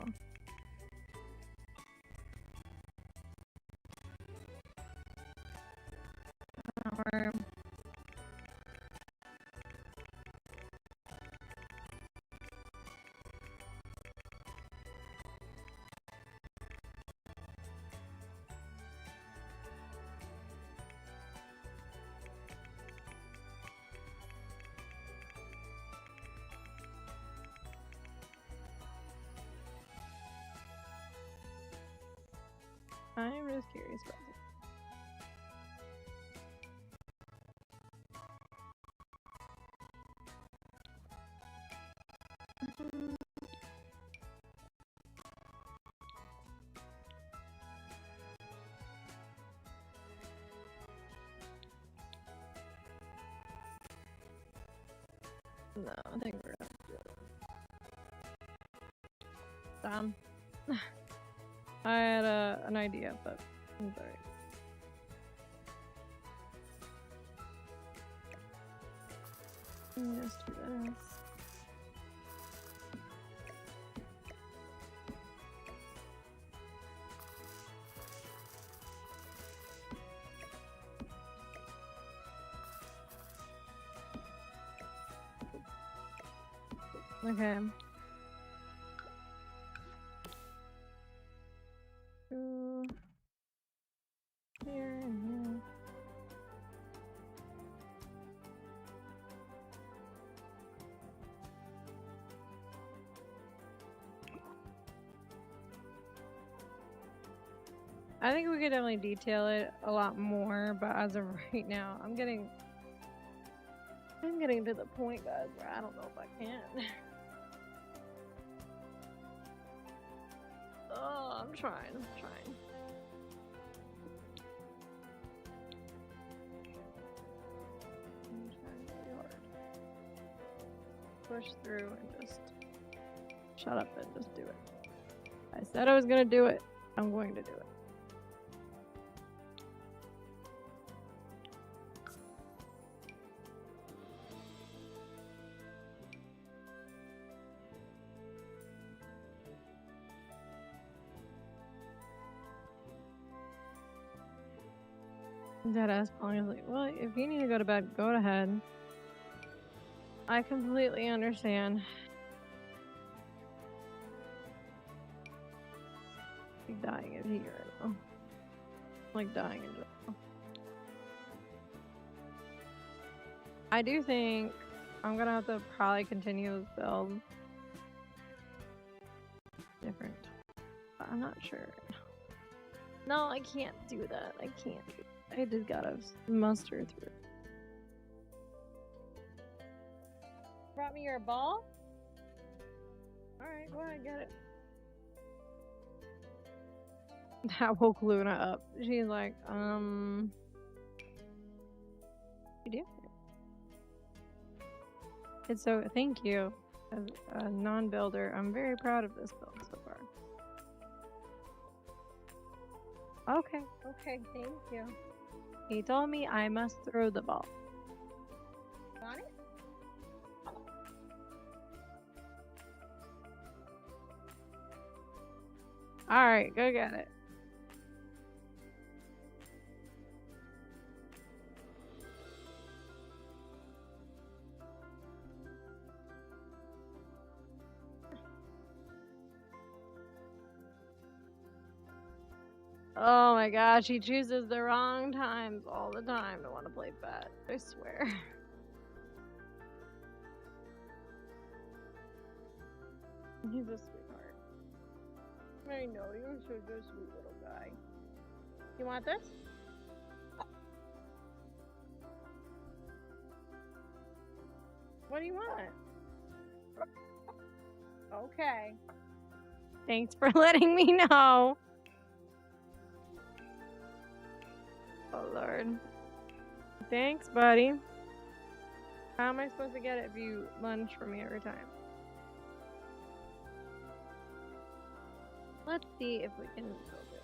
I'm just curious about it. No, I think we're gonna do it. Damn. I had an idea, but I'm sorry. Just do this. Okay. Two here and here. I think we could definitely detail it a lot more, but as of right now, I'm getting to the point, guys, where I don't know if I can. Oh, I'm trying. I'm trying really hard. Push through and just shut up and just do it. I said I was gonna do it. I'm going to do it. Dad asked Polly, I was like, well, if you need to go to bed, go ahead. I completely understand. I'm dying in here right now. Like dying in general. I do think I'm gonna have to probably continue this build. Different. But I'm not sure. No, I can't do that. I can't. I just gotta muster through. Brought me your ball? Alright, go ahead, get it. That woke Luna up. She's like, you do? It's so, thank you. As a non-builder, I'm very proud of this build so far. Okay, thank you. He told me I must throw the ball. Want it? Alright, go get it. Oh my gosh, he chooses the wrong times all the time to want to play pet. I swear. He's a sweetheart. I know, you're such a sweet little guy. You want this? What do you want? Okay. Thanks for letting me know. Oh, Lord. Thanks, buddy. How am I supposed to get it if you lunge for me every time? Let's see if we can build it.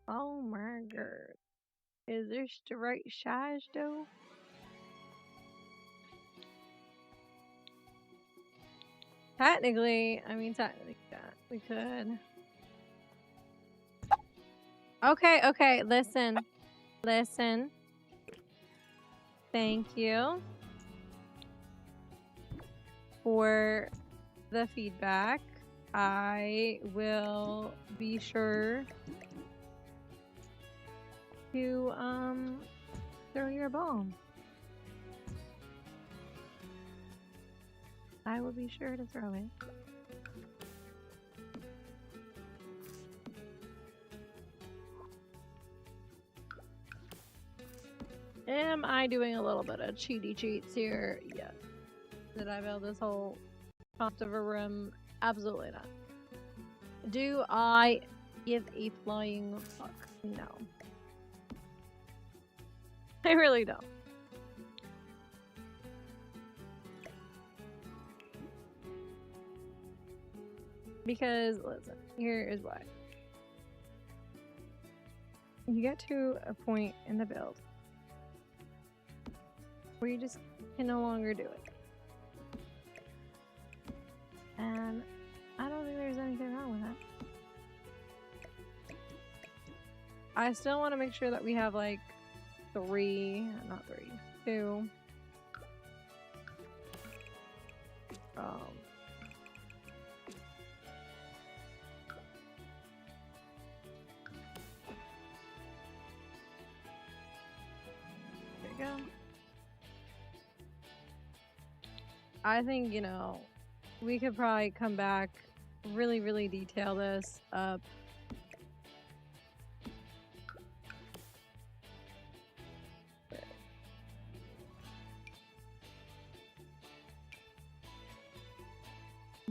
Oh my god. Is this the right size though? Technically, yeah, we could. Okay, listen. Thank you for the feedback. I will be sure to throw your ball. I will be sure to throw it. Am I doing a little bit of cheaty cheats here? Yes. Did I build this whole top of a room? Absolutely not. Do I give a flying fuck? No. I really don't. Because, listen, here is why. You get to a point in the build where you just can no longer do it. And I don't think there's anything wrong with that. I still want to make sure that we have like two. There we go. I think, you know, we could probably come back, really detail this up.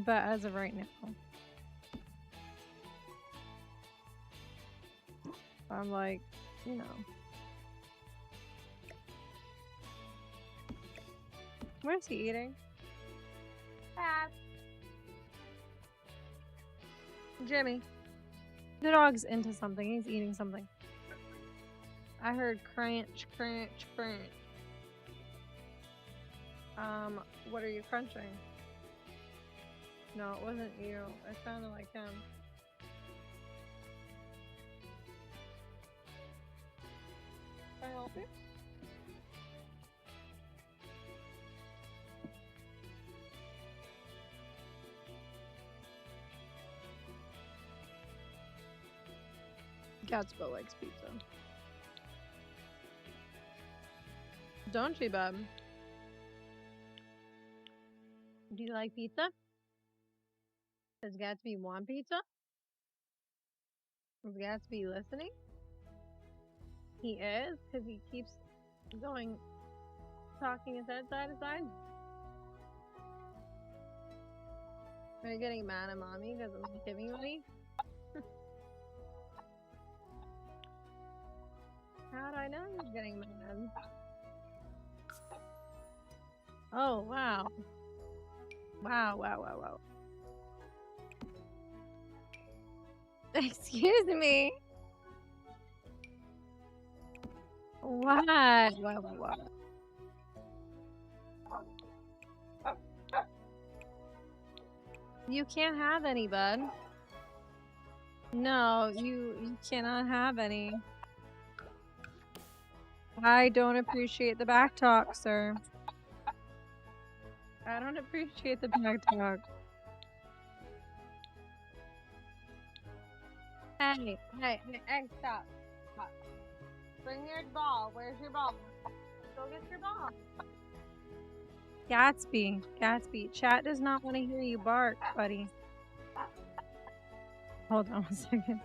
But as of right now, I'm like, you know. Where's he eating? Jimmy. The dog's into something. He's eating something. I heard crunch. What are you crunching? No, it wasn't you. It sounded like him. Can I help you? Gatsby likes pizza. Don't you, bub? Do you like pizza? Does Gatsby want pizza? Is Gatsby listening? He is, because he keeps going, talking his head side to side. Are you getting mad at mommy because I'm giving you money? How'd I know you were getting mad? Oh, wow. Wow. Excuse me. What? What? You can't have any, bud. No, you cannot have any. I don't appreciate the back talk, sir. I don't appreciate the back talk. Hey, stop. Stop. Bring your ball. Where's your ball? Go get your ball. Gatsby, chat does not want to hear you bark, buddy. Hold on a second.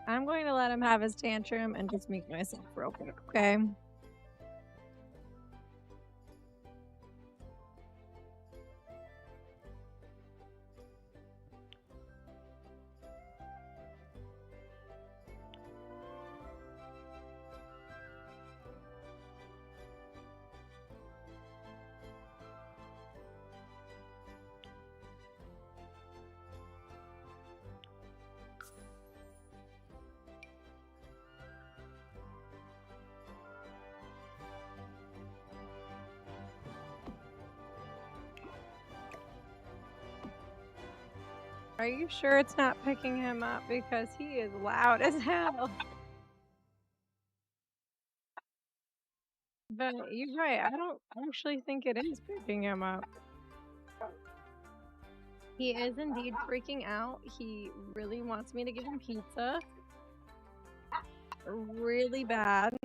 I'm going to let him have his tantrum and just make myself real quick, okay? Are you sure it's not picking him up? Because he is loud as hell. But you're right, I don't actually think it is picking him up. He is indeed freaking out. He really wants me to give him pizza. Really bad.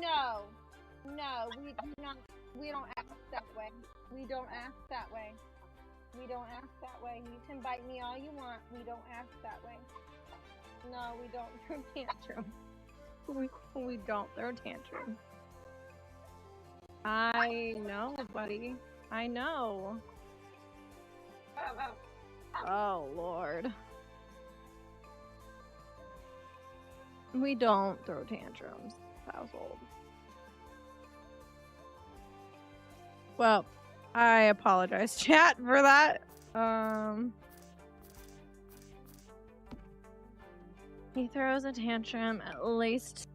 No. No, we don't act that way. We don't act that way. We don't act that way. You can bite me all you want. We don't act that way. No, we don't throw tantrum. We don't throw tantrum. I know, buddy. I know. Oh, Lord. We don't throw tantrums, household. Well, I apologize, chat, for that. He throws a tantrum at least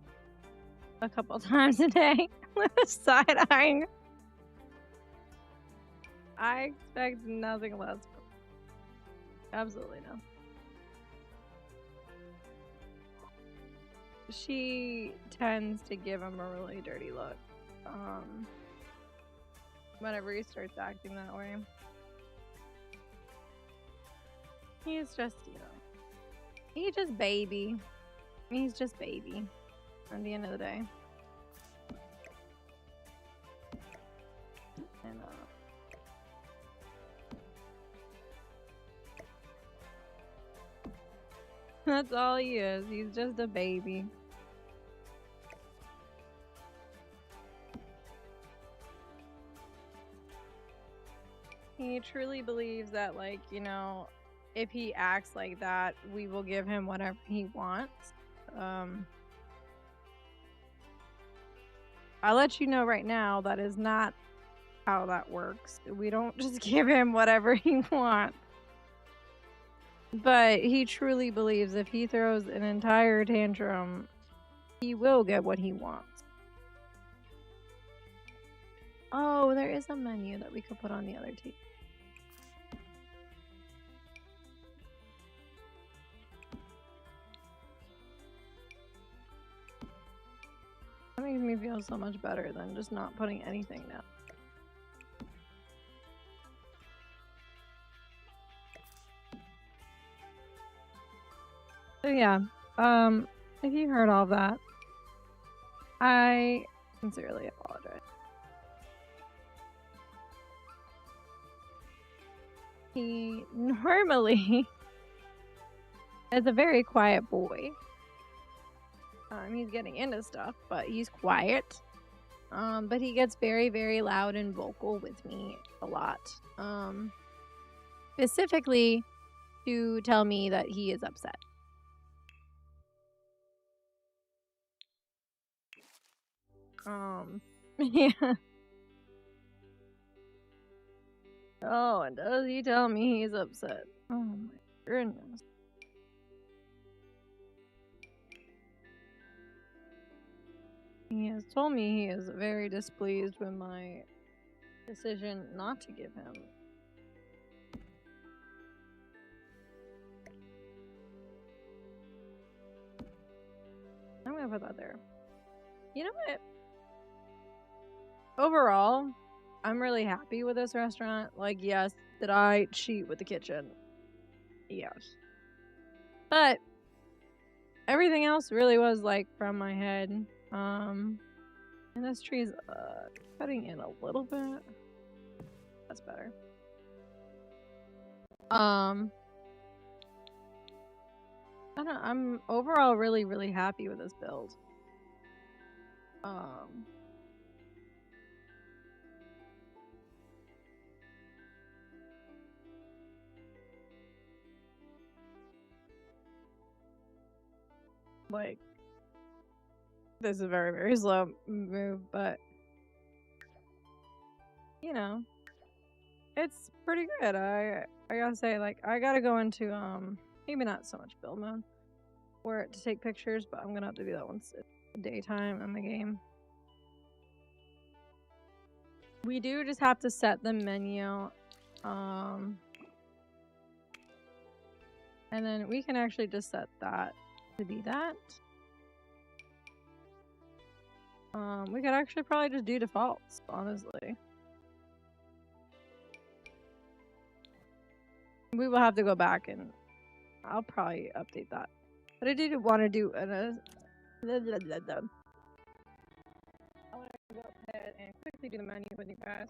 a couple times a day with a side-eyeing. I expect nothing less. Absolutely no. She tends to give him a really dirty look. Whenever he starts acting that way. He's just, you know, he's just baby. He's just baby at the end of the day. And, that's all he is. He's just a baby. He truly believes that, like, you know, if he acts like that, we will give him whatever he wants. I'll let you know right now that is not how that works. We don't just give him whatever he wants. But he truly believes if he throws an entire tantrum, he will get what he wants. Oh, there is a menu that we could put on the other table. That makes me feel so much better than just not putting anything down. So yeah, if you heard all that, I sincerely apologize. He normally is a very quiet boy. He's getting into stuff, but he's quiet. But he gets very, very loud and vocal with me a lot. Specifically to tell me that he is upset. Yeah. Oh, and does he tell me he's upset? Oh my goodness. He has told me he is very displeased with my decision not to give him. I'm gonna put that there. You know what? Overall, I'm really happy with this restaurant. Like, yes, did I cheat with the kitchen? Yes. But everything else really was like from my head. And this tree's cutting in a little bit. That's better. I don't know, I'm overall really, really happy with this build. Like, this is a very, very slow move, but you know, it's pretty good. I gotta say, like, I gotta go into maybe not so much build mode for it to take pictures, but I'm gonna have to do that once it's daytime in the game. We do just have to set the menu, and then we can actually just set that to be that. We could actually probably just do defaults, honestly. We will have to go back and I'll probably update that. But I did want to do I want to go ahead and quickly do the menu with you guys.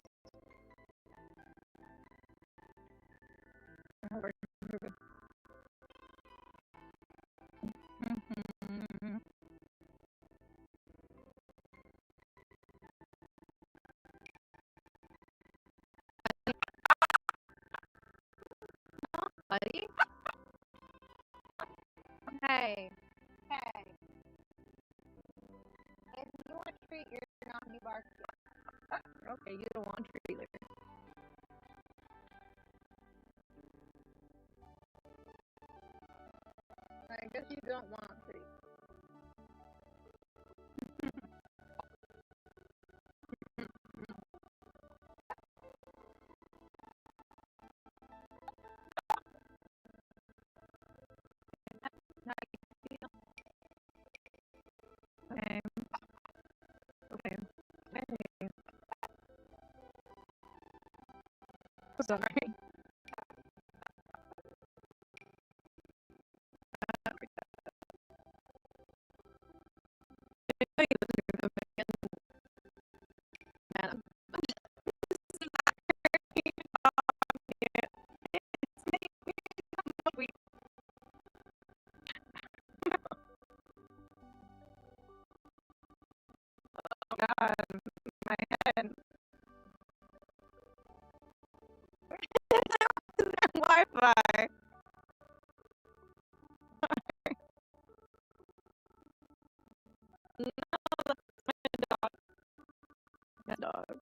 Buddy? Hey. Hey. If you want a treat, you're not you bark. Okay, you don't want a treat either. I guess you don't want a treat. How you feel? Okay. Okay. Sorry. God, my head. Wi-Fi. That dog.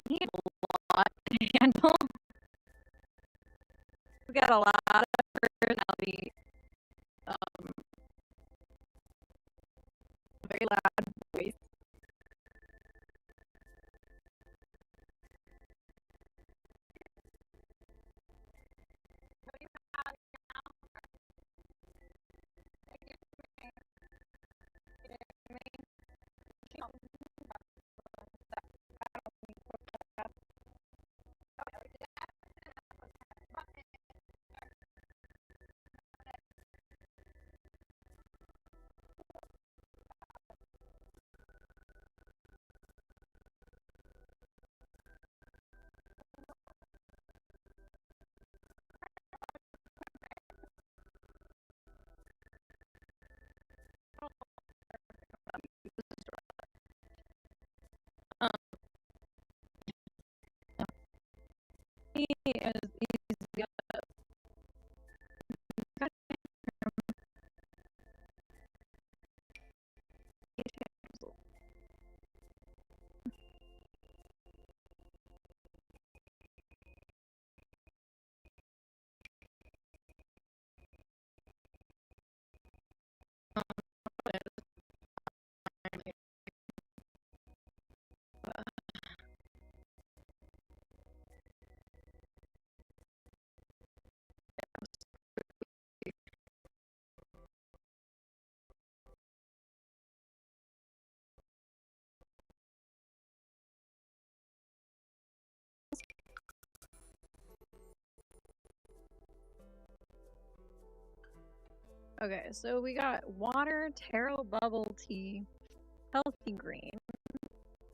Need a lot to handle. We got a lot of personality. Very loud voice. He is easy. Okay, so we got water, taro bubble tea, healthy green.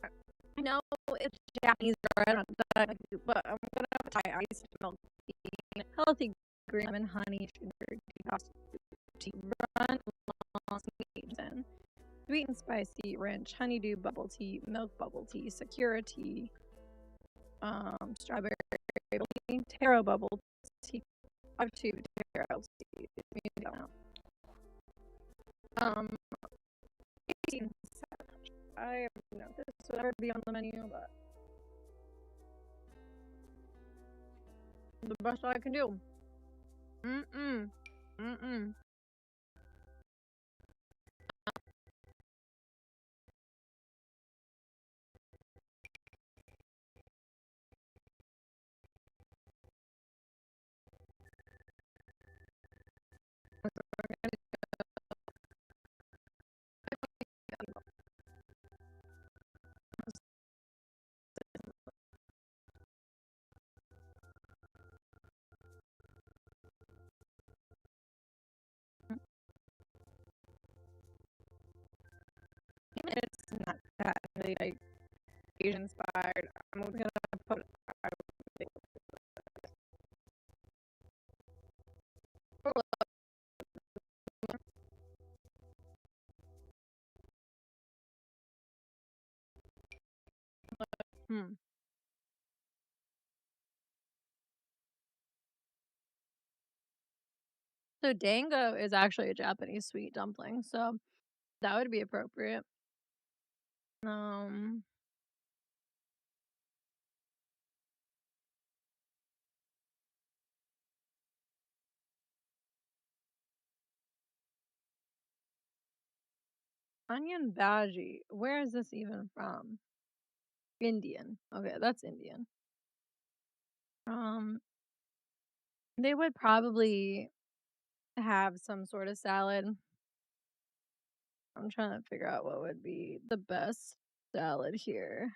I know it's Japanese bread, but I'm gonna try iced milk tea, healthy green, lemon, honey, sugar, tea, run, long, sweet and spicy, ranch, honeydew bubble tea, milk bubble tea, security, strawberry bubble tea, taro bubble tea, up to taro tea. Um, I don't know if this would ever be on the menu, but the best I can do. Mm-mm. Mm-mm. It's not that really like Asian inspired. I'm gonna put hmm. So dango is actually a Japanese sweet dumpling, so that would be appropriate. Um, onion bhaji. Where is this even from? Indian. Okay, that's Indian. Um, they would probably have some sort of salad. I'm trying to figure out what would be the best salad here.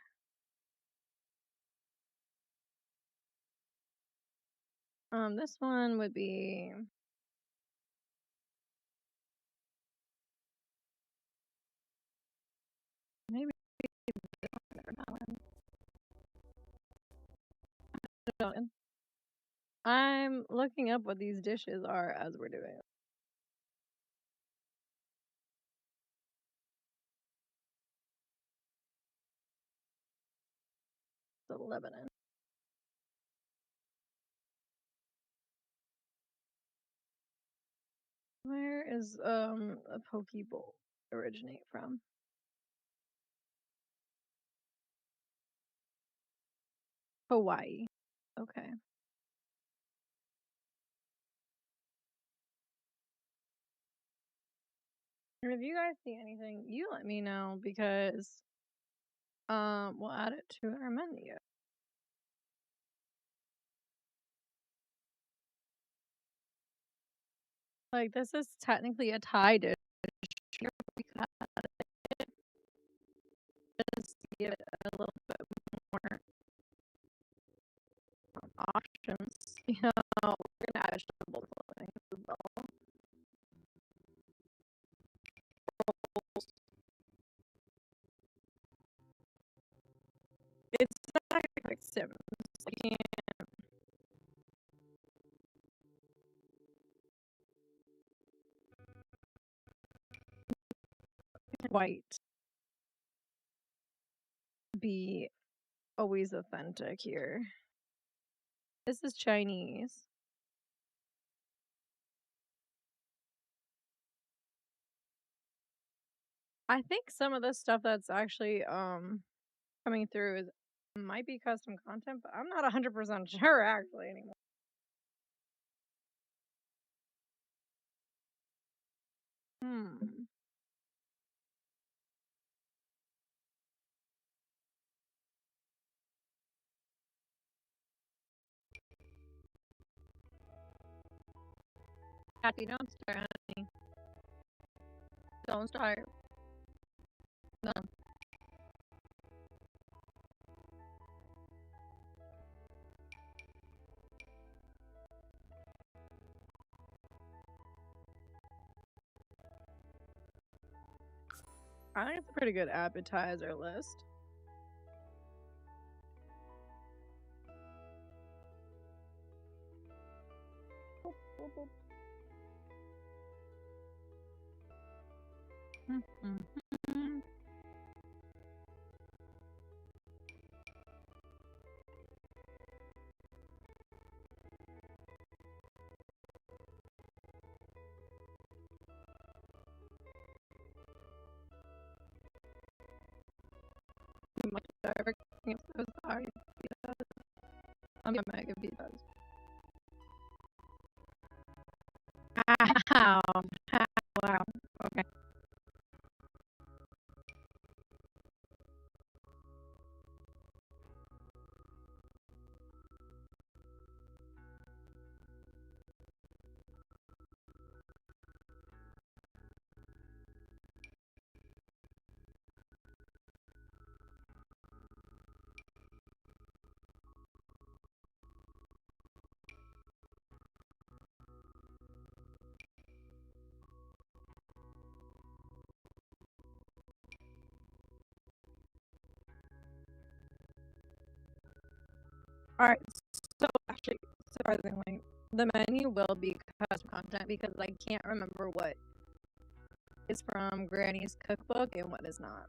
This one would be maybe I'm looking up what these dishes are as we're doing it. So Lebanon. Where is a poke bowl originate from? Hawaii. Okay. And if you guys see anything, you let me know because we'll add it to our menu. Like this is technically a Thai dish. We could just give it a little bit more options. You know, we're gonna add vegetable things as well. It's not like Sims. You can't quite be always authentic here. This is Chinese. I think some of the stuff that's actually coming through is might be custom content, but I'm not 100% sure actually anymore. Hmm. Happy, don't start, honey. Don't start. No. I think it's a pretty good appetizer list. Much better. I'm gonna give pizzas. Wow. Wow. Okay. Alright, so actually, surprisingly, the menu will be custom content because I can't remember what is from Granny's cookbook and what is not.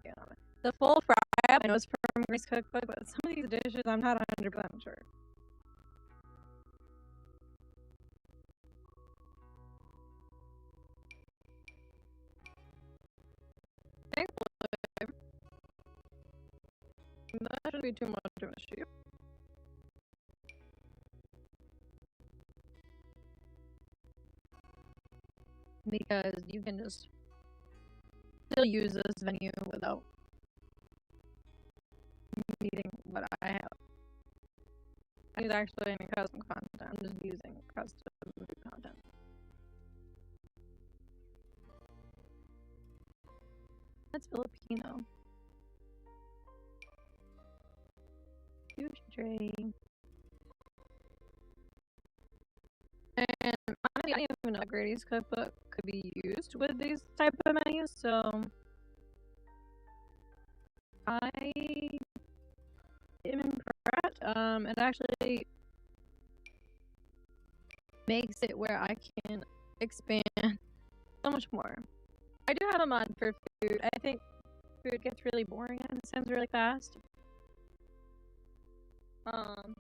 Yeah. The full fry up, I know it's from Granny's cookbook, but some of these dishes I'm not 100% sure. Thankfully, that shouldn't be too much of an issue. Because you can just still use this venue without needing what I have. It's actually any custom content. I'm just using custom food content. That's Filipino. Huge tray. And honestly, I didn't even know Grady's cookbook could be used with these type of menus, so I am impressed. It actually makes it where I can expand so much more. I do have a mod for food. I think food gets really boring and it sounds really fast. Have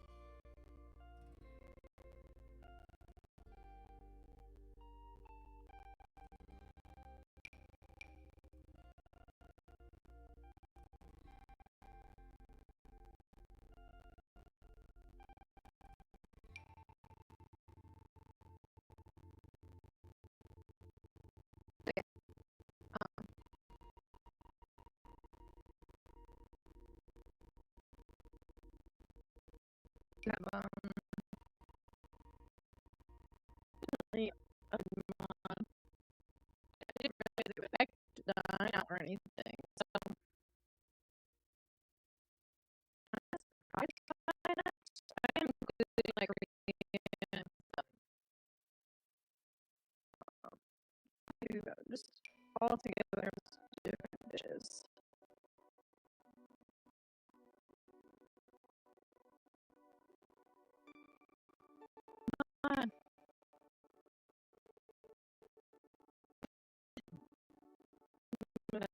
really a mod. I didn't realize it would affect the out or anything. So I'm surprised by that. I am including like and stuff. Just all together different dishes. When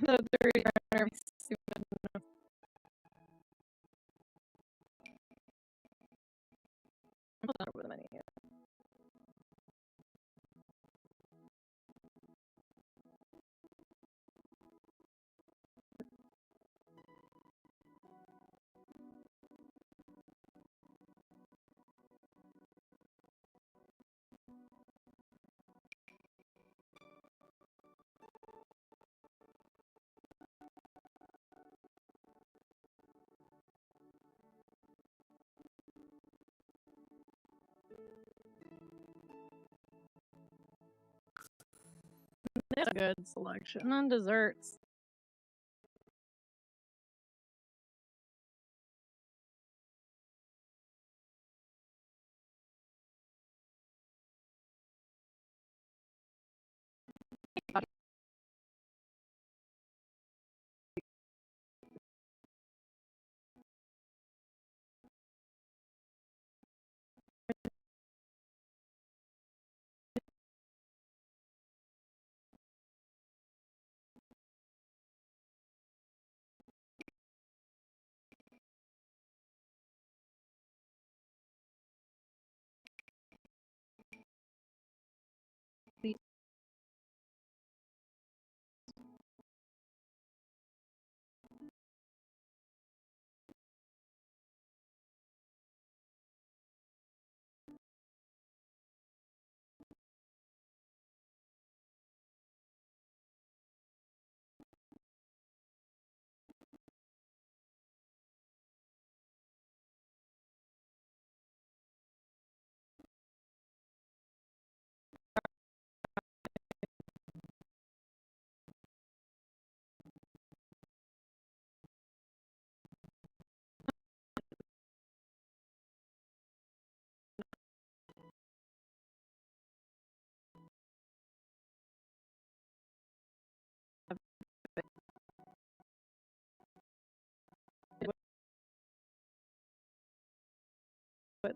the three are super not over the menu yet. That's a good selection on desserts. But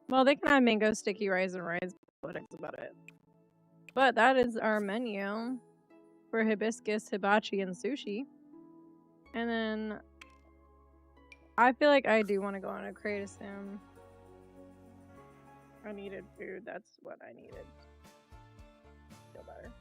well, they can have mango sticky rice and rice pudding's about it. But that is our menu for hibiscus, hibachi, and sushi. And then I feel like I do want to go on a create a sim. I needed food. That's what I needed. Feel better.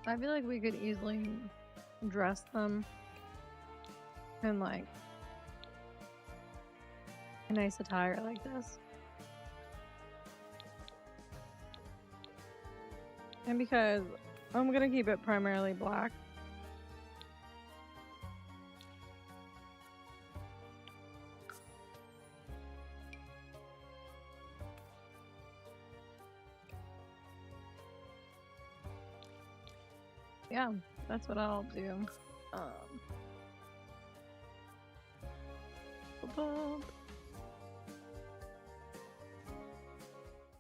I feel like we could easily dress them in like a nice attire like this. And because I'm gonna keep it primarily black. Yeah, that's what I'll do.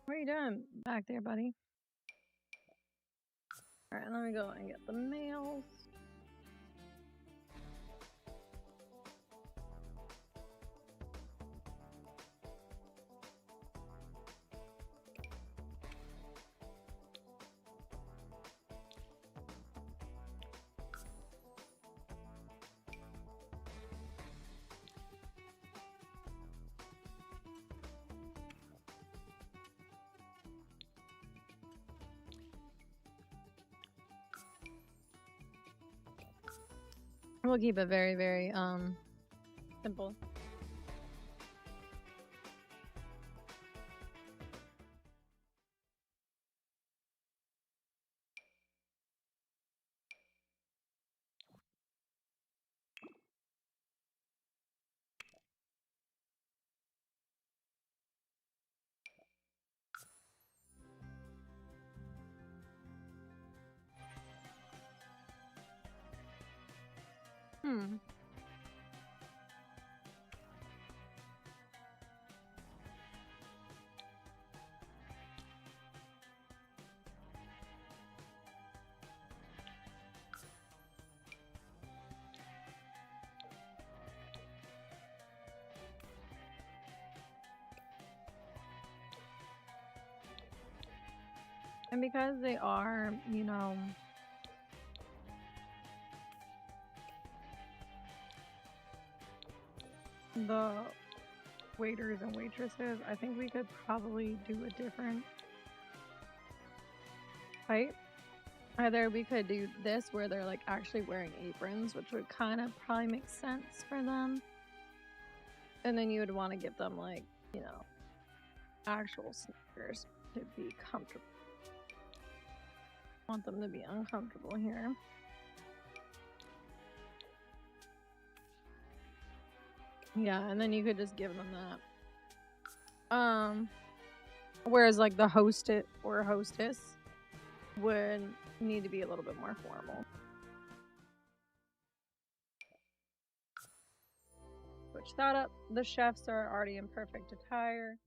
What are you doing back there, buddy? Alright, let me go and get the mails. We'll keep it very, very simple. And because they are, you know, the waiters and waitresses, I think we could probably do a different type. Either we could do this where they're like actually wearing aprons, which would kind of probably make sense for them. And then you would want to give them like, you know, actual sneakers to be comfortable. I want them to be uncomfortable here. Yeah, and then you could just give them that. Whereas like the host or hostess would need to be a little bit more formal. Switch that up. The chefs are already in perfect attire.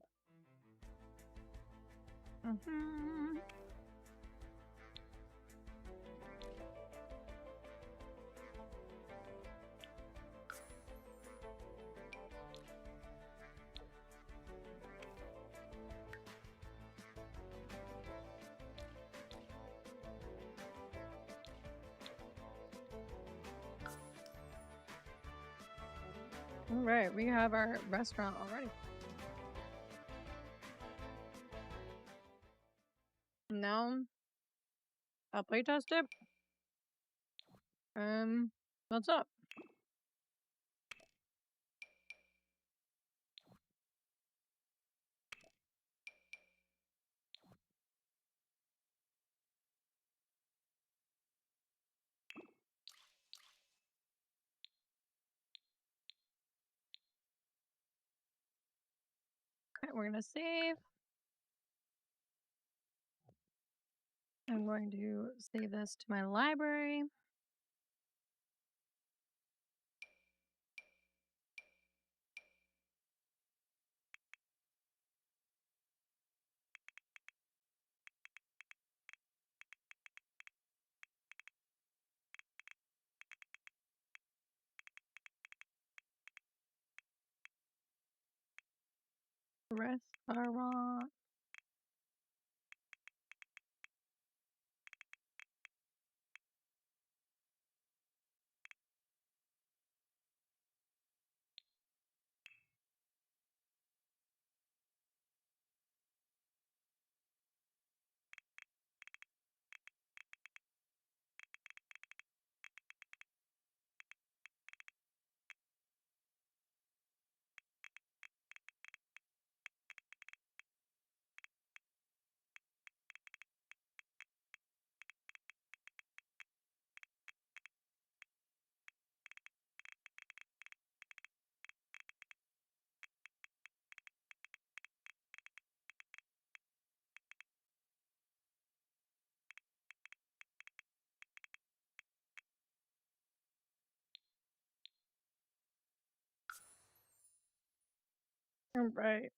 All right, we have our restaurant already. Now I'll play test it. What's up? Okay, we're gonna save. I'm going to save this to my library. Restaurant. All right.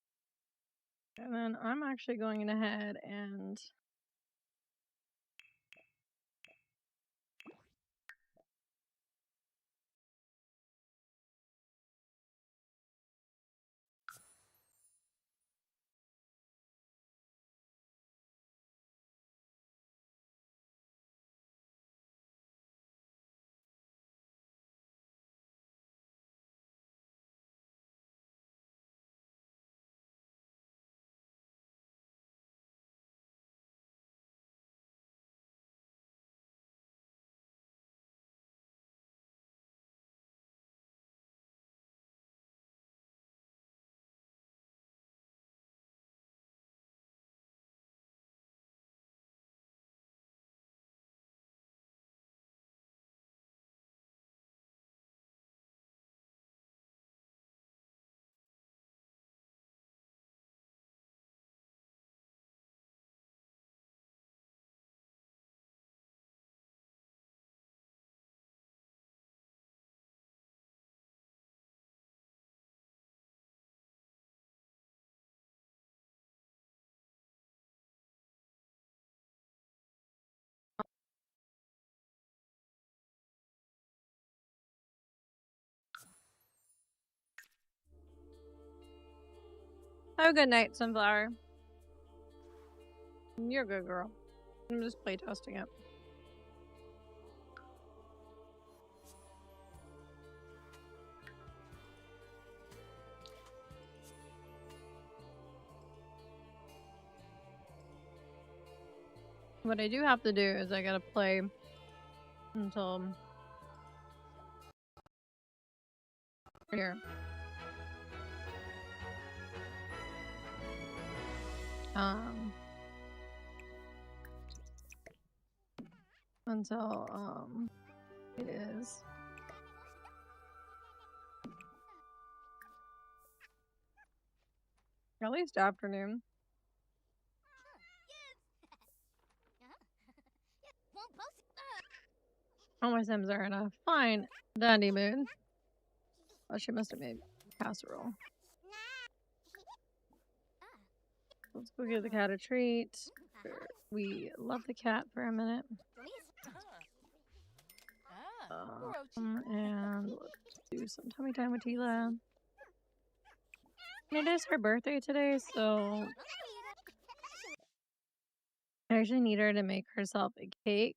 And then I'm actually going ahead and have a good night, Sunflower. You're a good girl. I'm just playtesting it. What I do have to do is I gotta play until here. Until it is at least afternoon. All my Sims are in a fine dandy mood. Oh, she must have made casserole. Let's go give the cat a treat. We love the cat for a minute. And let's do some tummy time with Tila. And it is her birthday today, so I actually need her to make herself a cake.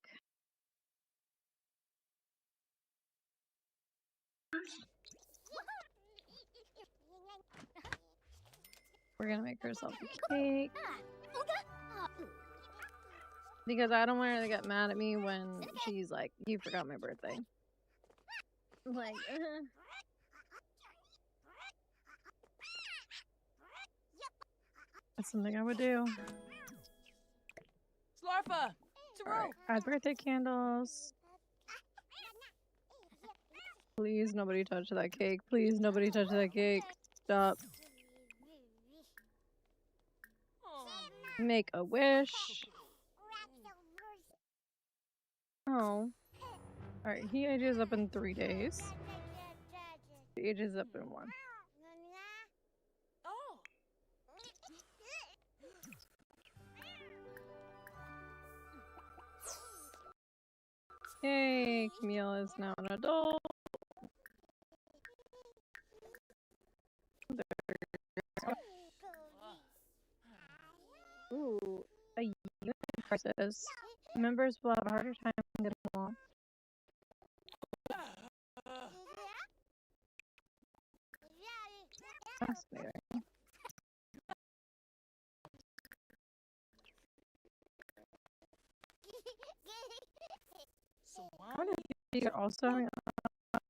We're gonna make herself a cake. Because I don't want her to get mad at me when she's like, you forgot my birthday. Like, that's something I would do. Slarfa! Alright, add birthday candles. Please, nobody touch that cake. Please, nobody touch that cake. Stop. Make a wish. Oh. Alright, he ages up in 3 days. He ages up in 1. Oh! Yay, Camille is now an adult. Ooh, a unit crisis. Members will have a harder time getting along. Fascinating. I wonder if you're also having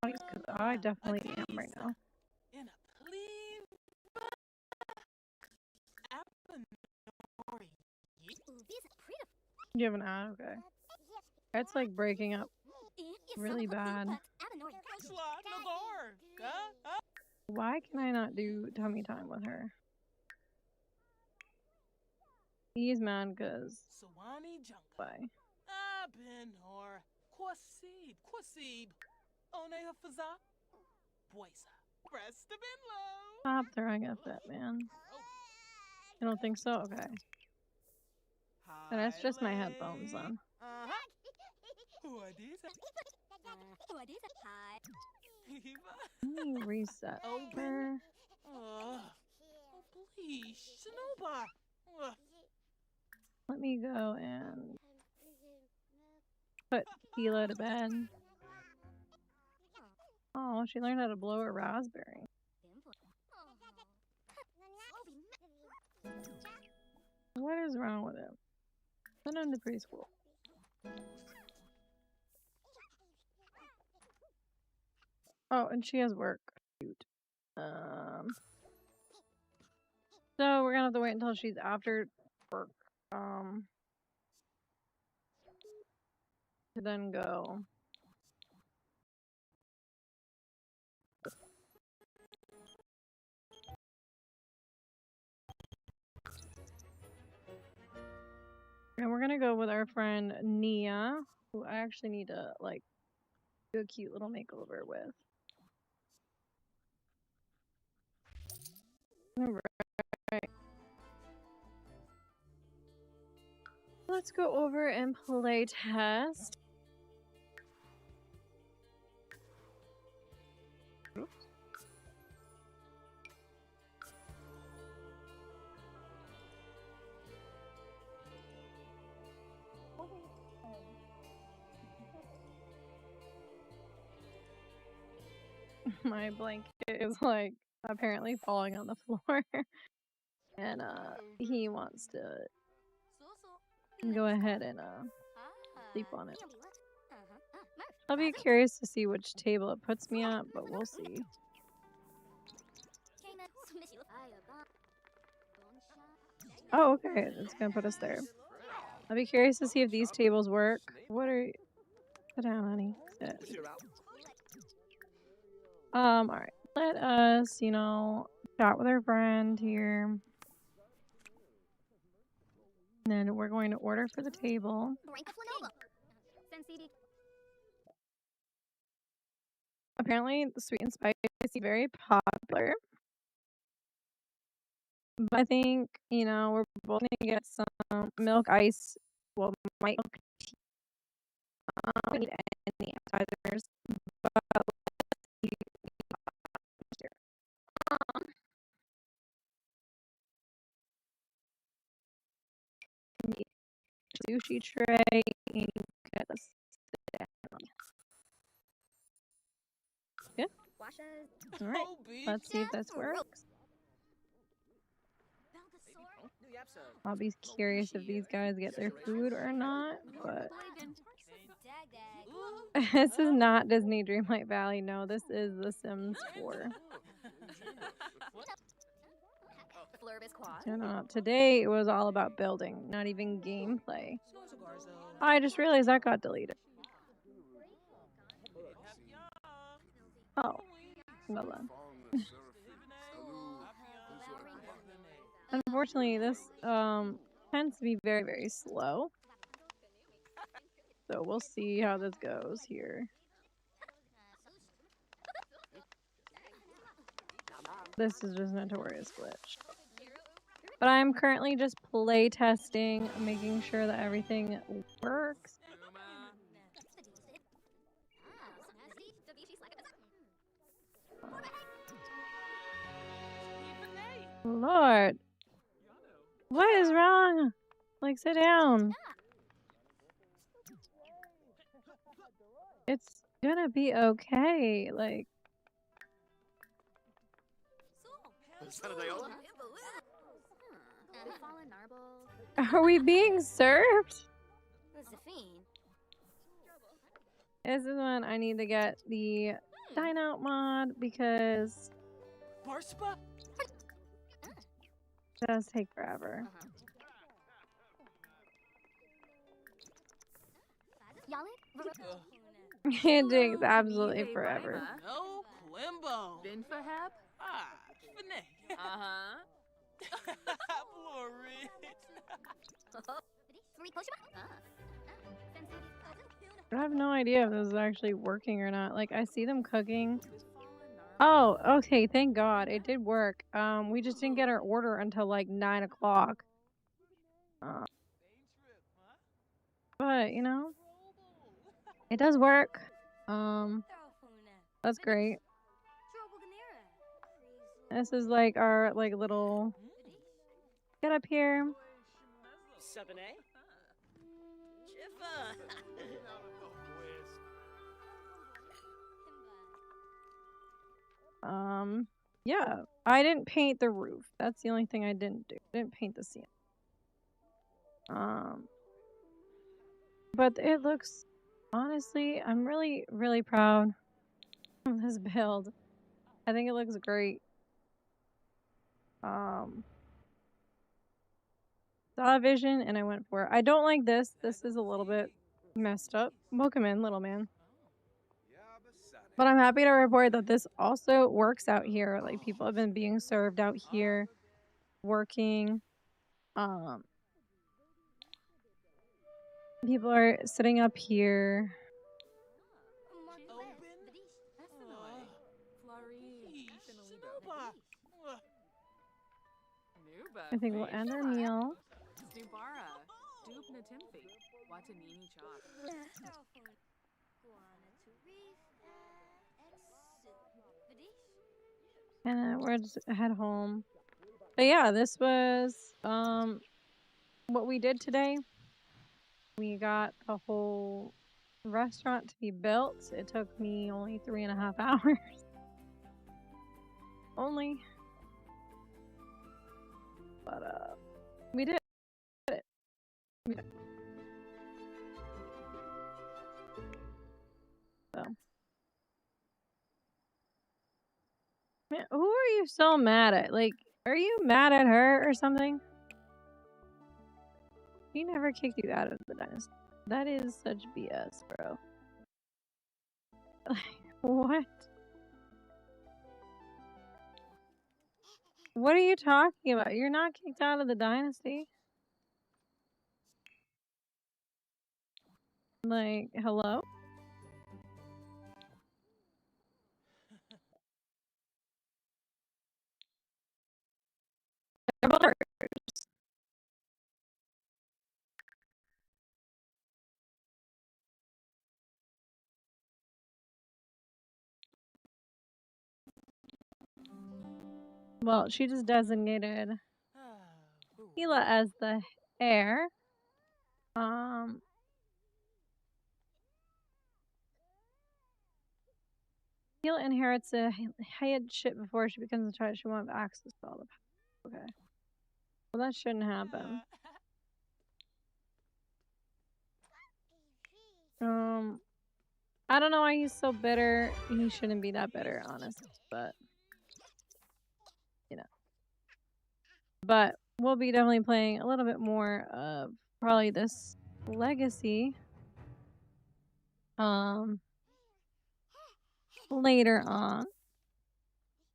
audience, because I definitely am right now. You have an ad? Okay. It's like breaking up really bad. Why can I not do tummy time with her? He's mad because. Why? Stop throwing a fit, man. I don't think so? Okay. And that's just my headphones then. Let me reset her. Let me go and put Hila to bed. Oh, she learned how to blow a raspberry. What is wrong with him? Send him to preschool. Oh, and she has work. Shoot. So we're gonna have to wait until she's after work. To then go. And we're gonna go with our friend Nia, who I actually need to like do a cute little makeover with. Alright. Let's go over and play test. Oops. My blanket is like apparently falling on the floor. And he wants to go ahead and sleep on it. I'll be curious to see which table it puts me at, but we'll see. Oh, okay. It's gonna put us there. I'll be curious to see if these tables work. What are you? Sit down, honey. Sit. Alright. Let us, you know, chat with our friend here. And then we're going to order for the table. Apparently, the sweet and spicy is very popular. But I think, you know, we're both going to get some milk ice. Well, milk tea. We need any appetizers. But sushi tray. And get this. Good. All right. Let's see if this works. I'll be curious if these guys get their food or not, but this is not Disney Dreamlight Valley. No, this is The Sims 4. Today it was all about building, not even gameplay. I just realized that got deleted. Oh, well then. Unfortunately, this tends to be very, very slow. So we'll see how this goes here. This is just a notorious glitch. But I'm currently just play testing, making sure that everything works. Lord. What is wrong? Like, sit down. It's gonna be okay. Like. Are we being served? This is when I need to get the dine out mod because it does take forever. It takes absolutely forever. No Klimbo. Binfahab? Ah, Finay. I have no idea if this is actually working or not. Like, I see them cooking. Oh, okay, thank God. It did work. We just didn't get our order until like 9 o'clock. But, you know, it does work. That's great. This is like our like little get up here. Yeah, I didn't paint the roof. That's the only thing I didn't do. I didn't paint the ceiling. But it looks, honestly, I'm really, really proud of this build. I think it looks great. Saw a vision and I went for it. I don't like this. This is a little bit messed up. Welcome in, little man. But I'm happy to report that this also works out here. Like, people have been being served out here, working. People are sitting up here. I think we'll end our meal. And then we're just head home. But yeah, this was what we did today. We got the whole restaurant to be built. It took me only 3.5 hours. Only. But we did it. We did it. So. Man, who are you so mad at? Like, are you mad at her or something? She never kicked you out of the dynasty. That is such BS, bro. Like, what? What are you talking about? You're not kicked out of the dynasty. Like, hello? They're both workers. Well, she just designated Hila as the heir. Hila inherits a headship before she becomes a child. She won't have access to all the power. Okay. Well, that shouldn't happen. Um, I don't know why he's so bitter. He shouldn't be that bitter, honestly, but you know. But we'll be definitely playing a little bit more of probably this legacy um later on.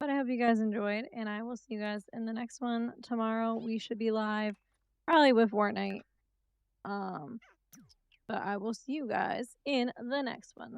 But I hope you guys enjoyed, and I will see you guys in the next one tomorrow. We should be live probably with Fortnite. But I will see you guys in the next one.